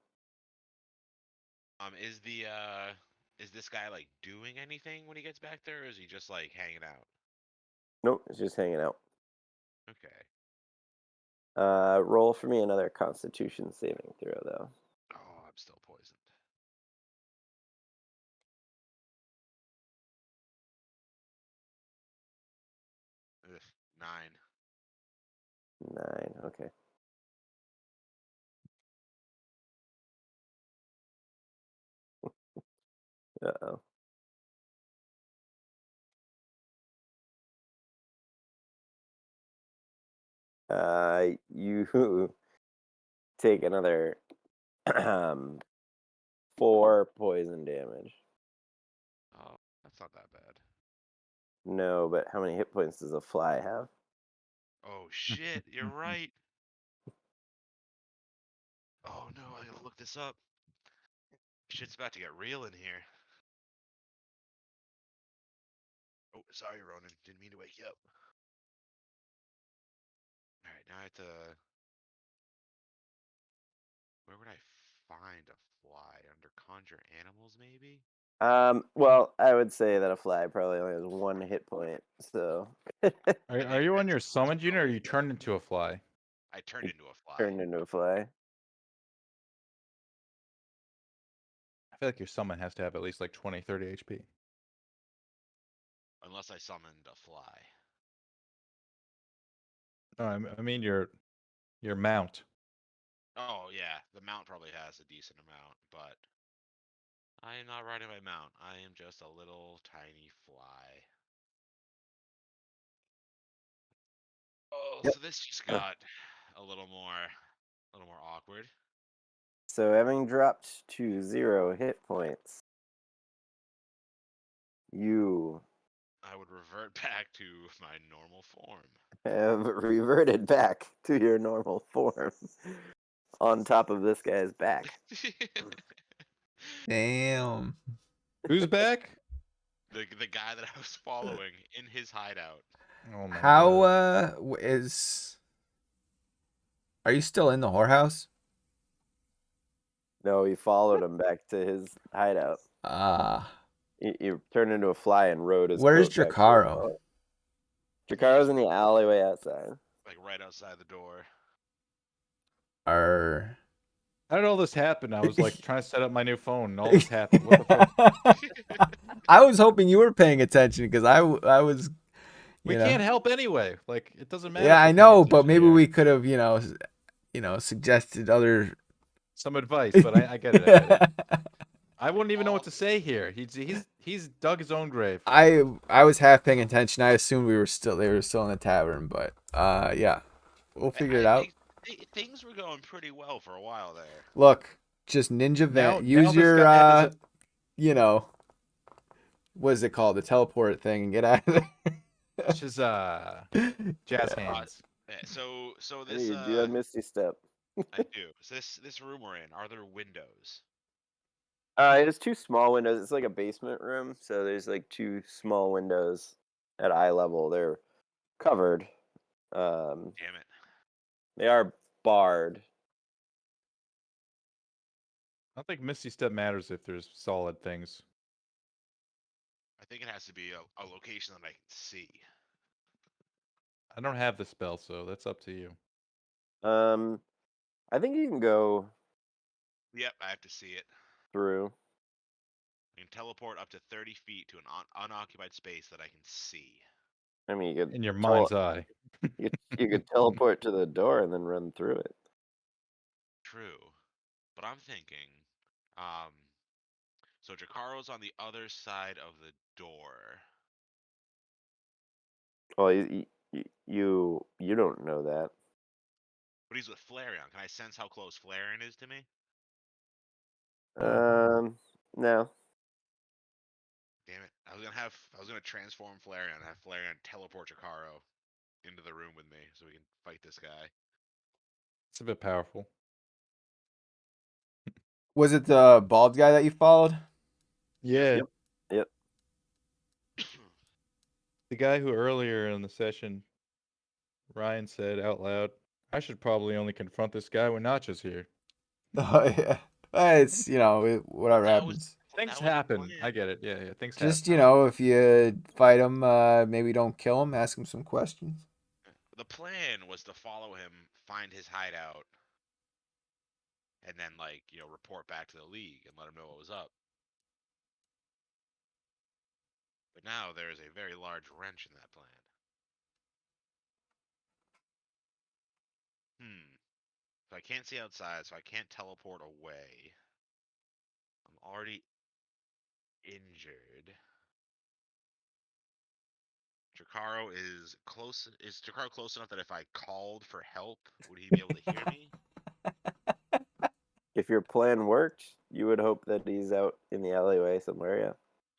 Is this guy like doing anything when he gets back there, or is he just like hanging out? Nope, it's just hanging out. Okay. Roll for me another Constitution saving throw, though. Oh, I'm still poisoned. Ugh, 9. 9, okay. Uh-oh. You take another 4 poison damage. Oh, that's not that bad. No, but how many hit points does a fly have? Oh shit, you're right. Oh no, I gotta look this up. Shit's about to get real in here. Oh, sorry, Ronan. Didn't mean to wake you up. All right, now I have to. Where would I find a fly? Under conjure animals, maybe? Well, I would say that a fly probably only has 1 hit point, so Are you on your summon unit, or are you turned into a fly? I turned into a fly. turned into a fly. I feel like your summon has to have at least like 20, 30 HP. Unless I summoned a fly. No, I mean your mount. Oh, yeah. The mount probably has a decent amount, but I am not riding my mount. I am just a little tiny fly. Oh, Yep. so this just got a little more awkward. So having dropped to 0 hit points, you I would revert back to my normal form. have reverted back to your normal form on top of this guy's back. Damn. Who's back? The guy that I was following in his hideout. Oh my How God. Are you still in the whorehouse? No, he followed him back to his hideout. He turned into a fly and rode his Where's coat back to his Jakaro? boat. Jakaro's in the alleyway outside. Like right outside the door. Or How did all this happen? I was like trying to set up my new phone, and all this happened. What the fuck? I was hoping you were paying attention because I was. We You know. can't help anyway. Like it doesn't matter. Yeah, if I we're paying know, but attention maybe here. we could have, suggested other. Some advice, but I get it. I get it. I wouldn't even know what to say here. He's dug his own grave. I was half paying attention. I assumed they were still in the tavern, but yeah, we'll figure it out. Things were going pretty well for a while there. Look, just ninja Now van. Use this your guy has what is it called? The teleport thing and get out of there. It's just jazz hands. So Hey, this you do have Misty Step. I do. So this room we're in, are there windows? It has 2 small windows. It's like a basement room, so there's like 2 small windows at eye level. They're covered. Damn it. They are barred. I don't think Misty Step matters if there's solid things. I think it has to be a location that I can see. I don't have the spell, so that's up to you. I think you can go Yep, I have to see it. through. I can teleport up to 30 feet to an unoccupied space that I can see. I mean, you could In your mind's eye. you could teleport to the door and then run through it. True. But I'm thinking, so Jakaro's on the other side of the door. Well, you don't know that. But he's with Flareon. Can I sense how close Flareon is to me? No. Damn it. I was gonna transform Flareon and have Flareon teleport Jakaro into the room with me so we can fight this guy. It's a bit powerful. Was it the bald guy that you followed? Yeah. Yep. The guy who earlier in the session, Ryan said out loud, I should probably only confront this guy when Nacho's here. Oh yeah. It's whatever That was- happens. Things That was the happen. plan. I get it. Yeah, things Just happen. if you fight him, maybe don't kill him. Ask him some questions. The plan was to follow him, find his hideout, and then report back to the league and let him know what was up. But now there is a very large wrench in that plan. So I can't see outside, so I can't teleport away. I'm already injured. Jakaro is close. Is Jakaro close enough that if I called for help, would he be able to hear me? If your plan worked, you would hope that he's out in the alleyway somewhere. Yeah.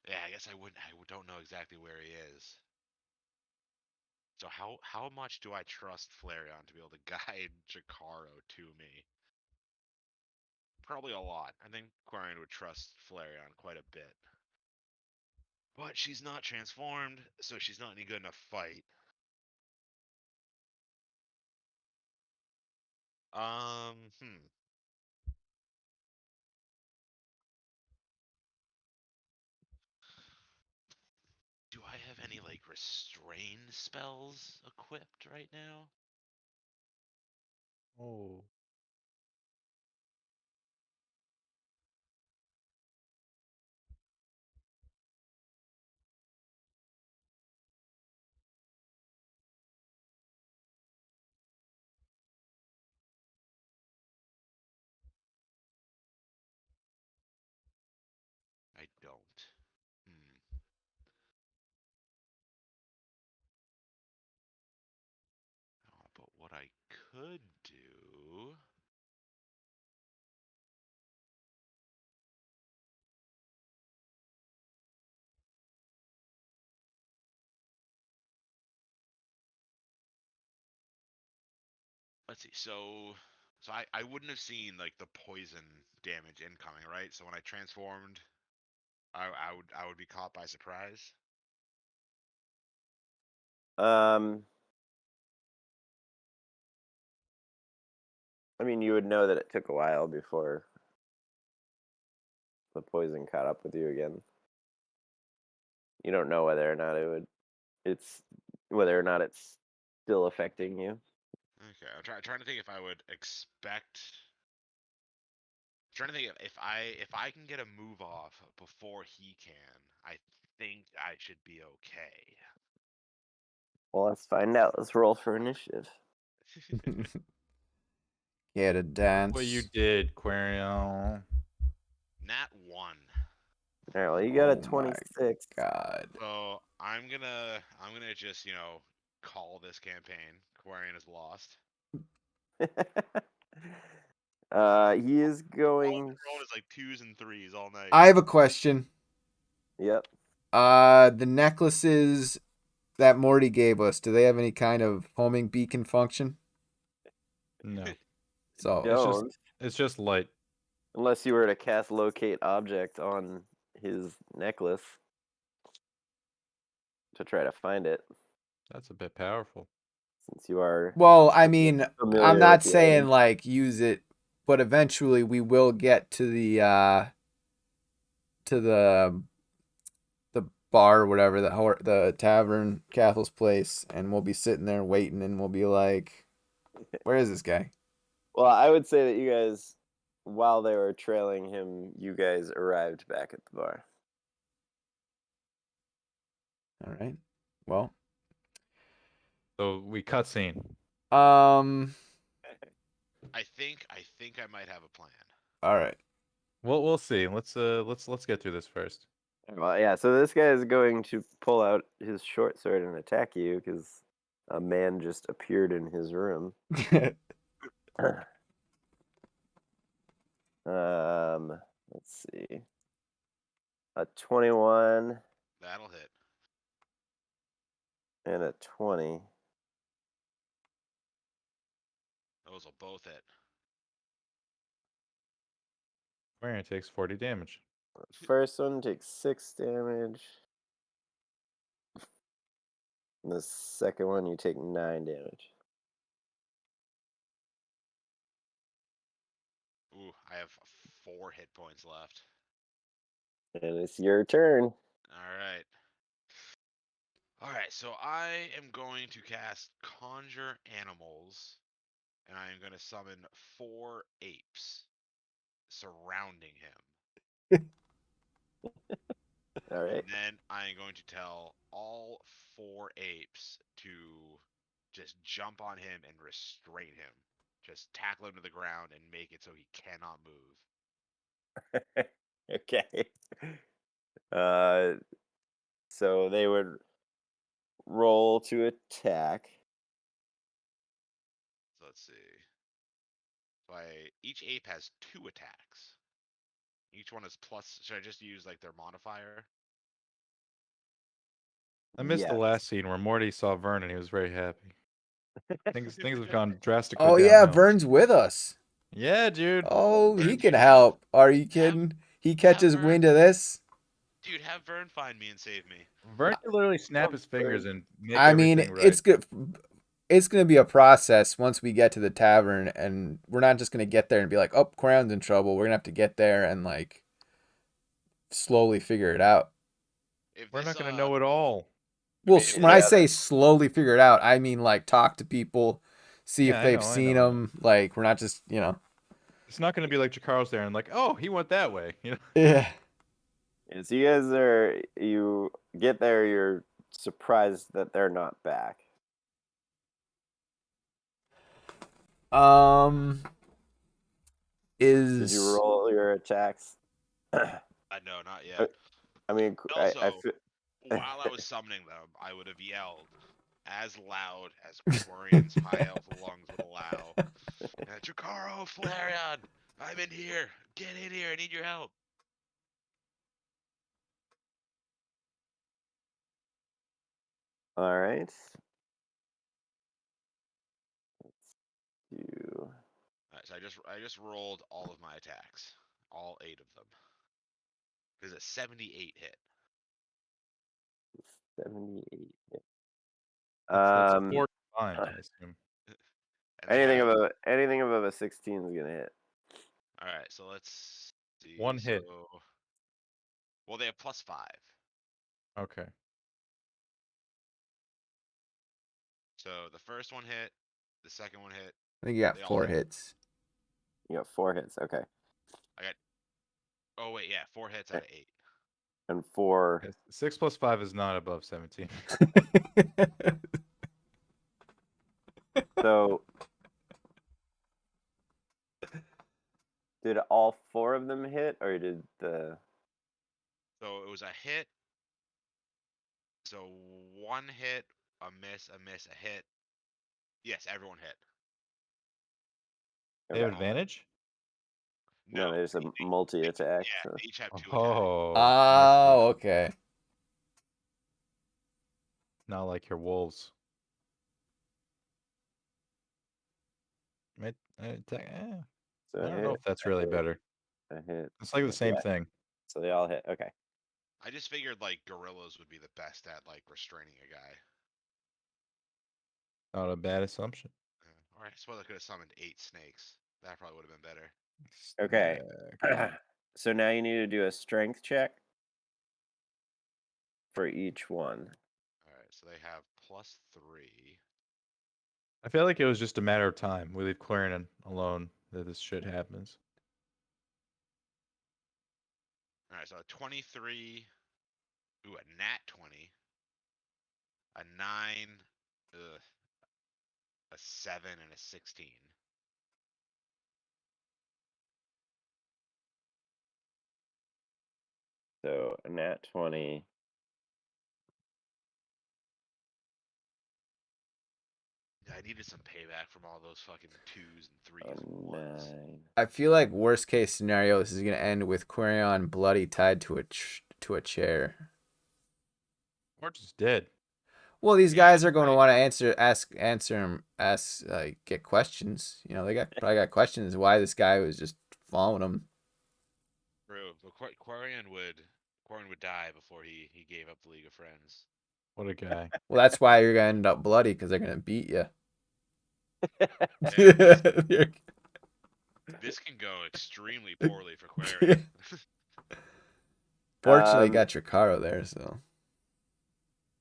Yeah, I guess I wouldn't. I don't know exactly where he is. So how much do I trust Flareon to be able to guide Jakaro to me? Probably a lot. I think Quarian would trust Flareon quite a bit. But she's not transformed, so she's not any good enough fight. Hmm. Do I have any like restrain spells equipped right now? Oh. I don't. Hmm. But what I could do. Let's see. So I wouldn't have seen like the poison damage incoming, right? So when I transformed, I would be caught by surprise. I mean, you would know that it took a while before the poison caught up with you again. You don't know whether or not it's still affecting you. Okay, I'm trying to think if I would expect. Trying to think if I can get a move off before he can, I think I should be okay. Well, let's find out. Let's roll for initiative. Get a dance. What you did, Quarion. Nat 1. All right, well, you got a Oh my 26. God. So I'm gonna just call this campaign. Quarian is lost. He is going. Rolling is like 2s and 3s all night. I have a question. Yep. The necklaces that Morty gave us, do they have any kind of homing beacon function? No. So Don't. It's just light. Unless you were to cast locate object on his necklace to try to find it, That's a bit powerful. since you are. well, I mean, familiar I'm not with the saying item. like use it, but eventually we will get to the bar or whatever, the tavern, Cathel's place, and we'll be sitting there waiting, and we'll be like, where is this guy? Well, I would say that you guys, while they were trailing him, you guys arrived back at the bar. All right. Well, So we cutscene. I think I might have a plan. all right. We'll see. Let's get through this first. Well, yeah. So this guy is going to pull out his short sword and attack you because a man just appeared in his room. Let's see. A 21 That'll hit. and a 20. Those will both hit. Quarion takes 40 damage. First one takes 6 damage. And the second one, you take 9 damage. Ooh, I have 4 hit points left. And it's your turn. All right. All right, so I am going to cast Conjure Animals, and I am going to summon 4 apes surrounding him. All right. And then I am going to tell all 4 apes to just jump on him and restrain him. Just tackle him to the ground and make it so he cannot move. Okay. So they would roll to attack. So let's see. So each ape has 2 attacks. Each one is plus. Should I just use like their modifier? I missed the Yes. last scene where Morty saw Vern and he was very happy. Things have gone drastically Oh yeah, downhill. Vern's with us. Yeah, dude. Oh, he Vern can can help. Are you kidding? He catches Vern. wind of this. Dude, have Vern find me and save me. Vern could literally snap his fingers and make I mean, everything right. it's good. It's gonna be a process once we get to the tavern, and we're not just gonna get there and be like, "Oh, Crayon's in trouble." We're gonna have to get there and like slowly figure it out. If We're this, not gonna know it all. Well, if when I Yeah, say slowly figure it out, I mean like talk to people, see Yeah, if I they've know, I seen know. them. Like we're not just It's not gonna be like Jacaro's there and like, oh, he went that way. You know. Yeah. Yeah, so you get there, you're surprised that they're not back. Did Is you roll your attacks? no, not yet. I mean, But I also, feel, while I was summoning them, I would have yelled as loud as Quarian's high elf lungs would allow. Jacaro, Flareon, I'm in here. Get in here. I need your help. all right. Let's do. Alright, so I just rolled all of my attacks, all 8 of them. There's a 78 hit. 78. That's a 4 combined, I assume. And they have, Anything above a 16 is gonna hit. all right, so let's see. One hit. Well, they have +5. Okay. So the first one hit, the second one hit. I think you got They all 4 hit. hits. You got 4 hits. Okay, Oh wait, yeah, 4 hits out of 8. and 4. Yes, 6 plus 5 is not above 17. So, did all 4 of them hit, or did the? So it was a hit. So 1 hit, a miss, a hit. Yes, everyone hit. They have Okay. advantage? No, there's a multi-attack. Yeah, So. they each have 2 attacks. Oh. Oh, okay. Not like your wolves. I So don't know if that's really better. A hit. It's like the same Yeah. thing. So they all hit. Okay. I just figured like gorillas would be the best at like restraining a guy. Not a bad assumption. Alright, I suppose I could have summoned 8 snakes. That probably would have been better. Okay. So now you need to do a strength check for each one. Alright, so they have +3. I feel like it was just a matter of time. We leave Clarion alone that this shit happens. Alright, so a 23. Ooh, a nat 20. A 9. Ugh. A 7 and a 16. So a nat 20. I needed some payback from all those fucking 2s and 3s A and 1s. 9. I feel like worst case scenario, this is gonna end with Quarion bloody tied to a chair. Or just dead. Well, these guys are going to want to get questions. You know, they probably got questions why this guy was just following them. Bro, but Quarian would die before he gave up the League of Friends. What a guy. Well, that's why you're gonna end up bloody because they're gonna beat you. This can go extremely poorly for Quarian. Fortunately, you got your Caro there, so.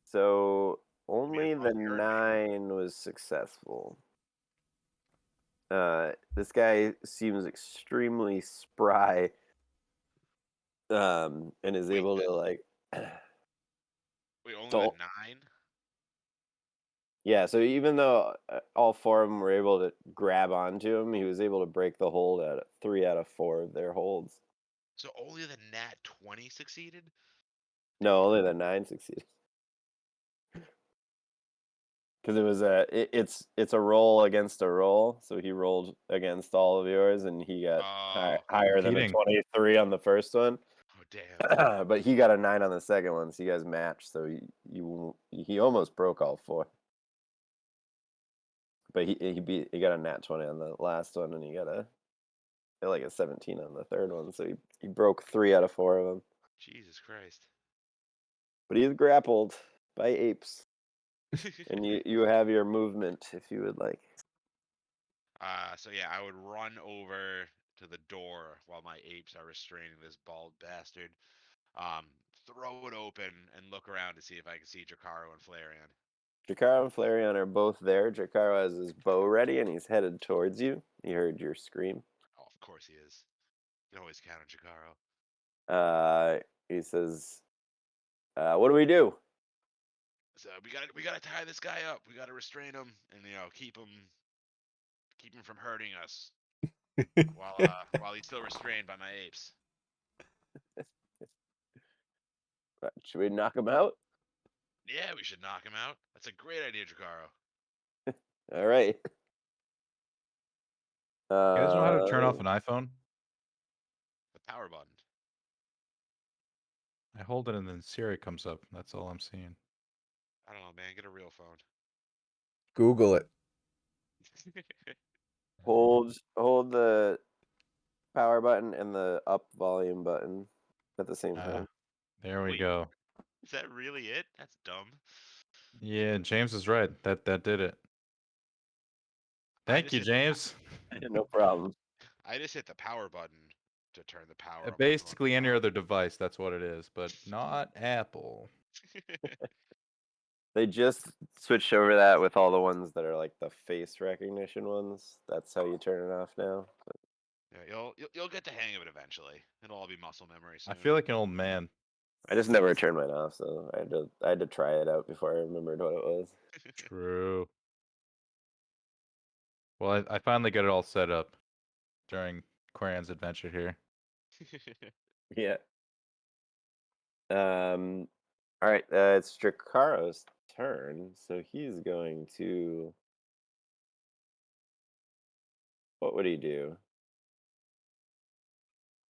So only it's the not your 9 was successful. This guy seems extremely spry. And is able to like. Wait, only So- the 9? Yeah, so even though all 4 of them were able to grab onto him, he was able to break the hold at 3 out of 4 of their holds. So only the nat 20 succeeded? No, only the 9 succeeded. Because it was it's a roll against a roll, so he rolled against all of yours, and he got higher than a Cheating. 23 on the first one. Oh damn. But he got a 9 on the second one, so you guys matched. So he almost broke all 4. But he got a nat 20 on the last one, and he got a 17 on the third one. So he broke 3 out of 4 of them. Jesus Christ. But he's grappled by apes, and you have your movement if you would like. So yeah, I would run over to the door while my apes are restraining this bald bastard. Throw it open and look around to see if I can see Jakaro and Flareon. Jakaro and Flareon are both there. Jakaro has his bow ready, and he's headed towards you. He heard your scream. Oh, of course he is. You can always count on Jakaro. He says, "What do we do?" So we gotta tie this guy up. We gotta restrain him and keep him from hurting us while he's still restrained by my apes. Should we knock him out? Yeah, we should knock him out. That's a great idea, Jakaro. All right. You guys know how to turn off an iPhone? The power button. I hold it and then Siri comes up. That's all I'm seeing. I don't know, man. Get a real phone. Google it. Hold the power button and the up volume button at the same time. There we Wait. go. Is that really it? That's dumb. Yeah, James is right. That did it. Thank just you, hit James. No problem. I just hit the power button to turn the power up on my Basically, any phone. other device, that's what it is, but not Apple. They just switched over that with all the ones that are like the face recognition ones. That's how you turn it off now. Yeah, you'll get the hang of it eventually. It'll all be muscle memory soon. I feel like an old man. I just never turned mine off, so I had to try it out before I remembered what it was. True. Well, I finally got it all set up during Quarian's adventure here. Yeah. All right. It's Drakaro's turn, so he's going to. What would he do?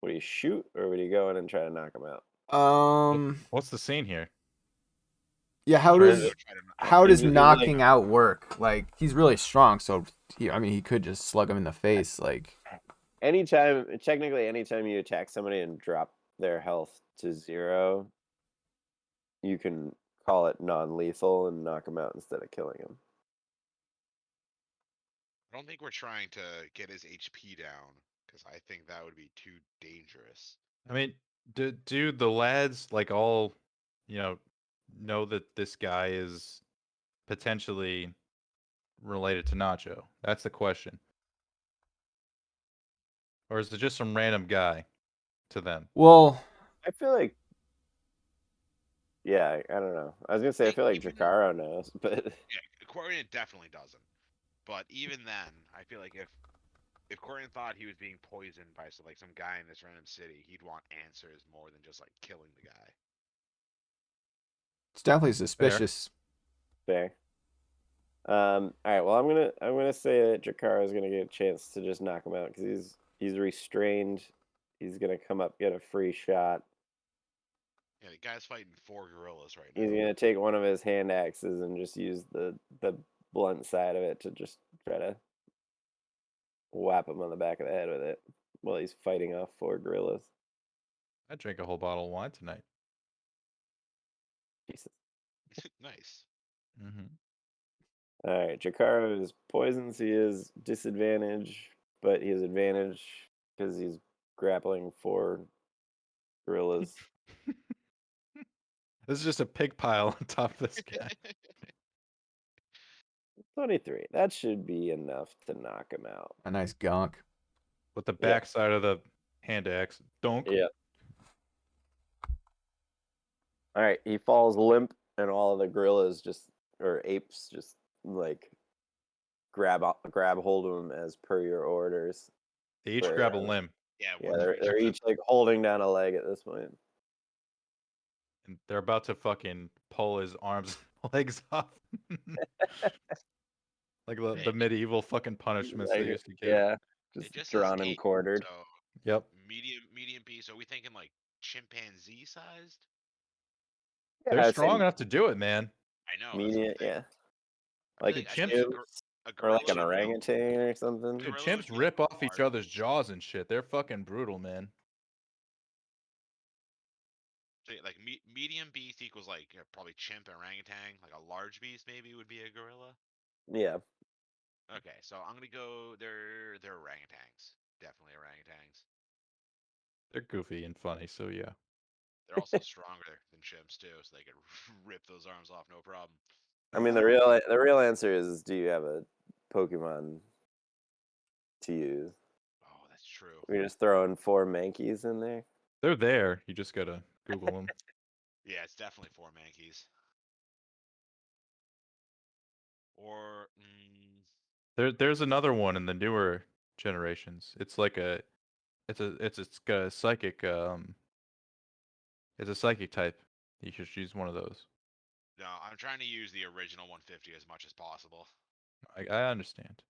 Would he shoot, or would he go in and try to knock him out? What's the scene here? Yeah, how Or does is it- how does he's like- knocking out work? Like, he's really strong, so he could just slug him in the face. Like, technically, anytime you attack somebody and drop their health to 0, you can call it non-lethal and knock him out instead of killing him. I don't think we're trying to get his HP down because I think that would be too dangerous. I mean, do the lads like all, know that this guy is potentially related to Nacho? That's the question. Or is it just some random guy to them? well, I feel like. Yeah, I don't know. I was gonna say I feel like Jakaro knows, but Yeah, Quarian definitely doesn't. But even then, I feel like if Quarian thought he was being poisoned by some guy in this random city, he'd want answers more than just killing the guy. it's definitely suspicious. fair. All right. Well, I'm gonna say that Jakaro is gonna get a chance to just knock him out because he's restrained. He's gonna come up, get a free shot. Yeah, the guy's fighting 4 gorillas right now. He's gonna take one of his hand axes and just use the blunt side of it to just try to whap him on the back of the head with it while he's fighting off 4 gorillas. I drank a whole bottle of wine tonight. Jesus. Nice. Mm-hmm. All right, Jakaro is poisoned. So he is disadvantage, but he has advantage because he's grappling 4 gorillas. This is just a pig pile on top of this guy. 23. That should be enough to knock him out. A nice gunk. With the Yeah. backside of the hand axe. Donk. Yeah. All right, he falls limp, and all of the gorillas or apes just grab hold of him as per your orders. They each But, grab a limb, Yeah, Yeah, one for they're each each holding down a leg at this point. and they're about to fucking pull his arms and legs off. Like the medieval fucking punishments they used to give. Yeah, It just just says drawn and ape, quartered. So Yep. medium piece. Are we thinking chimpanzee sized? They're I'd say strong enough to do it, man. I know. that's what medium, I'm saying. yeah, I like feel chimps- a or gorilla like an would be- orangutan or something. Dude, Gorilla chimps would be rip off each hard. other's jaws and shit. They're fucking brutal, man. So, like medium beast equals like probably chimp and orangutan. Like a large beast maybe would be a gorilla. Yeah. Okay, so I'm gonna go. They're orangutans. Definitely orangutans. They're goofy and funny, so yeah. They're also stronger than chimps too, so they could rip those arms off no problem. I mean, the real answer is, do you have a Pokemon to use? Oh, that's true. We're just throwing 4 Mankeys in there. They're there. You just gotta Google them. Yeah, it's definitely 4 Mankeys. Or There's another one in the newer generations. It's like it's a psychic it's a psychic type. You should choose one of those. no, I'm trying to use the original 150 as much as possible. I understand.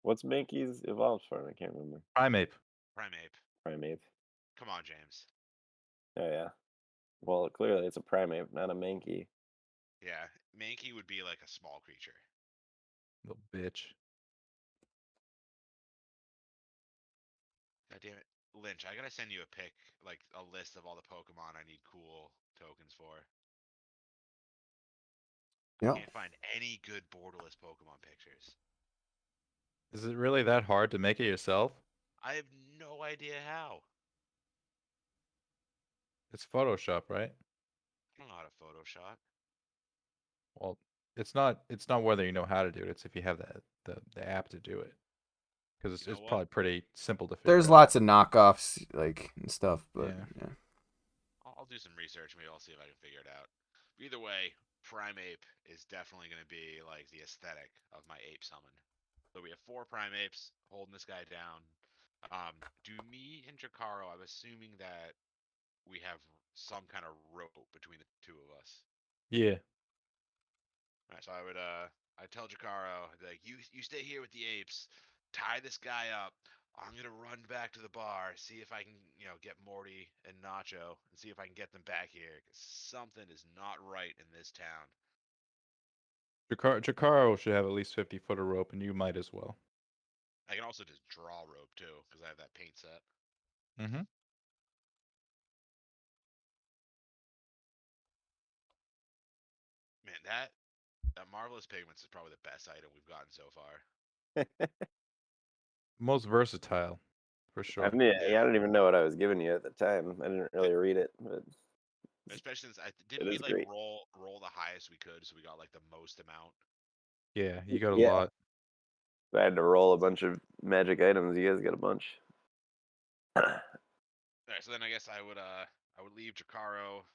What's Mankey's evolved from? I can't remember. Primeape. Primeape. Primeape. Come on, James. Oh yeah. Well, clearly it's a Primeape, not a Mankey. Yeah, Mankey would be like a small creature. Little bitch. God damn it. Lynch, I gotta send you a pic, like a list of all the Pokemon I need cool tokens for. Yeah. Can't find any good borderless Pokemon pictures. Is it really that hard to make it yourself? I have no idea how. It's Photoshop, right? I don't know how to Photoshop. Well, it's not whether you know how to do it, it's if you have the app to do it. Because it's, You know it's what? probably pretty simple to figure There's out. lots of knockoffs like and stuff, but Yeah. yeah. I'll do some research. Maybe I'll see if I can figure it out. But either way, Primeape is definitely going to be like the aesthetic of my ape summon. So we have 4 Primapes holding this guy down. Do me and Jakaro, I'm assuming that we have some kind of rope between the two of us. Yeah. Alright, so I'd tell Jakaro, like, you stay here with the apes, tie this guy up. I'm gonna run back to the bar, see if I can, get Morty and Nacho, and see if I can get them back here. 'Cause something is not right in this town. Jakaro should have at least 50 foot of rope, and you might as well. I can also just draw rope too, because I have that paint set. Mm-hmm. Man, that Marvelous Pigments is probably the best item we've gotten so far. Most versatile, for I sure. mean, I don't even know what I was giving you at the time. I didn't really read it, but Especially since It didn't we is like great. roll the highest we could, so we got like the most amount. Yeah, you got a Yeah. lot. I had to roll a bunch of magic items. You guys got a bunch. Alright, so then I guess I would leave Jakaro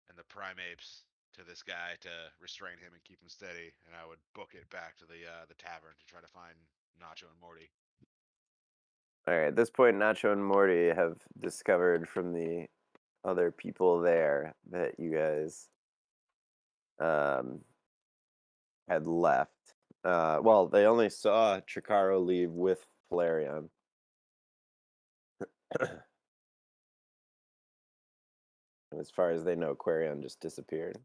and the Primapes to this guy to restrain him and keep him steady, and I would book it back to the tavern to try to find Nacho and Morty. All right, at this point, Nacho and Morty have discovered from the other people there that you guys had left. Well, they only saw Chikaro leave with Flareon. And as far as they know, Quarion just disappeared.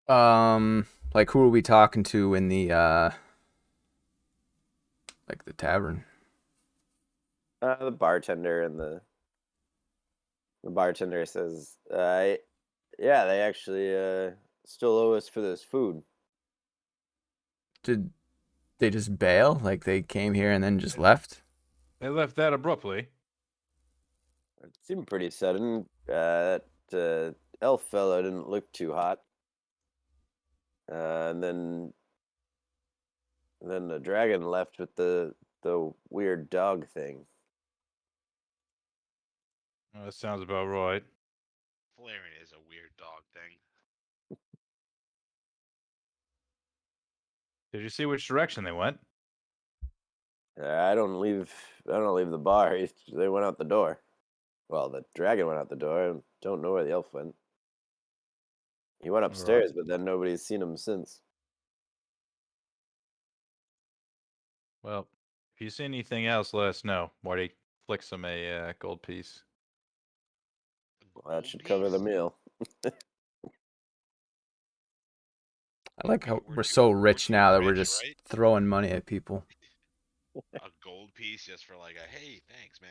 Like who are we talking to in the like the tavern? The bartender and the bartender says, yeah, they actually still owe us for this food. Did they just bail? Like they came here and then just left? They left that abruptly. It seemed pretty sudden. That elf fellow didn't look too hot. And then the dragon left with the weird dog thing. Oh, that sounds about right. Flareon is a weird dog thing. Did you see which direction they went? I don't leave the bar. They went out the door. Well, the dragon went out the door. I don't know where the elf went. He went upstairs, but then nobody's seen him since. Well, if you see anything else, let us know. Morty flicks him a gold piece. Well, that should cover the meal. I like how We're we're so too rich now that we're rich, just right? throwing money at people. a gold piece just for like a hey, thanks, man.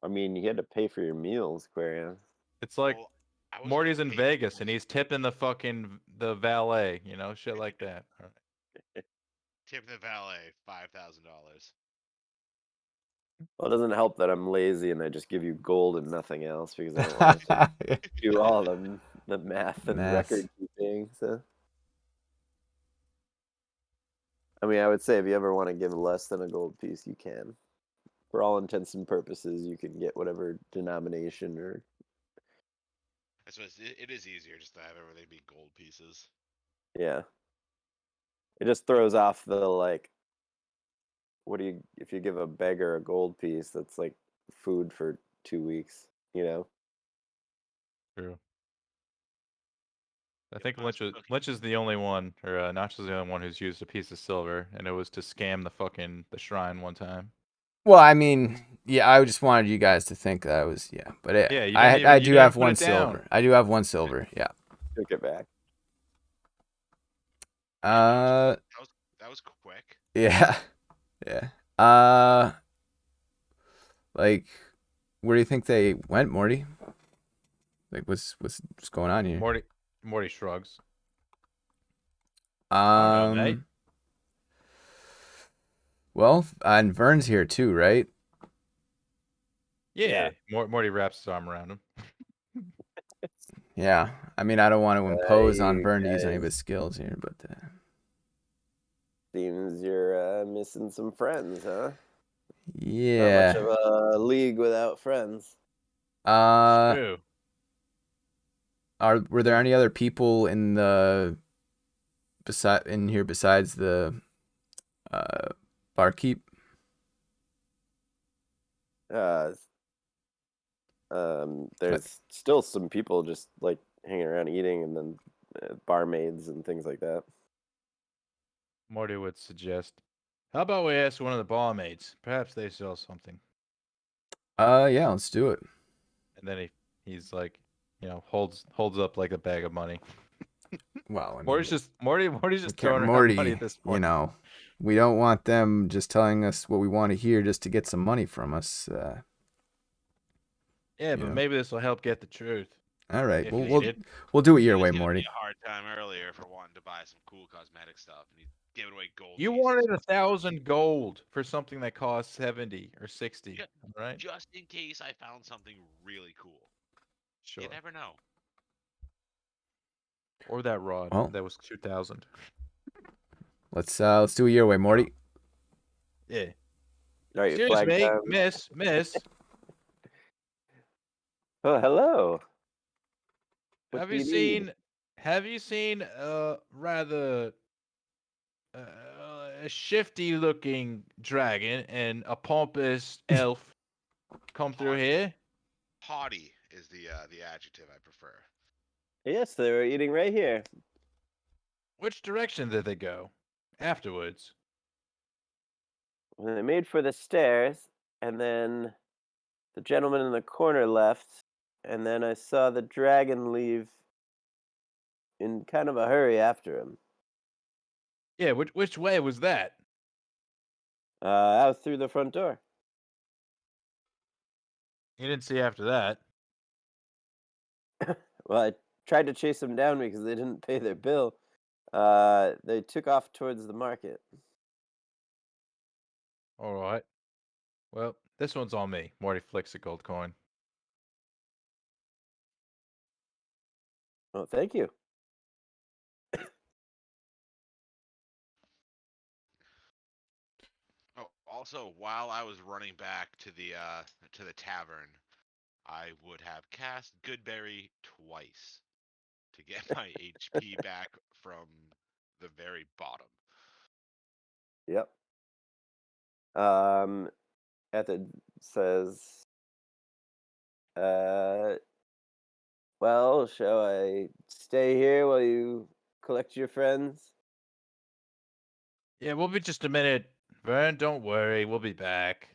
I mean, you had to pay for your meals, Quarian. It's like Well, I wasn't Morty's gonna in pay Vegas for and it. he's tipping the valet, you know, shit like that. All right. Tip the valet $5,000. Well, it doesn't help that I'm lazy and I just give you gold and nothing else because I don't want to do all the math and Math. record keeping. So, I mean, I would say if you ever want to give less than a gold piece, you can. For all intents and purposes, you can get whatever denomination or I suppose it is easier just to have everything be gold pieces. yeah. It just throws off the like. What do you if you give a beggar a gold piece? That's like food for 2 weeks. You know. True. I If think I was Lynch is the only one, or Notch is the only one who's used a piece of silver, and it was to scam the shrine one time. Well, I mean, yeah, I just wanted you guys to think that I was, yeah. But Yeah, you I didn't even- you do didn't have put one it down. silver. I do have one silver. Yeah. Took it back. Uh, that was quick. yeah, yeah. Like, where do you think they went, Morty? Like, what's going on here? Morty shrugs. Um, know, mate. Well, and Vern's here too, right? Yeah. Morty wraps his arm around him. Yeah. I mean, I don't want to impose on you Vern to use any of guys- his skills here, but Seems you're missing some friends, huh? Not yeah. much of a league without friends. True. Were there any other people in here besides the barkeep? There's still some people just like hanging around eating, and then barmaids and things like that. Morty would suggest, how about we ask one of the barmaids? Perhaps they sell something. Yeah, let's do it. And then he's like, you know, holds up like a bag of money. Well, I mean, Morty's just throwing around Morty, money at this point. you know, we don't want them just telling us what we want to hear just to get some money from us. Yeah, but know. maybe this will help get the truth. All right, If well, needed. we'll do it He your was way, giving me Morty. a hard time earlier for wanting to buy some cool cosmetic stuff, and he's giving away gold. You pieces. wanted 1,000 gold for something that costs 70 or 60, Yeah, right? just in case I found something really cool. Sure. You never know. Or that rod Well. that was 2,000. Let's do it your way, Morty. Yeah. All right, Excuse flag me, time. miss. Oh, hello. What Have do you need? seen rather a shifty looking dragon and a pompous elf come through here? Haughty is the adjective I prefer. Yes, they were eating right here. Which direction did they go afterwards? They made for the stairs, and then the gentleman in the corner left, and then I saw the dragon leave in kind of a hurry after him. Yeah, which way was that? Out through the front door. You didn't see after that. Well, I tried to chase them down because they didn't pay their bill. They took off towards the market. All right. Well, this one's on me. Morty flicks a gold coin. Oh, thank you. Oh, also, while I was running back to the tavern, I would have cast Goodberry twice to get my HP back from the very bottom. Yep. Ethid says, well, shall I stay here while you collect your friends? Yeah, we'll be just a minute. Vern, don't worry. We'll be back.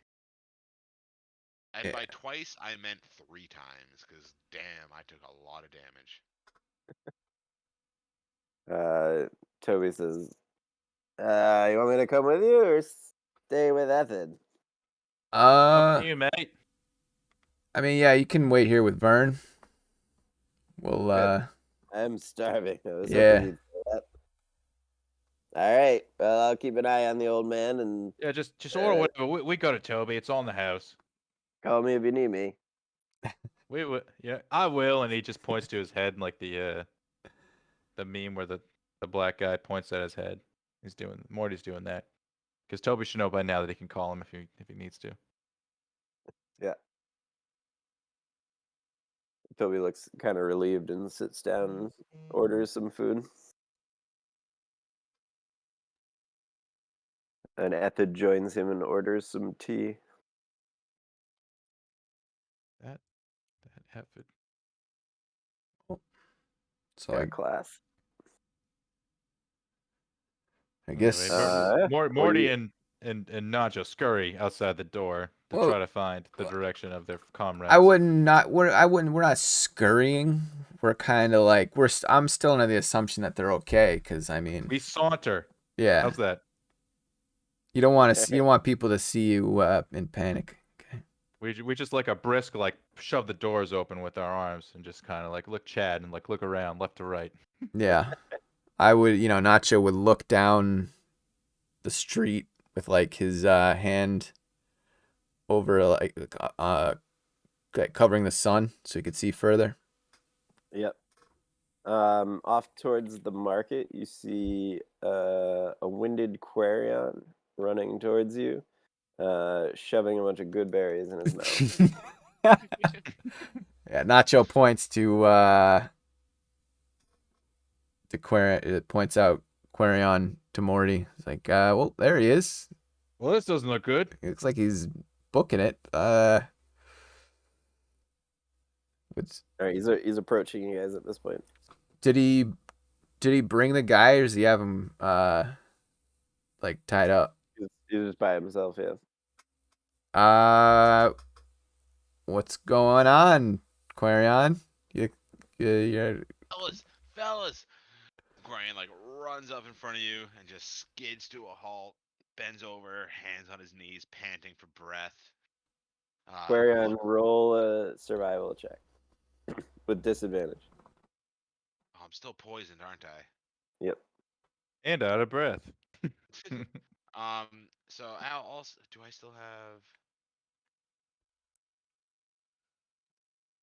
And Yeah. by twice, I meant 3 times, because damn, I took a lot of damage. Toby says, you want me to come with you, or stay with Ethan. You mate. I mean, yeah, you can wait here with Vern. We'll I'm starving. I was Yeah. hoping you'd say that. All right. Well, I'll keep an eye on the old man and Yeah, just order whatever. We go to Toby. It's all in the house. call me if you need me. Yeah, I will. And he just points to his head, like the meme where the black guy points at his head. Morty's doing that because Toby should know by now that he can call him if he needs to. Yeah. Toby looks kind of relieved and sits down and orders some food. And Ethid joins him and orders some tea. That effort. so Got class. I guess Morty and Nacho scurry outside the door to Well, try to find the direction of their comrades. we're not scurrying. We're kind of like I'm still under the assumption that they're okay because I mean, We saunter. yeah. How's that? You don't want to you don't want people to see you in panic. Okay. We just like a brisk like shove the doors open with our arms and just kind of like look Chad and like look around left to right. Yeah. I would, Nacho would look down the street with like his hand over like covering the sun so he could see further. Yep. Off towards the market, you see a winded Quarion running towards you, shoving a bunch of good berries in his mouth. Yeah, Nacho points to It points out Quarion to Morty. It's like, well, there he is. Well, this doesn't look good. It looks like he's booking it. What's All right, he's approaching you guys at this point. Did he bring the guy or does he have him like tied up? He's just by himself, yeah. What's going on, Quarion? You're Fellas. Quarion like runs up in front of you and just skids to a halt, bends over, hands on his knees, panting for breath. Quarion, roll a survival check with disadvantage. Oh, I'm still poisoned, aren't I? Yep. And out of breath. So Al, also, do I still have?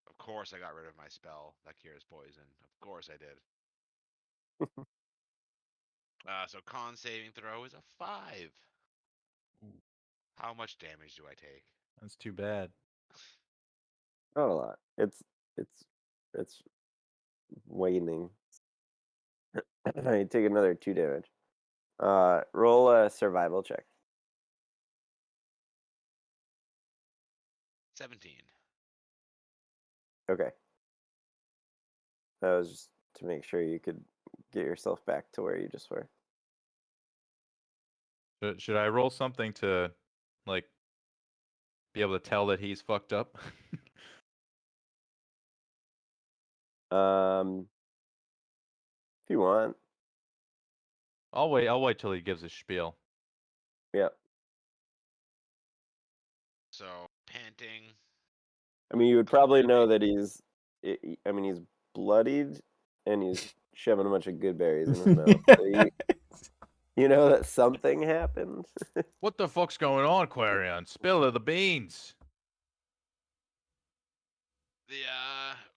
Of course, I got rid of my spell that cures poison. Of course, I did. So con saving throw is a 5. How much damage do I take? That's too bad. Not a lot. It's waning. You take another 2 damage. Roll a survival check. 17. Okay. That was just to make sure you could get yourself back to where you just were. Should I roll something to, like, be able to tell that he's fucked up? If you want. I'll wait till he gives his spiel. Yep. So panting. I mean, you would probably know that he's bloodied and he's shoving a bunch of good berries in his mouth. So you know that something happened. What the fuck's going on, Quarion? Spill the beans.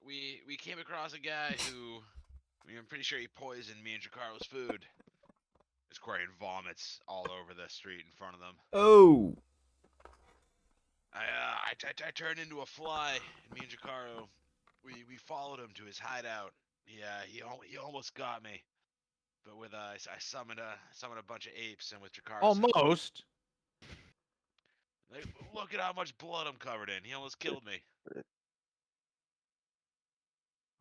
We came across a guy who, I'm pretty sure he poisoned me and Jacaro's food. This Quarion vomits all over the street in front of them. Oh. I turned into a fly, and me and Jacaro, we followed him to his hideout. Yeah, he almost got me, but with I summoned a bunch of apes, and with Jacaro. Almost. Like, look at how much blood I'm covered in. He almost killed me.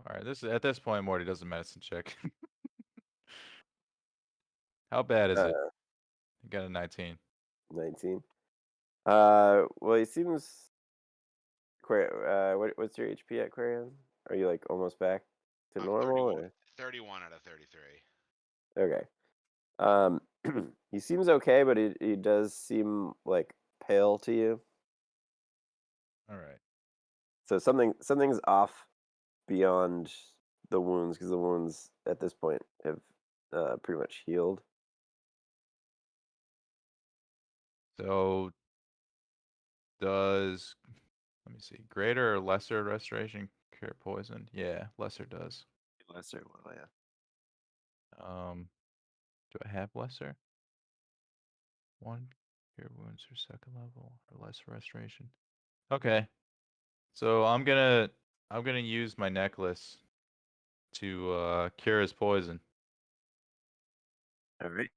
All right, at this point, Morty does a medicine check. How bad is it? You got a 19. 19. Well, he seems. What's your HP at Quarion? Are you like almost back to normal? 31 out of 33. Okay. He seems okay, but he does seem like pale to you. All right. So something's off beyond the wounds, because the wounds at this point have pretty much healed. So does let me see, greater or lesser restoration cure poison? Yeah, lesser does. Lesser one, yeah. Do I have lesser? One cure wounds or second level or lesser restoration. Okay. So I'm gonna use my necklace to cure his poison. All right.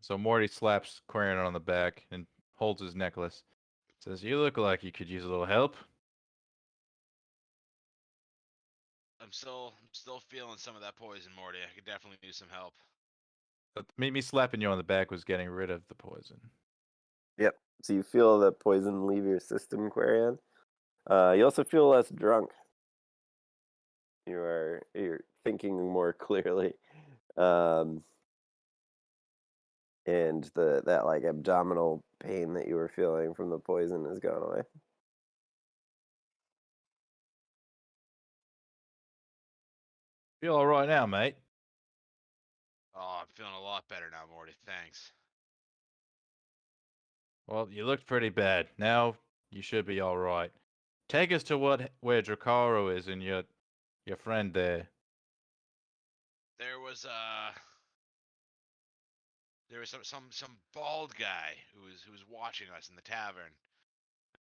So Morty slaps Quarian on the back and holds his necklace. Says, "You look like you could use a little help." I'm still feeling some of that poison, Morty. I could definitely use some help. But me slapping you on the back was getting rid of the poison. Yep. So you feel the poison leave your system, Quarian. You also feel less drunk. You're thinking more clearly, and that like abdominal pain that you were feeling from the poison has gone away. Feel all right now, mate? Oh, I'm feeling a lot better now, Morty. Thanks. Well, you looked pretty bad. Now you should be all right. Take us to where Drakaro is and your friend there. There was some bald guy who was watching us in the tavern,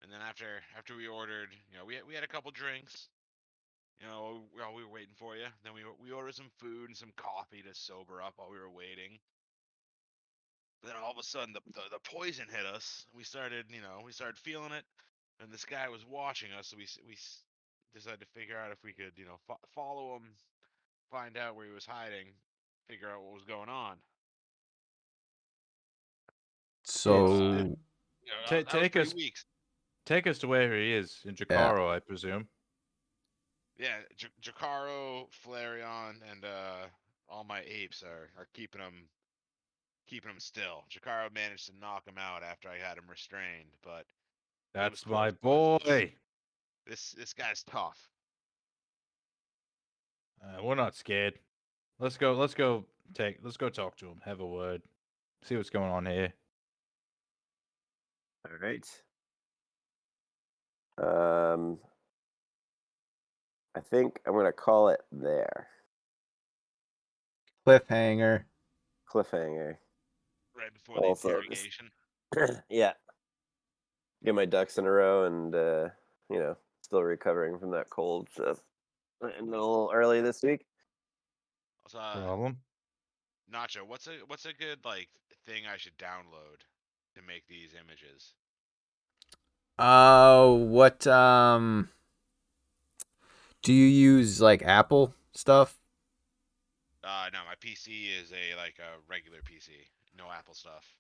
and then after we ordered, we had a couple drinks. While we were waiting for you, then we ordered some food and some coffee to sober up while we were waiting. Then all of a sudden, the poison hit us. We started feeling it, and this guy was watching us. So we decided to figure out if we could, follow him, find out where he was hiding, figure out what was going on. So Ta- That was take 3 us- weeks. Take us to where he is in Jakaro, I presume. Yeah, Jakaro, Flareon, and all my apes are keeping him still. Jakaro managed to knock him out after I had him restrained, but it was That's close my punches. boy. This guy's tough. We're not scared. Let's go talk to him. Have a word. See what's going on here. All right. I think I'm gonna call it there. cliffhanger. Cliffhanger. Right before the Also, interrogation. Yeah. Get my ducks in a row, and still recovering from that cold, so a little early this week. Problem? Nacho, what's a good thing I should download to make these images? What do you use, like Apple stuff? No, my PC is a regular PC, no Apple stuff.